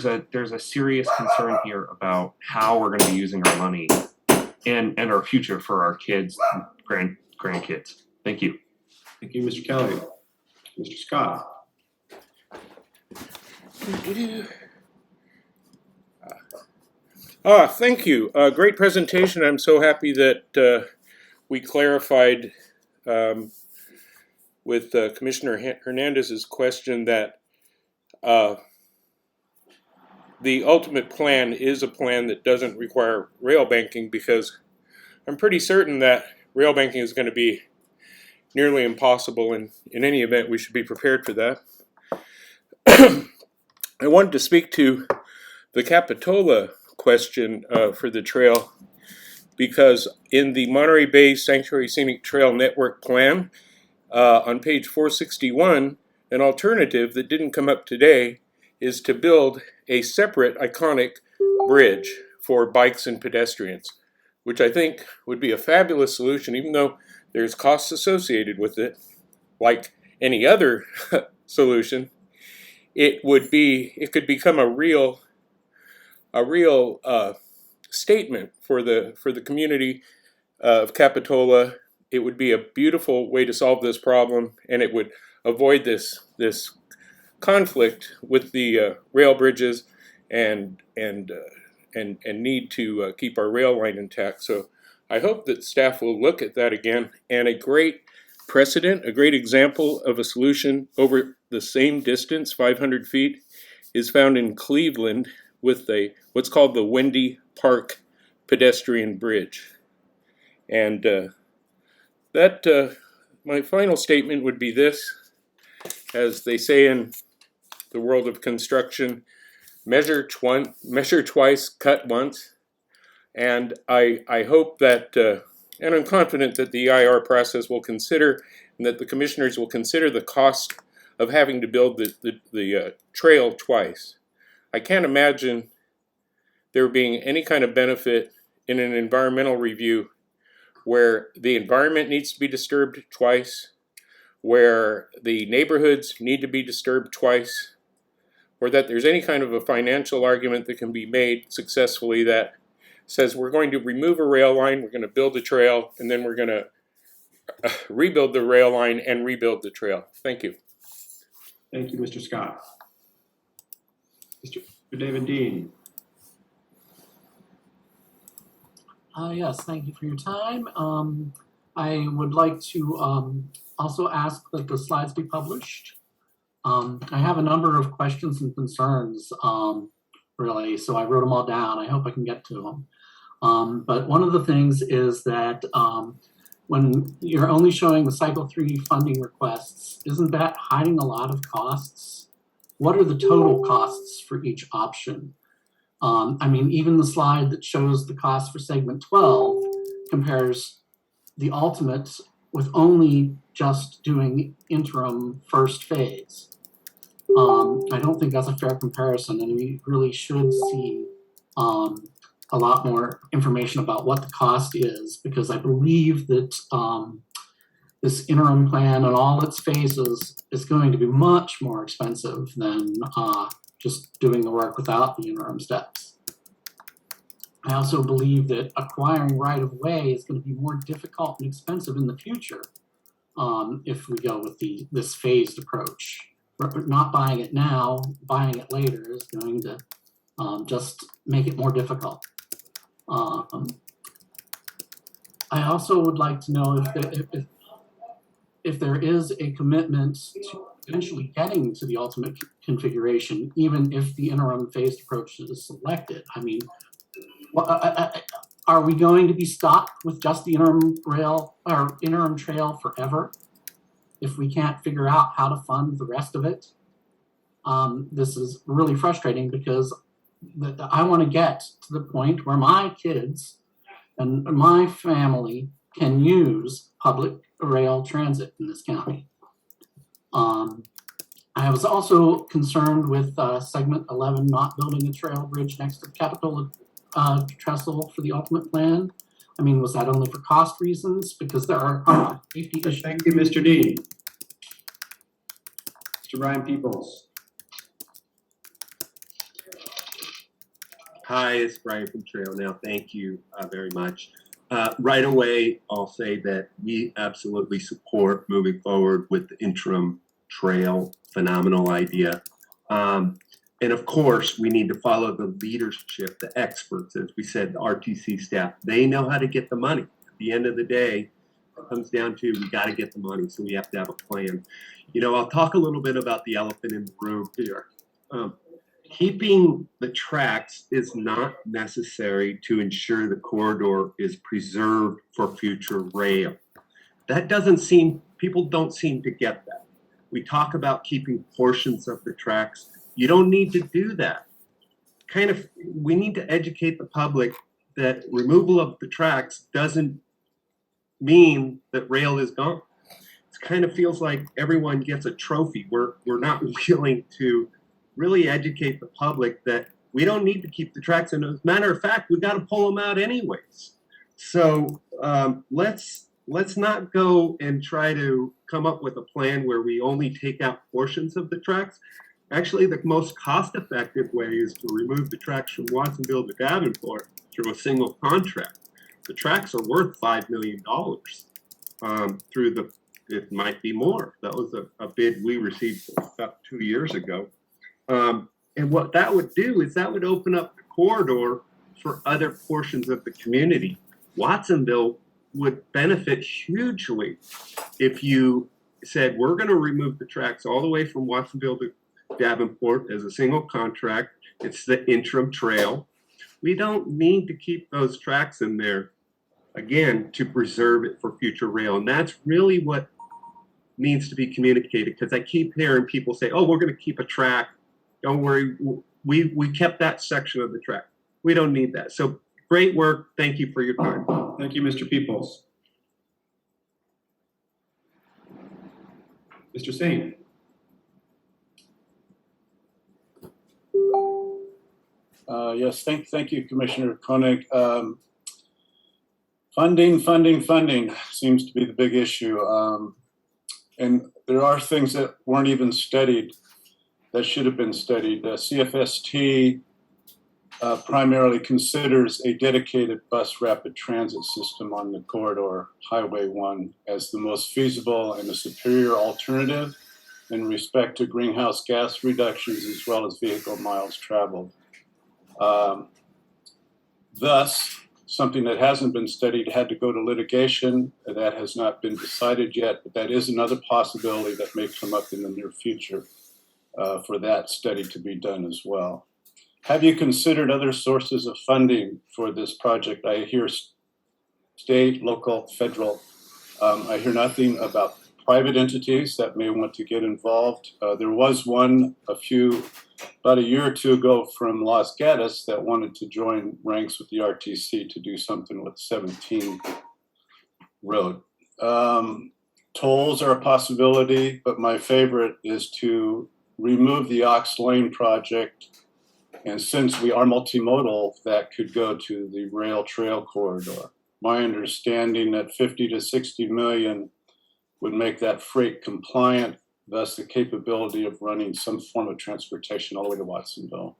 a serious concern here about how we're going to be using our money and our future for our kids, grandkids. Thank you. Thank you, Mr. Kelly. Mr. Scott. Thank you. Great presentation. I'm so happy that we clarified with Commissioner Hernandez's question that the ultimate plan is a plan that doesn't require rail banking, because I'm pretty certain that rail banking is going to be nearly impossible, and in any event, we should be prepared for that. I wanted to speak to the Capitola question for the trail, because in the Monterey Bay Sanctuary Scenic Trail Network Plan, on page 461, an alternative that didn't come up today is to build a separate iconic bridge for bikes and pedestrians, which I think would be a fabulous solution, even though there's costs associated with it, like any other solution. It could become a real statement for the community of Capitola. It would be a beautiful way to solve this problem, and it would avoid this conflict with the rail bridges and need to keep our rail line intact. So I hope that staff will look at that again. And a great precedent, a great example of a solution over the same distance, 500 feet, is found in Cleveland with what's called the Wendy Park pedestrian bridge. And my final statement would be this: as they say in the world of construction, measure twice, cut once. And I hope that, and I'm confident that the EIR process will consider, and that the commissioners will consider the cost of having to build the trail twice. I can't imagine there being any kind of benefit in an environmental review where the environment needs to be disturbed twice, where the neighborhoods need to be disturbed twice, or that there's any kind of a financial argument that can be made successfully that says we're going to remove a rail line, we're going to build a trail, and then we're going to rebuild the rail line and rebuild the trail. Thank you. Thank you, Mr. Scott. Mr. David Dean. Yes, thank you for your time. I would like to also ask that the slides be published. I have a number of questions and concerns, really, so I wrote them all down. I hope I can get to them. But one of the things is that when you're only showing the cycle 3 funding requests, isn't that hiding a lot of costs? What are the total costs for each option? I mean, even the slide that shows the cost for segment 12 compares the ultimate with only just doing the interim first phase. I don't think that's a fair comparison, and we really should see a lot more information about what the cost is, because I believe that this interim plan and all its phases is going to be much more expensive than just doing the work without the interim steps. I also believe that acquiring right-of-way is going to be more difficult and expensive in the future if we go with this phased approach. Not buying it now, buying it later is going to just make it more difficult. I also would like to know if there is a commitment to eventually getting to the ultimate configuration, even if the interim phased approach is selected. I mean, are we going to be stuck with just the interim rail or interim trail forever if we can't figure out how to fund the rest of it? This is really frustrating because I want to get to the point where my kids and my family can use public rail transit in this county. I was also concerned with segment 11 not building a trail bridge next to the Capitola trestle for the ultimate plan. I mean, was that only for cost reasons? Because there are safety issues. Thank you, Mr. Dean. Mr. Ryan Peoples. Hi, it's Brian from Trail Now. Thank you very much. Right away, I'll say that we absolutely support moving forward with the interim trail. Phenomenal idea. And of course, we need to follow the leadership, the experts, as we said, the RTC staff. They know how to get the money. At the end of the day, it comes down to we got to get the money, so we have to have a plan. You know, I'll talk a little bit about the elephant in the room here. Keeping the tracks is not necessary to ensure the corridor is preserved for future rail. That doesn't seem, people don't seem to get that. We talk about keeping portions of the tracks. You don't need to do that. We need to educate the public that removal of the tracks doesn't mean that rail is gone. It kind of feels like everyone gets a trophy. We're not willing to really educate the public that we don't need to keep the tracks. And as a matter of fact, we got to pull them out anyways. So let's not go and try to come up with a plan where we only take out portions of the tracks. Actually, the most cost-effective way is to remove the tracks from Watsonville to Davenport through a single contract. The tracks are worth $5 million through the, it might be more. That was a bid we received about 2 years ago. And what that would do is that would open up the corridor for other portions of the community. Watsonville would benefit hugely if you said, we're going to remove the tracks all the way from Watsonville to Davenport as a single contract. It's the interim trail. We don't need to keep those tracks in there, again, to preserve it for future rail. And that's really what needs to be communicated, because I keep hearing people say, oh, we're going to keep a track. Don't worry, we kept that section of the track. We don't need that. So great work. Thank you for your time. Thank you, Mr. Peoples. Mr. Singh. Yes, thank you, Commissioner Koenig. Funding seems to be the big issue. And there are things that weren't even studied that should have been studied. The CFST primarily considers a dedicated bus rapid transit system on the corridor, Highway 1, as the most feasible and a superior alternative in respect to greenhouse gas reductions as well as vehicle miles traveled. Thus, something that hasn't been studied had to go to litigation. That has not been decided yet, but that is another possibility that may come up in the near future for that study to be done as well. Have you considered other sources of funding for this project? I hear state, local, federal. I hear nothing about private entities that may want to get involved. There was one about a year or two ago from Los Gatos that wanted to join ranks with the RTC to do something with 17 road. Tolls are a possibility, but my favorite is to remove the Ox Lane project. And since we are multimodal, that could go to the rail trail corridor. My understanding that 50 to 60 million would make that freight compliant, thus the capability of running some form of transportation all the way to Watsonville.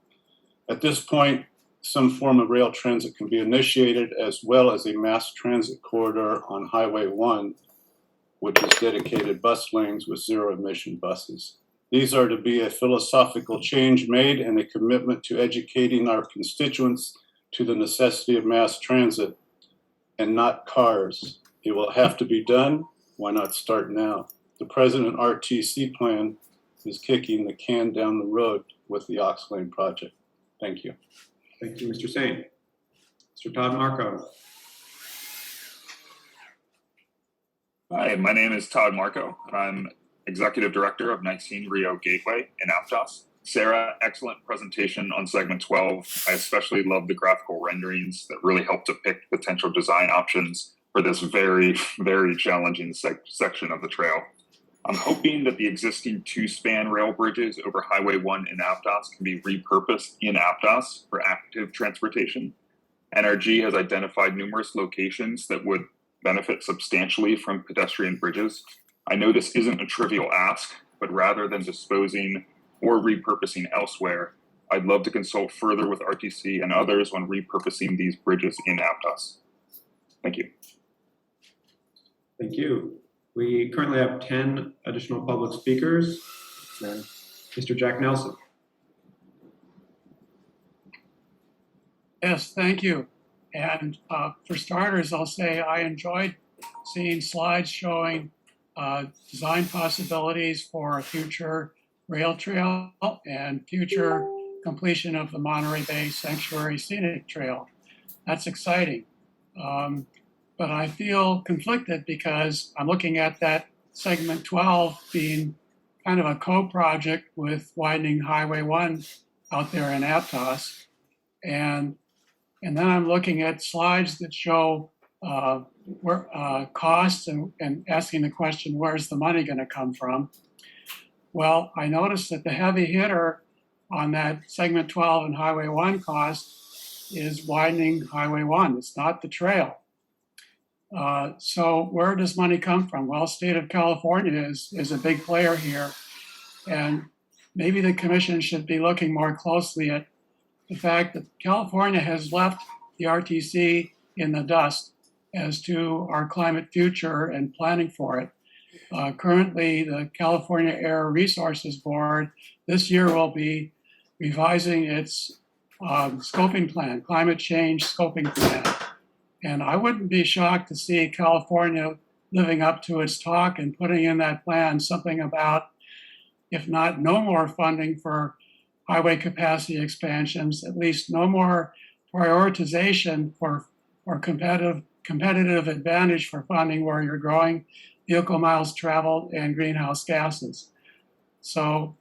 At this point, some form of rail transit can be initiated as well as a mass transit corridor on Highway 1, which is dedicated bus lanes with zero emission buses. These are to be a philosophical change made and a commitment to educating our constituents to the necessity of mass transit and not cars. It will have to be done. Why not start now? The present RTC plan is kicking the can down the road with the Ox Lane project. Thank you. Thank you, Mr. Sain. Mr. Todd Marco. Hi, my name is Todd Marco, and I'm Executive Director of Nicene Rio Gateway in Aptos. Sarah, excellent presentation on segment 12. I especially love the graphical renderings that really help depict potential design options for this very, very challenging section of the trail. I'm hoping that the existing 2-span rail bridges over Highway 1 in Aptos can be repurposed in Aptos for active transportation. NRG has identified numerous locations that would benefit substantially from pedestrian bridges. I know this isn't a trivial ask, but rather than disposing or repurposing elsewhere, I'd love to consult further with RTC and others on repurposing these bridges in Aptos. Thank you. Thank you. We currently have 10 additional public speakers. Mr. Jack Nelson. Yes, thank you. And for starters, I'll say I enjoyed seeing slides showing design possibilities for a future rail trail and future completion of the Monterey Bay Sanctuary Scenic Trail. That's exciting. But I feel conflicted because I'm looking at that segment 12 being kind of a co-project with widening Highway 1 out there in Aptos. And then I'm looking at slides that show costs and asking the question, where's the money going to come from? Well, I noticed that the heavy hitter on that segment 12 and Highway 1 cost is widening Highway 1. It's not the trail. So where does money come from? Well, state of California is a big player here. And maybe the commission should be looking more closely at the fact that California has left the RTC in the dust as to our climate future and planning for it. Currently, the California Air Resources Board this year will be revising its scoping plan, climate change scoping plan. And I wouldn't be shocked to see California living up to its talk and putting in that plan something about, if not no more funding for highway capacity expansions, at least no more prioritization for competitive advantage for funding where you're growing vehicle miles traveled and greenhouse gases. So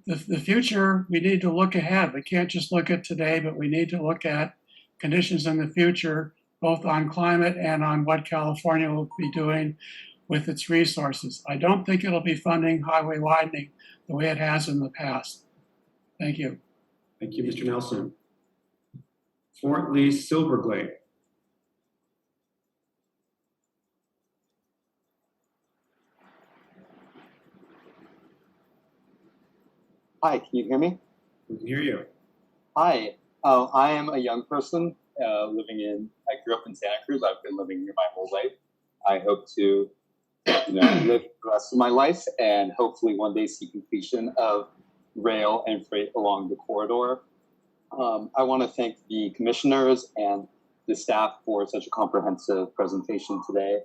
the future, we need to look ahead. We can't just look at today, but we need to look at conditions in the future, both on climate and on what California will be doing with its resources. I don't think it'll be funding highway widening the way it has in the past. Thank you. Thank you, Mr. Nelson. Fort Lee Silverglade. Hi, can you hear me? We can hear you. Hi, I am a young person I grew up in Santa Cruz. I've been living here my whole life. I hope to live the rest of my life and hopefully one day see completion of rail and freight along the corridor. I want to thank the commissioners and the staff for such a comprehensive presentation today.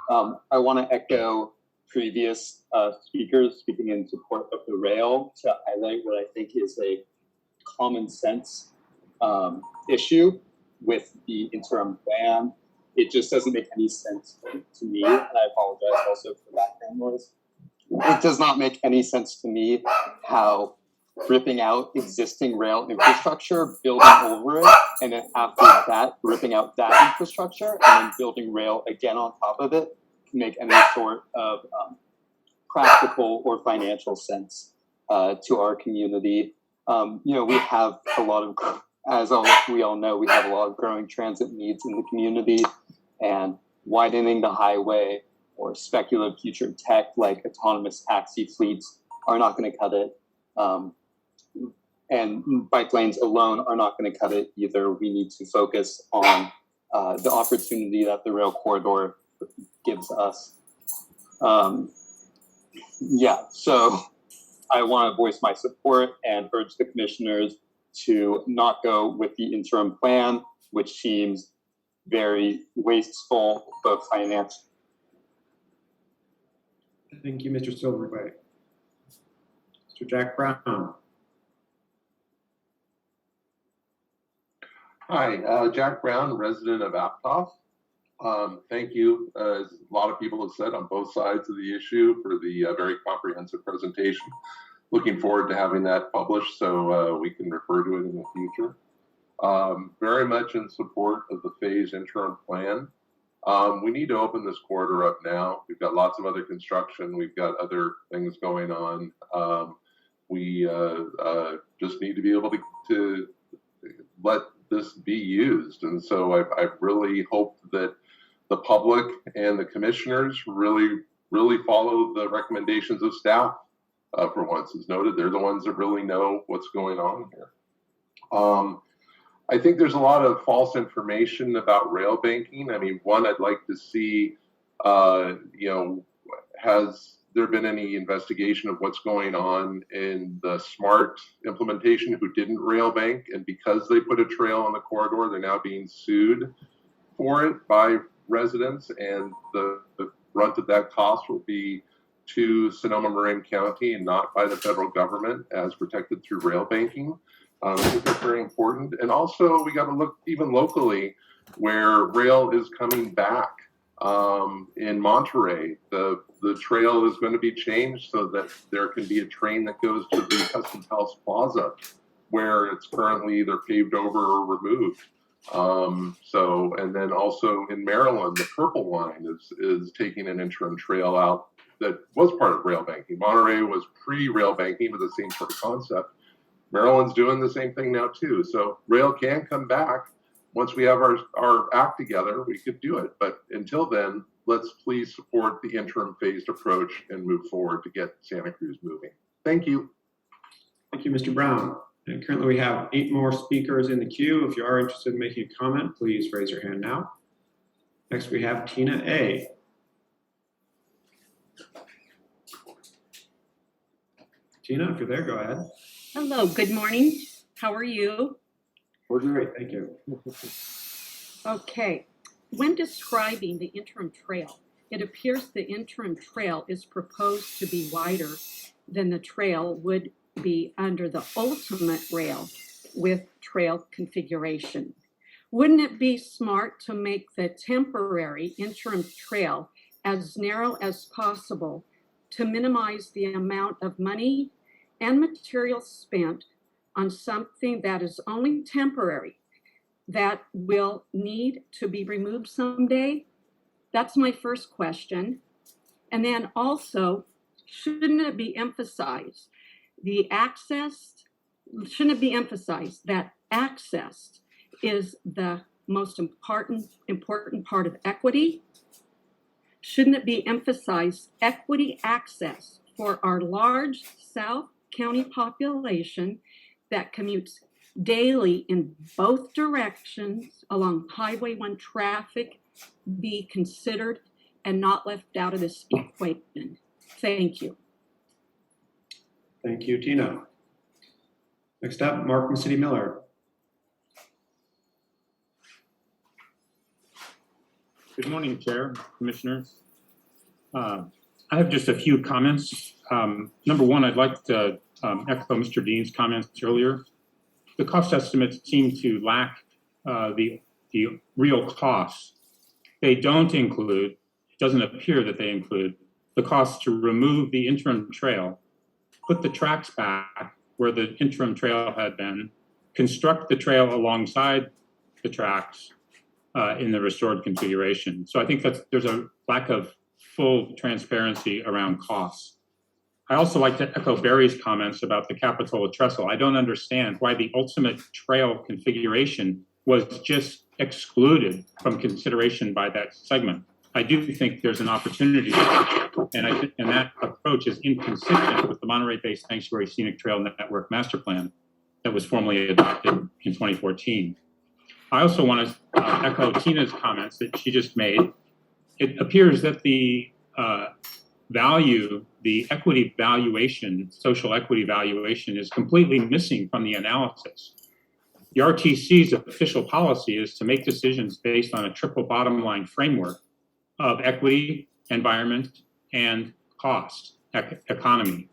I want to echo previous speakers speaking in support of the rail to highlight what I think is a common sense issue with the interim plan. It just doesn't make any sense to me, and I apologize also for background noise. It does not make any sense to me how ripping out existing rail infrastructure, building over it, and then after that, ripping out that infrastructure and then building rail again on top of it can make any sort of practical or financial sense to our community. We have a lot of, we all know, we have a lot of growing transit needs in the community, and widening the highway or speculative future tech like autonomous taxi fleets are not going to cut it. And bike lanes alone are not going to cut it either. We need to focus on the opportunity that the rail corridor gives us. So I want to voice my support and urge the commissioners to not go with the interim plan, which seems very wasteful, both financially. Thank you, Mr. Silverglade. Mr. Jack Brown. Hi, Jack Brown, resident of Aptos. Thank you, as a lot of people have said, on both sides of the issue for the very comprehensive presentation. Looking forward to having that published so we can refer to it in the future. Very much in support of the phase interim plan. We need to open this corridor up now. We've got lots of other construction. We've got other things going on. We just need to be able to let this be used. And so I really hope that the public and the commissioners really follow the recommendations of staff. For once, as noted, they're the ones that really know what's going on here. I think there's a lot of false information about rail banking. I mean, one, I'd like to see, has there been any investigation of what's going on in the SMART implementation who didn't rail bank, and because they put a trail on the corridor, they're now being sued for it by residents, and the brunt of that cost will be to Sonoma-Marin County and not by the federal government as protected through rail banking. I think that's very important. And also we got to look even locally where rail is coming back. In Monterey, the trail is going to be changed so that there can be a train that goes to the Customs House Plaza where it's currently either paved over or removed. And then also in Maryland, the Purple Line is taking an interim trail out that was part of rail banking. Monterey was pre-rail banking with the same sort of concept. Maryland's doing the same thing now too. So rail can come back. Once we have our act together, we could do it. But until then, let's please support the interim phased approach and move forward to get Santa Cruz moving. Thank you. Thank you, Mr. Brown. And currently we have 8 more speakers in the queue. If you are interested in making a comment, please raise your hand now. Next we have Tina A. Tina, if you're there, go ahead. Hello, good morning. How are you? We're great, thank you. Okay, when describing the interim trail, it appears the interim trail is proposed to be wider than the trail would be under the ultimate rail with trail configuration. Wouldn't it be smart to make the temporary interim trail as narrow as possible to minimize the amount of money and material spent on something that is only temporary, that will need to be removed someday? That's my first question. And then also, shouldn't it be emphasized that access is the most important part of equity? Shouldn't it be emphasized equity access for our large South County population that commutes daily in both directions along Highway 1 traffic be considered and not left out of this equation? Thank you. Thank you, Tina. Next up, Mark and City Miller. Good morning, Chair, Commissioners. I have just a few comments. Number one, I'd like to echo Mr. Dean's comments earlier. The cost estimates seem to lack the real costs. They don't include, it doesn't appear that they include, the cost to remove the interim trail, put the tracks back where the interim trail had been, construct the trail alongside the tracks in the restored configuration. So I think there's a lack of full transparency around costs. I also like to echo Barry's comments about the Capitola trestle. I don't understand why the ultimate trail configuration was just excluded from consideration by that segment. I do think there's an opportunity, and that approach is inconsistent with the Monterey Bay Sanctuary Scenic Trail Network Master Plan that was formally adopted in 2014. I also want to echo Tina's comments that she just made. It appears that the the equity valuation, social equity valuation, is completely missing from the analysis. The RTC's official policy is to make decisions based on a triple bottom line framework of equity, environment, and cost, economy.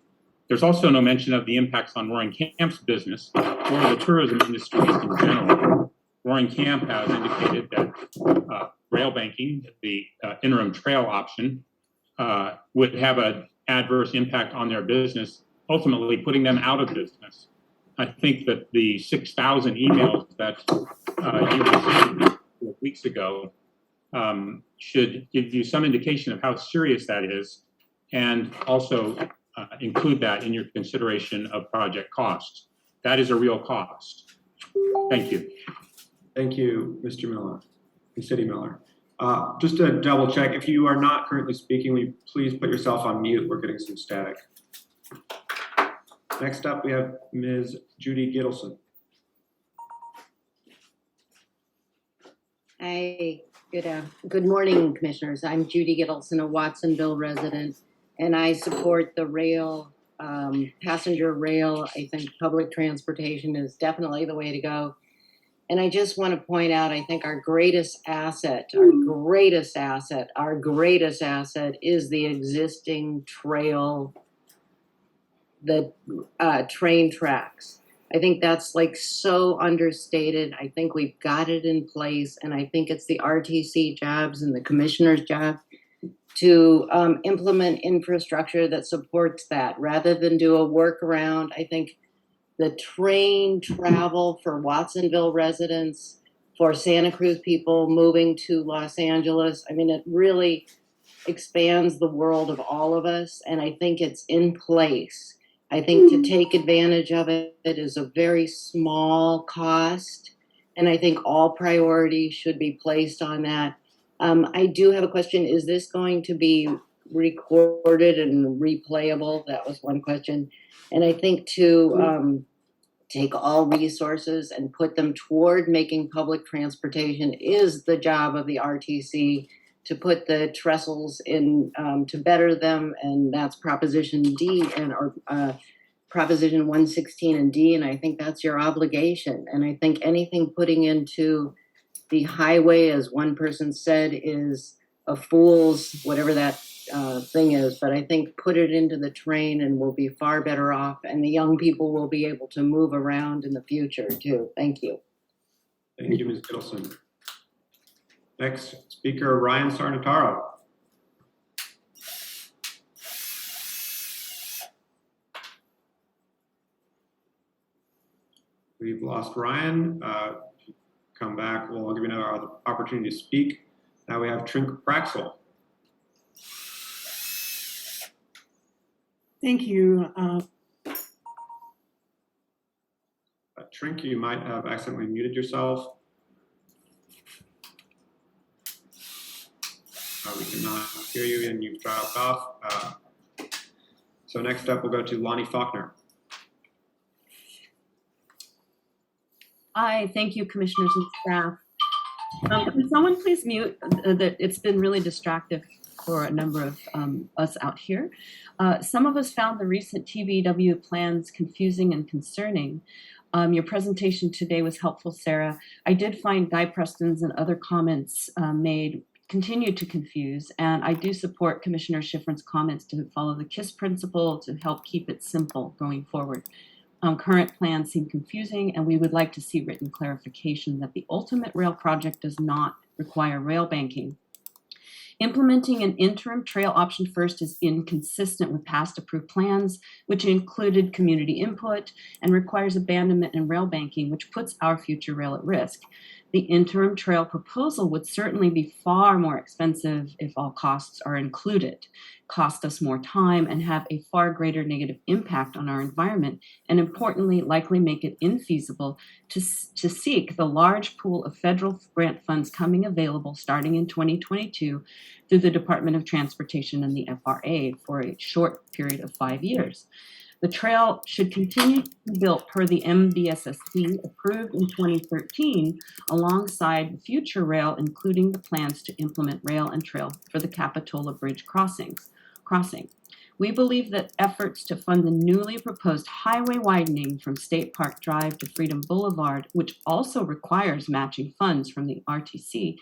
There's also no mention of the impacts on Roaring Camp's business or the tourism industry in general. Roaring Camp has indicated that railbanking, the interim trail option, would have an adverse impact on their business, ultimately putting them out of business. I think that the 6,000 emails that you received a few weeks ago should give you some indication of how serious that is, and also include that in your consideration of project costs. That is a real cost. Thank you. Thank you, Mr. Miller and City Miller. Just to double check, if you are not currently speaking, will you please put yourself on mute? We're getting some static. Next up, we have Ms. Judy Gittleson. Hi, good morning, Commissioners. I'm Judy Gittleson, a Watsonville resident, and I support the rail, passenger rail. I think public transportation is definitely the way to go. And I just want to point out, I think our greatest asset is the existing trail, the train tracks. I think that's like so understated. I think we've got it in place, and I think it's the RTC jobs and the commissioner's job to implement infrastructure that supports that rather than do a workaround. I think the train travel for Watsonville residents, for Santa Cruz people moving to Los Angeles, I mean, it really expands the world of all of us, and I think it's in place. I think to take advantage of it is a very small cost, and I think all priority should be placed on that. I do have a question. Is this going to be recorded and replayable? That was one question. And I think to take all resources and put them toward making public transportation is the job of the RTC, to put the trestles in, to better them, and that's Proposition D or Proposition 116 and D, and I think that's your obligation. And I think anything putting into the highway, as one person said, is a fool's, whatever that thing is, but I think put it into the train and we'll be far better off, and the young people will be able to move around in the future too. Thank you. Thank you, Ms. Gittleson. Next speaker, Ryan Sarnataro. We've lost Ryan. Come back, we'll give you another opportunity to speak. Now we have Trink Praxel. Thank you. Trink, you might have accidentally muted yourself. We cannot hear you and you've dropped off. So next up, we'll go to Lonnie Faulkner. Hi, thank you, commissioners and staff. Can someone please mute? It's been really distractive for a number of us out here. Some of us found the recent TBW plans confusing and concerning. Your presentation today was helpful, Sarah. I did find Guy Preston's and other comments made continue to confuse, and I do support Commissioner Schifrin's comments to follow the KISS principle to help keep it simple going forward. Current plans seem confusing, and we would like to see written clarification that the ultimate rail project does not require rail banking. Implementing an interim trail option first is inconsistent with past approved plans, which included community input and requires abandonment and rail banking, which puts our future rail at risk. The interim trail proposal would certainly be far more expensive if all costs are included, cost us more time, and have a far greater negative impact on our environment, and importantly, likely make it infeasible to seek the large pool of federal grant funds coming available starting in 2022 through the Department of Transportation and the FRA for a short period of 5 years. The trail should continue to be built per the MBSSP approved in 2013 alongside future rail, including the plans to implement rail and trail for the Capitola Bridge crossing. We believe that efforts to fund the newly proposed highway widening from State Park Drive to Freedom Boulevard, which also requires matching funds from the RTC,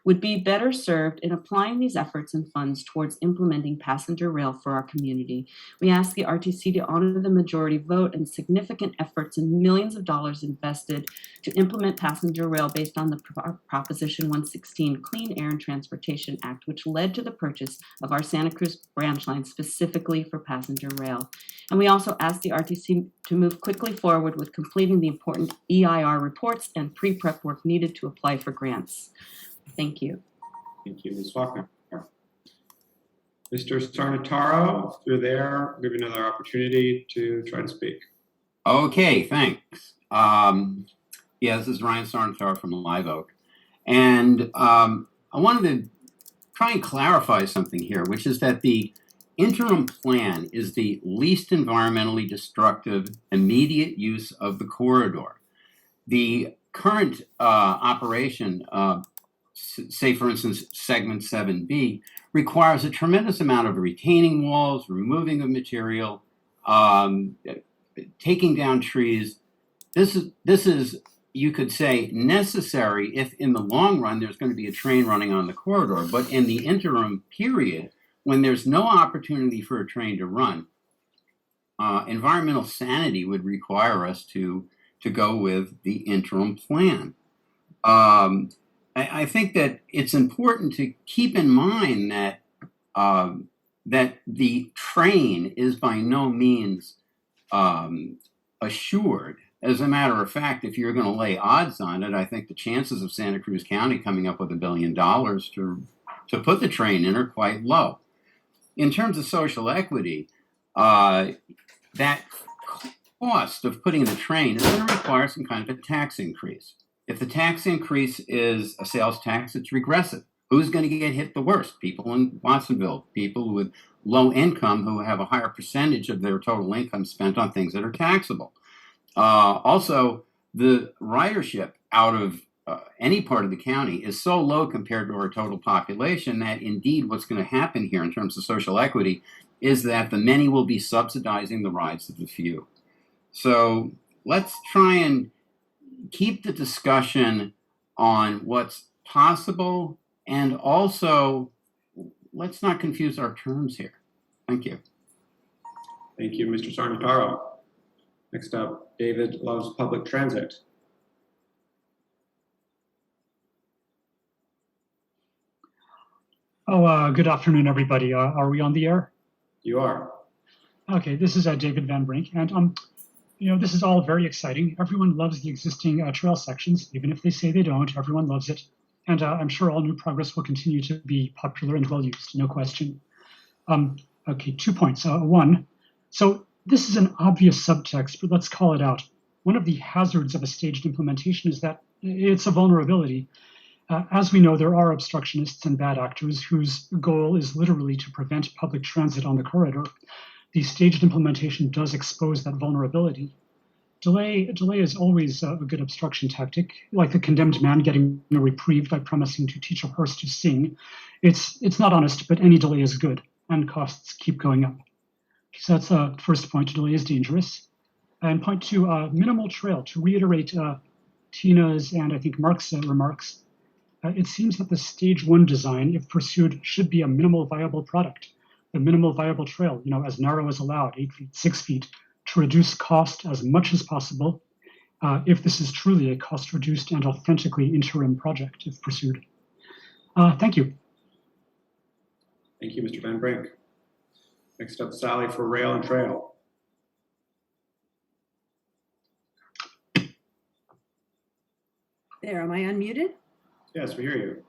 would be better served in applying these efforts and funds towards implementing passenger rail for our community. We ask the RTC to honor the majority vote and significant efforts and millions of dollars invested to implement passenger rail based on the Proposition 116 Clean Air and Transportation Act, which led to the purchase of our Santa Cruz branch line specifically for passenger rail. And we also ask the RTC to move quickly forward with completing the important EIR reports and pre-prep work needed to apply for grants. Thank you. Thank you, Ms. Faulkner. Mr. Sarnataro, through there, I'll give you another opportunity to try to speak. Okay, thanks. Yeah, this is Ryan Sarnataro from Live Oak. And I wanted to try and clarify something here, which is that the interim plan is the least environmentally destructive immediate use of the corridor. The current operation, say for instance, segment 7B, requires a tremendous amount of retaining walls, removing of material, taking down trees. This is, you could say, necessary if in the long run there's going to be a train running on the corridor. But in the interim period, when there's no opportunity for a train to run, environmental sanity would require us to go with the interim plan. I think that it's important to keep in mind that that the train is by no means assured. As a matter of fact, if you're going to lay odds on it, I think the chances of Santa Cruz County coming up with $1 billion to put the train in are quite low. In terms of social equity, that cost of putting the train is going to require some kind of a tax increase. If the tax increase is a sales tax, it's regressive. Who's going to get hit the worst? People in Watsonville, people with low income who have a higher percentage of their total income spent on things that are taxable. Also, the ridership out of any part of the county is so low compared to our total population that indeed what's going to happen here in terms of social equity is that the many will be subsidizing the rides of the few. So let's try and keep the discussion on what's possible, and also let's not confuse our terms here. Thank you. Thank you, Mr. Sarnataro. Next up, David loves public transit. Good afternoon, everybody. Are we on the air? You are. Okay, this is David Van Brink, and this is all very exciting. Everyone loves the existing trail sections, even if they say they don't. Everyone loves it, and I'm sure all new progress will continue to be popular and well used, no question. Okay, 2 points. One, so this is an obvious subtext, but let's call it out. One of the hazards of a staged implementation is that it's a vulnerability. As we know, there are obstructionists and bad actors whose goal is literally to prevent public transit on the corridor. The staged implementation does expose that vulnerability. Delay is always a good obstruction tactic, like the condemned man getting a reprieve by promising to teach a horse to sing. It's not honest, but any delay is good, and costs keep going up. So that's the first point. Delay is dangerous. And point two, minimal trail. To reiterate Tina's and I think Mark's remarks, it seems that the stage one design, if pursued, should be a minimal viable product. The minimal viable trail, as narrow as allowed, 8 feet, 6 feet, to reduce cost as much as possible, if this is truly a cost-reduced and authentically interim project, if pursued. Thank you. Thank you, Mr. Van Brink. Next up, Sally for Rail and Trail. There, am I unmuted? Yes, we hear you.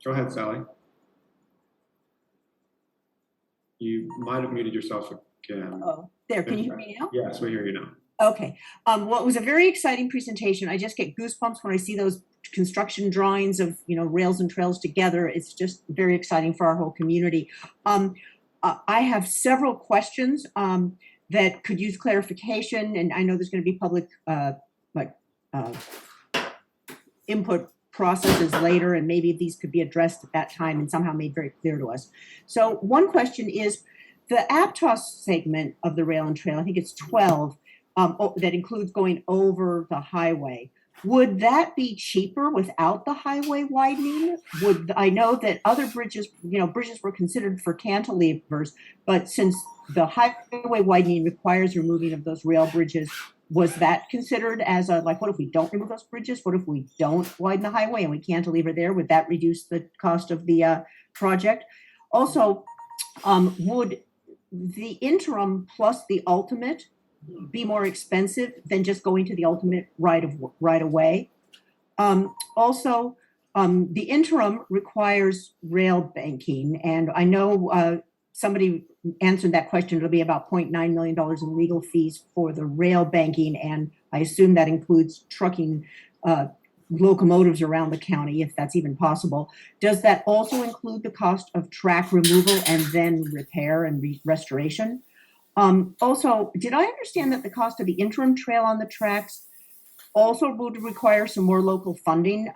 Go ahead, Sally. You might have muted yourself again. Oh, there, can you hear me now? Yes, we hear you now. Okay, well, it was a very exciting presentation. I just get goosebumps when I see those construction drawings of, rails and trails together. It's just very exciting for our whole community. I have several questions that could use clarification, and I know there's going to be public input processes later, and maybe these could be addressed at that time and somehow made very clear to us. So one question is, the Aptos segment of the rail and trail, I think it's 12, that includes going over the highway. Would that be cheaper without the highway widening? I know that other bridges, bridges were considered for cantilevers, but since the highway widening requires removing of those rail bridges, was that considered as what if we don't remove those bridges? What if we don't widen the highway and we cantilever there? Would that reduce the cost of the project? Also, would the interim plus the ultimate be more expensive than just going to the ultimate right away? Also, the interim requires rail banking, and I know somebody answered that question. It'll be about $0.9 million in legal fees for the rail banking, and I assume that includes trucking locomotives around the county, if that's even possible. Does that also include the cost of track removal and then repair and restoration? Also, did I understand that the cost of the interim trail on the tracks also would require some more local funding,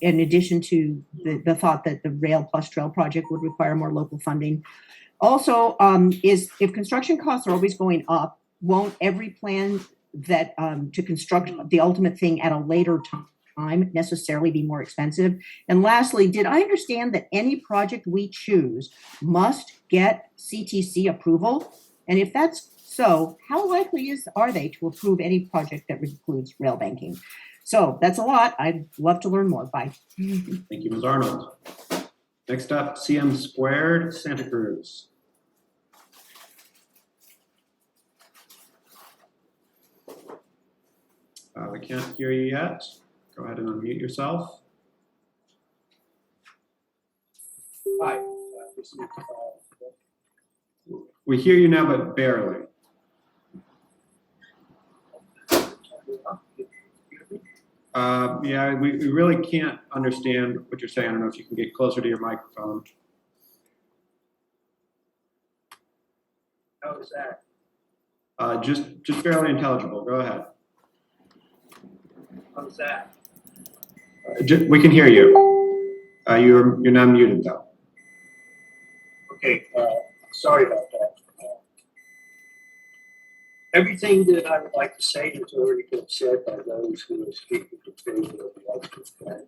in addition to the thought that the Rail Plus Trail project would require more local funding? Also, if construction costs are always going up, won't every plan that to construct the ultimate thing at a later time necessarily be more expensive? And lastly, did I understand that any project we choose must get CTC approval? And if that's so, how likely are they to approve any project that includes rail banking? So that's a lot. I'd love to learn more. Bye. Thank you, Ms. Arnold. Next up, CM Squared, Santa Cruz. We can't hear you yet. Go ahead and unmute yourself. Hi. We hear you now, but barely. Yeah, we really can't understand what you're saying. I don't know if you can get closer to your microphone. How is that? Just barely intelligible. Go ahead. How's that? We can hear you. You're not muted though. Okay, sorry about that. Everything that I would like to say has already been said by those who are speaking in favor of the ultimate plan.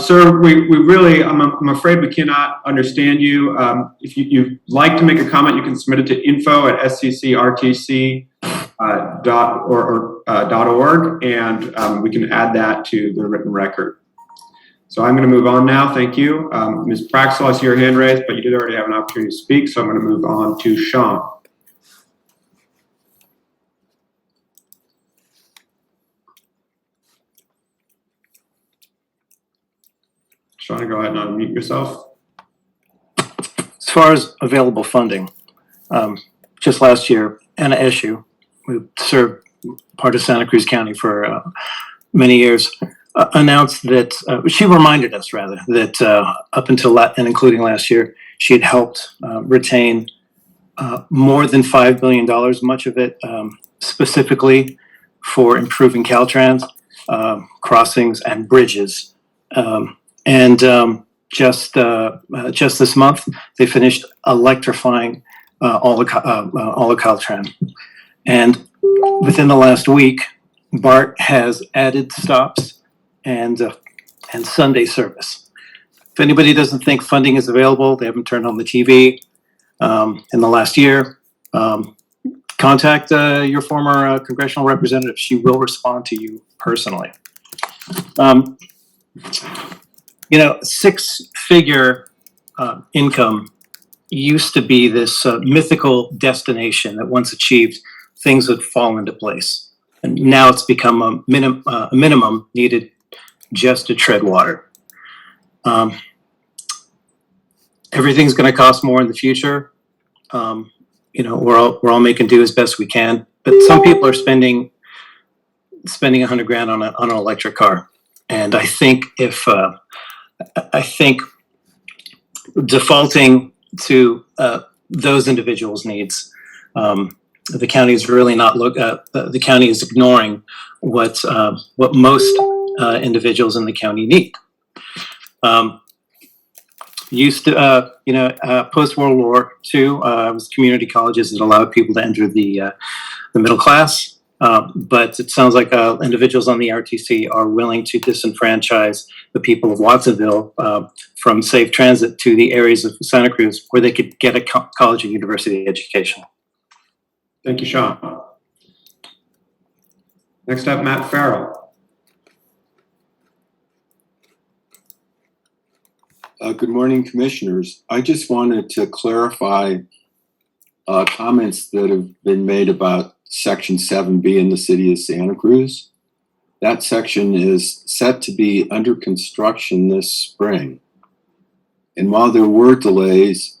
Sir, we really, I'm afraid we cannot understand you. If you'd like to make a comment, you can submit it to info@sccrtc.org, and we can add that to the written record. So I'm going to move on now. Thank you. Ms. Praxel, I see your hand raised, but you did already have an opportunity to speak, so I'm going to move on to Sean. Sean, go ahead and unmute yourself. As far as available funding, just last year, Anna Eshoo, who served part of Santa Cruz County for many years, announced that she reminded us rather that up until and including last year, she had helped retain more than $5 billion, much of it specifically for improving Caltrans crossings and bridges. Just this month, they finished electrifying all of Caltrans. And within the last week, BART has added stops and Sunday service. If anybody doesn't think funding is available, they haven't turned on the TV in the last year, contact your former congressional representative. She will respond to you personally. Six-figure income used to be this mythical destination that once achieved, things would fall into place. And now it's become a minimum needed just to tread water. Everything's going to cost more in the future. We're all making do as best we can, but some people are spending $100,000 on an electric car, and I think defaulting to those individuals' needs, the county is really not the county is ignoring what most individuals in the county need. Post World War II, it was community colleges that allowed people to enter the middle class. But it sounds like individuals on the RTC are willing to disenfranchise the people of Watsonville from safe transit to the areas of Santa Cruz where they could get a college and university education. Thank you, Sean. Next up, Matt Farrell. Good morning, commissioners. I just wanted to clarify comments that have been made about Section 7B in the city of Santa Cruz. That section is set to be under construction this spring. And while there were delays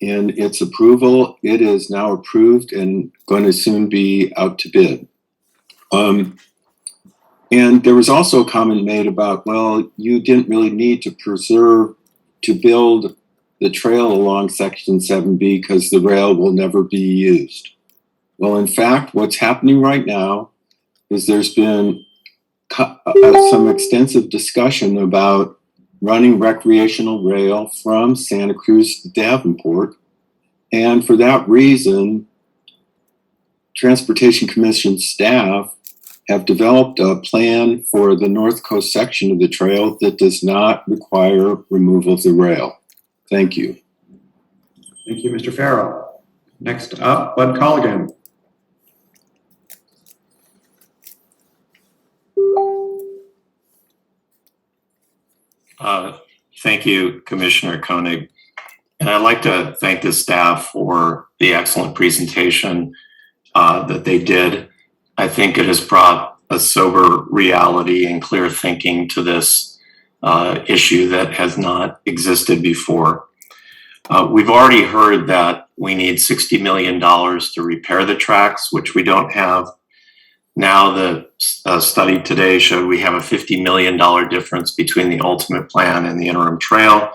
in its approval, it is now approved and going to soon be out to bid. And there was also a comment made about, well, you didn't really need to build the trail along Section 7B because the rail will never be used. Well, in fact, what's happening right now is there's been some extensive discussion about running recreational rail from Santa Cruz to Davenport. And for that reason, Transportation Commission staff have developed a plan for the North Coast section of the trail that does not require removal of the rail. Thank you. Thank you, Mr. Farrell. Next up, Bud Colligan. Thank you, Commissioner Koenig. And I'd like to thank the staff for the excellent presentation that they did. I think it has brought a sober reality and clear thinking to this issue that has not existed before. We've already heard that we need $60 million to repair the tracks, which we don't have. Now the study today showed we have a $50 million difference between the ultimate plan and the interim trail.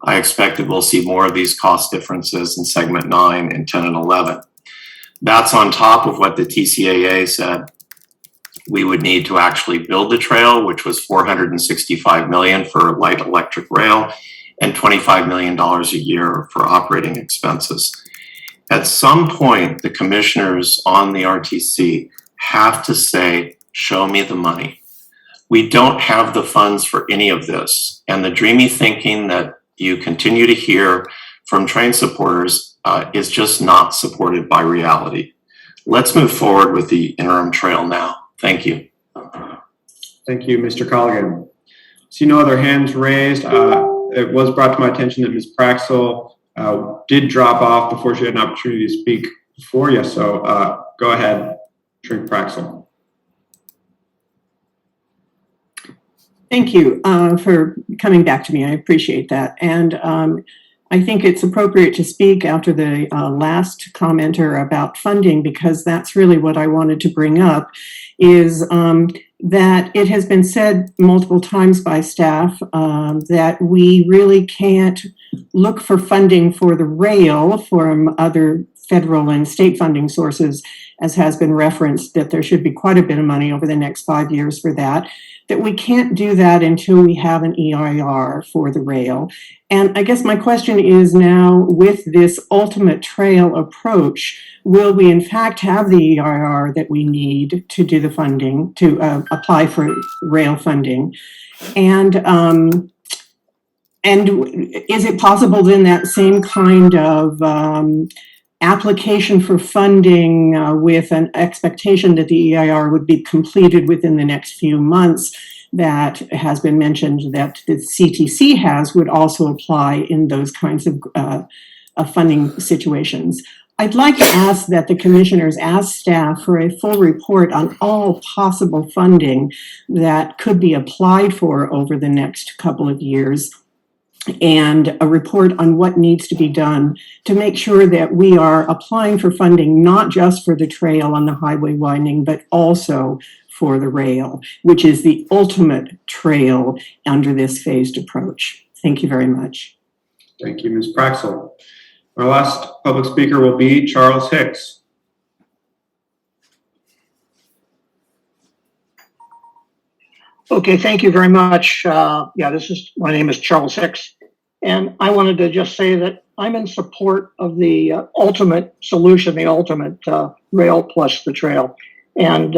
I expect that we'll see more of these cost differences in segment 9 and 10 and 11. That's on top of what the TCAA said we would need to actually build the trail, which was $465 million for light electric rail and $25 million a year for operating expenses. At some point, the commissioners on the RTC have to say, show me the money. We don't have the funds for any of this. And the dreamy thinking that you continue to hear from train supporters is just not supported by reality. Let's move forward with the interim trail now. Thank you. Thank you, Mr. Colligan. See no other hands raised. It was brought to my attention that Ms. Praxel did drop off before she had an opportunity to speak before you. So go ahead, Shrink Praxel. Thank you for coming back to me. I appreciate that. And I think it's appropriate to speak after the last commenter about funding, because that's really what I wanted to bring up, is that it has been said multiple times by staff that we really can't look for funding for the rail from other federal and state funding sources, as has been referenced, that there should be quite a bit of money over the next 5 years for that we can't do that until we have an EIR for the rail. And I guess my question is now, with this ultimate trail approach, will we in fact have the EIR that we need to do the funding, to apply for rail funding? And is it possible then that same kind of application for funding with an expectation that the EIR would be completed within the next few months, that has been mentioned that the CTC has, would also apply in those kinds of funding situations? I'd like to ask that the commissioners ask staff for a full report on all possible funding that could be applied for over the next couple of years, and a report on what needs to be done to make sure that we are applying for funding not just for the trail on the highway widening, but also for the rail, which is the ultimate trail under this phased approach. Thank you very much. Thank you, Ms. Praxel. Our last public speaker will be Charles Hicks. Okay, thank you very much. My name is Charles Hicks, and I wanted to just say that I'm in support of the ultimate solution, the ultimate rail plus the trail. And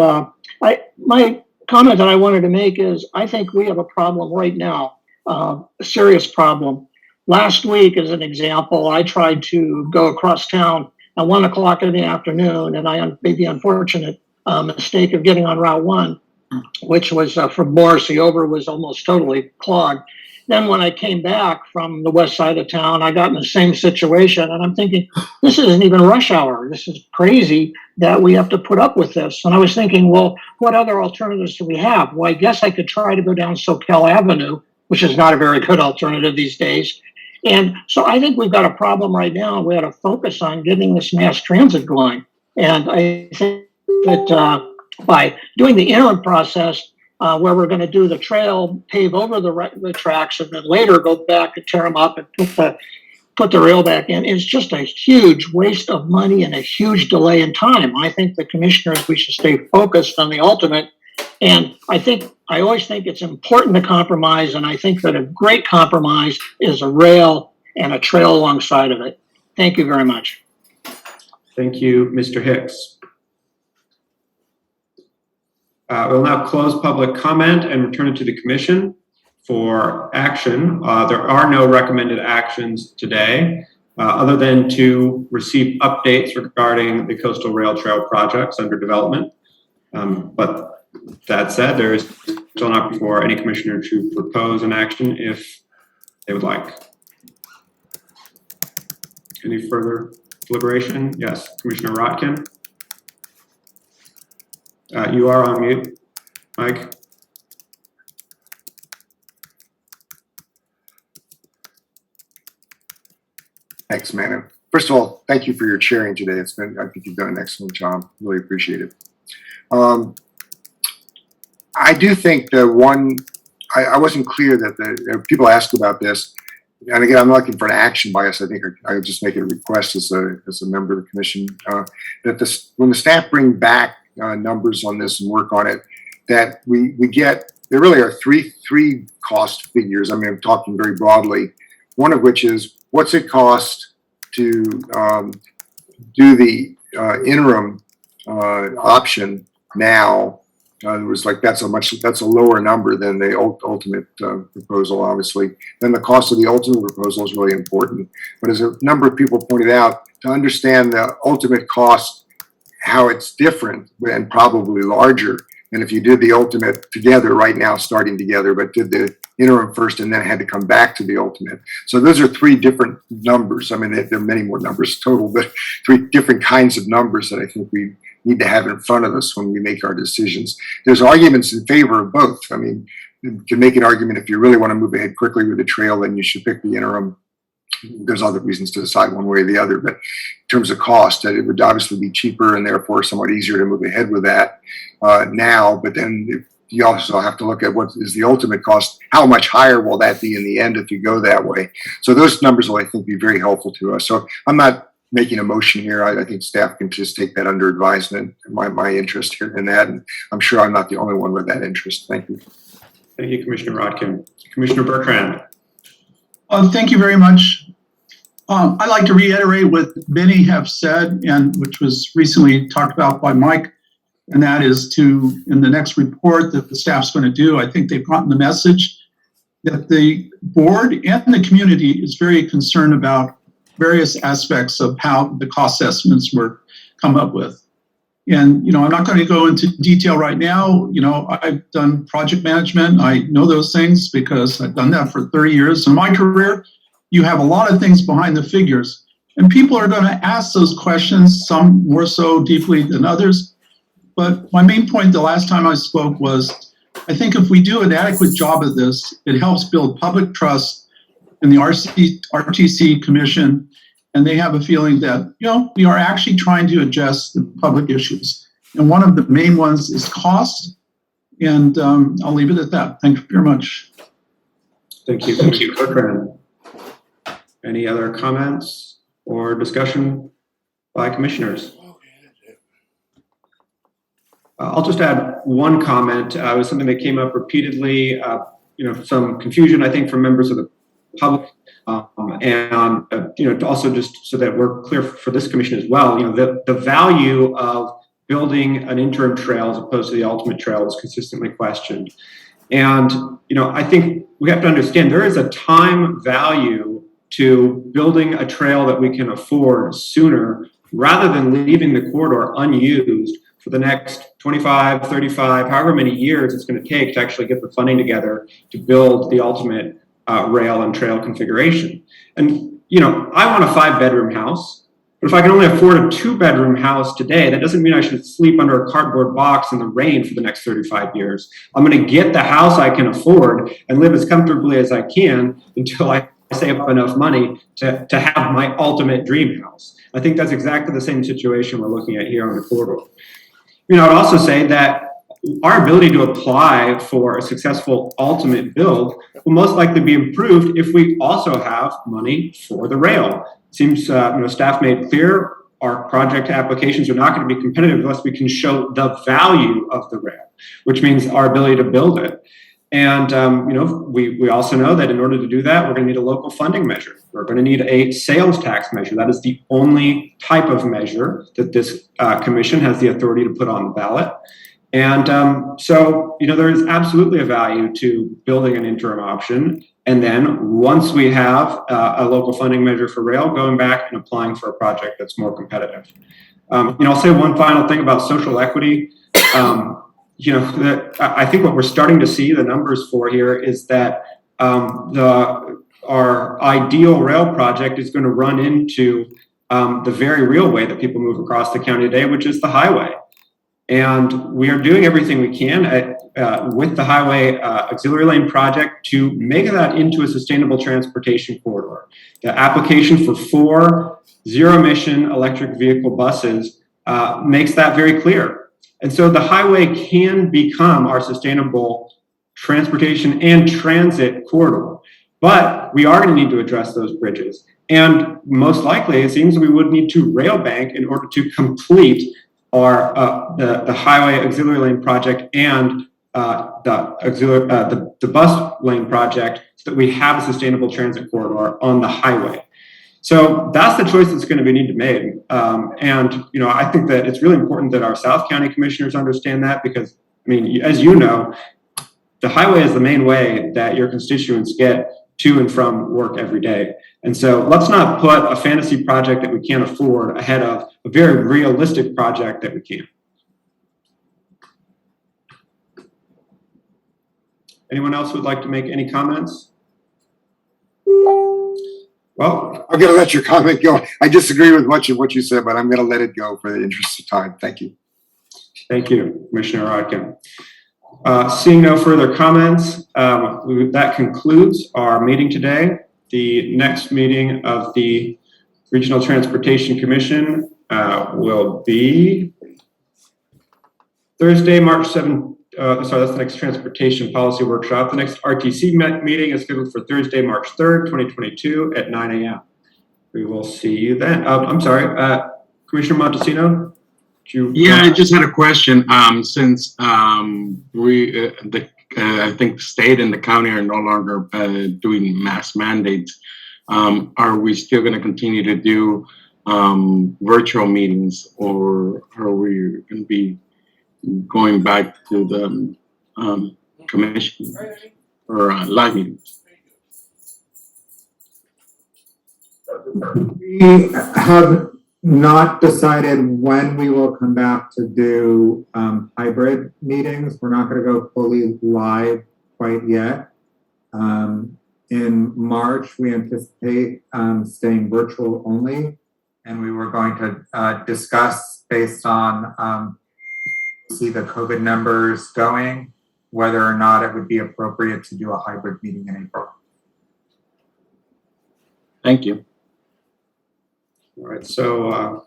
my comment that I wanted to make is, I think we have a problem right now, a serious problem. Last week, as an example, I tried to go across town at 1 o'clock in the afternoon, and I made the unfortunate mistake of getting on Route 1, which was from Morrissey over, was almost totally clogged. Then when I came back from the west side of town, I got in the same situation, and I'm thinking, this isn't even rush hour. This is crazy that we have to put up with this. And I was thinking, well, what other alternatives do we have? Well, I guess I could try to go down Soquel Avenue, which is not a very good alternative these days. And so I think we've got a problem right now. We ought to focus on getting this mass transit going. And I think that by doing the interim process, where we're going to do the trail, pave over the tracks, and then later go back and tear them up and put the rail back in, is just a huge waste of money and a huge delay in time. I think the commissioners, we should stay focused on the ultimate. And I always think it's important to compromise, and I think that a great compromise is a rail and a trail alongside of it. Thank you very much. Thank you, Mr. Hicks. We'll now close public comment and return it to the commission for action. There are no recommended actions today, other than to receive updates regarding the coastal rail trail projects under development. But that said, there is still an opportunity for any commissioner to propose an action if they would like. Any further deliberation? Yes, Commissioner Rotkin. You are on mute, Mike. Thanks, Manu. First of all, thank you for your chairing today. I think you've done an excellent job. Really appreciate it. I do think I wasn't clear that people asked about this. And again, I'm not looking for an action bias. I think I would just make it a request as a member of the commission that when the staff bring back numbers on this and work on it, that we get, there really are three cost figures. I mean, I'm talking very broadly. One of which is, what's it cost to do the interim option now? It was like, that's a lower number than the ultimate proposal, obviously. Then the cost of the ultimate proposal is really important. But as a number of people pointed out, to understand the ultimate cost, how it's different and probably larger than if you did the ultimate together right now, starting together, but did the interim first and then had to come back to the ultimate. So those are three different numbers. I mean, there are many more numbers total, but three different kinds of numbers that I think we need to have in front of us when we make our decisions. There's arguments in favor of both. I mean, you can make an argument if you really want to move ahead quickly with the trail, then you should pick the interim. there's other reasons to decide one way or the other, but in terms of cost, that it would obviously be cheaper and therefore somewhat easier to move ahead with that now. But then you also have to look at what is the ultimate cost. How much higher will that be in the end if you go that way? So those numbers will, I think, be very helpful to us. So I'm not making a motion here. I think staff can just take that under advisement, my interest here in that. And I'm sure I'm not the only one with that interest. Thank you. Thank you, Commissioner Rodkin. Commissioner Bertrand. Thank you very much. I'd like to reiterate what many have said, and which was recently talked about by Mike, and that is to, in the next report that the staff's going to do, I think they've gotten the message that the board and the community is very concerned about various aspects of how the cost estimates were come up with. And, I'm not going to go into detail right now. I've done project management. I know those things because I've done that for 30 years in my career. You have a lot of things behind the figures, and people are going to ask those questions, some more so deeply than others. But my main point the last time I spoke was, I think if we do an adequate job of this, it helps build public trust in the RTC Commission, and they have a feeling that, we are actually trying to address the public issues. And one of the main ones is cost. And I'll leave it at that. Thank you very much. Thank you. Thank you, Bertrand. Any other comments or discussion by commissioners? I'll just add one comment. It was something that came up repeatedly, some confusion, I think, from members of the public. And also just so that we're clear for this commission as well, the value of building an interim trail as opposed to the ultimate trail is consistently questioned. And, I think we have to understand there is a time value to building a trail that we can afford sooner rather than leaving the corridor unused for the next 25, 35, however many years it's going to take to actually get the funding together to build the ultimate rail and trail configuration. And, I want a 5-bedroom house, but if I can only afford a 2-bedroom house today, that doesn't mean I should sleep under a cardboard box in the rain for the next 35 years. I'm going to get the house I can afford and live as comfortably as I can until I save up enough money to have my ultimate dream house. I think that's exactly the same situation we're looking at here on the corridor. I'd also say that our ability to apply for a successful ultimate build will most likely be improved if we also have money for the rail. It seems staff made clear our project applications are not going to be competitive unless we can show the value of the rail, which means our ability to build it. And we also know that in order to do that, we're going to need a local funding measure. We're going to need a sales tax measure. That is the only type of measure that this commission has the authority to put on the ballot. And so there is absolutely a value to building an interim option. And then once we have a local funding measure for rail, going back and applying for a project that's more competitive. I'll say one final thing about social equity. That I think what we're starting to see the numbers for here is that our ideal rail project is going to run into the very real way that people move across the county today, which is the highway. And we are doing everything we can with the highway auxiliary lane project to make that into a sustainable transportation corridor. The application for 4 zero-emission electric vehicle buses makes that very clear. And so the highway can become our sustainable transportation and transit corridor. But we are going to need to address those bridges. And most likely, it seems we would need to rail bank in order to complete our the highway auxiliary lane project and the bus lane project so that we have a sustainable transit corridor on the highway. So that's the choice that's going to be need to made. I think that it's really important that our South County commissioners understand that because, as you know, the highway is the main way that your constituents get to and from work every day. And so let's not put a fantasy project that we can't afford ahead of a very realistic project that we can. Anyone else would like to make any comments? Well, I'm going to let your comment go. I disagree with much of what you said, but I'm going to let it go for the interest of time. Thank you. Thank you, Commissioner Rodkin. Seeing no further comments, that concludes our meeting today. The next meeting of the Regional Transportation Commission will be Thursday, March 7th. Sorry, that's the next Transportation Policy Workshop. The next RTC meeting is scheduled for Thursday, March 3rd, 2022 at 9 a.m. We will see you then. I'm sorry, Commissioner Montesino? Yeah, I just had a question. Since I think the state and the county are no longer doing mass mandates, are we still going to continue to do virtual meetings, or are we going to be going back to the commission or live meetings? We have not decided when we will come back to do hybrid meetings. We're not going to go fully live quite yet. In March, we anticipate staying virtual only, and we were going to discuss based on see the COVID numbers going, whether or not it would be appropriate to do a hybrid meeting in April. Thank you. All right, so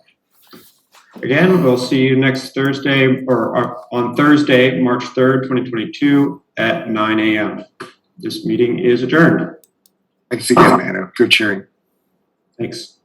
again, we'll see you next Thursday or on Thursday, March 3rd, 2022 at 9 a.m. This meeting is adjourned. Thanks again, man. Good cheering. Thanks.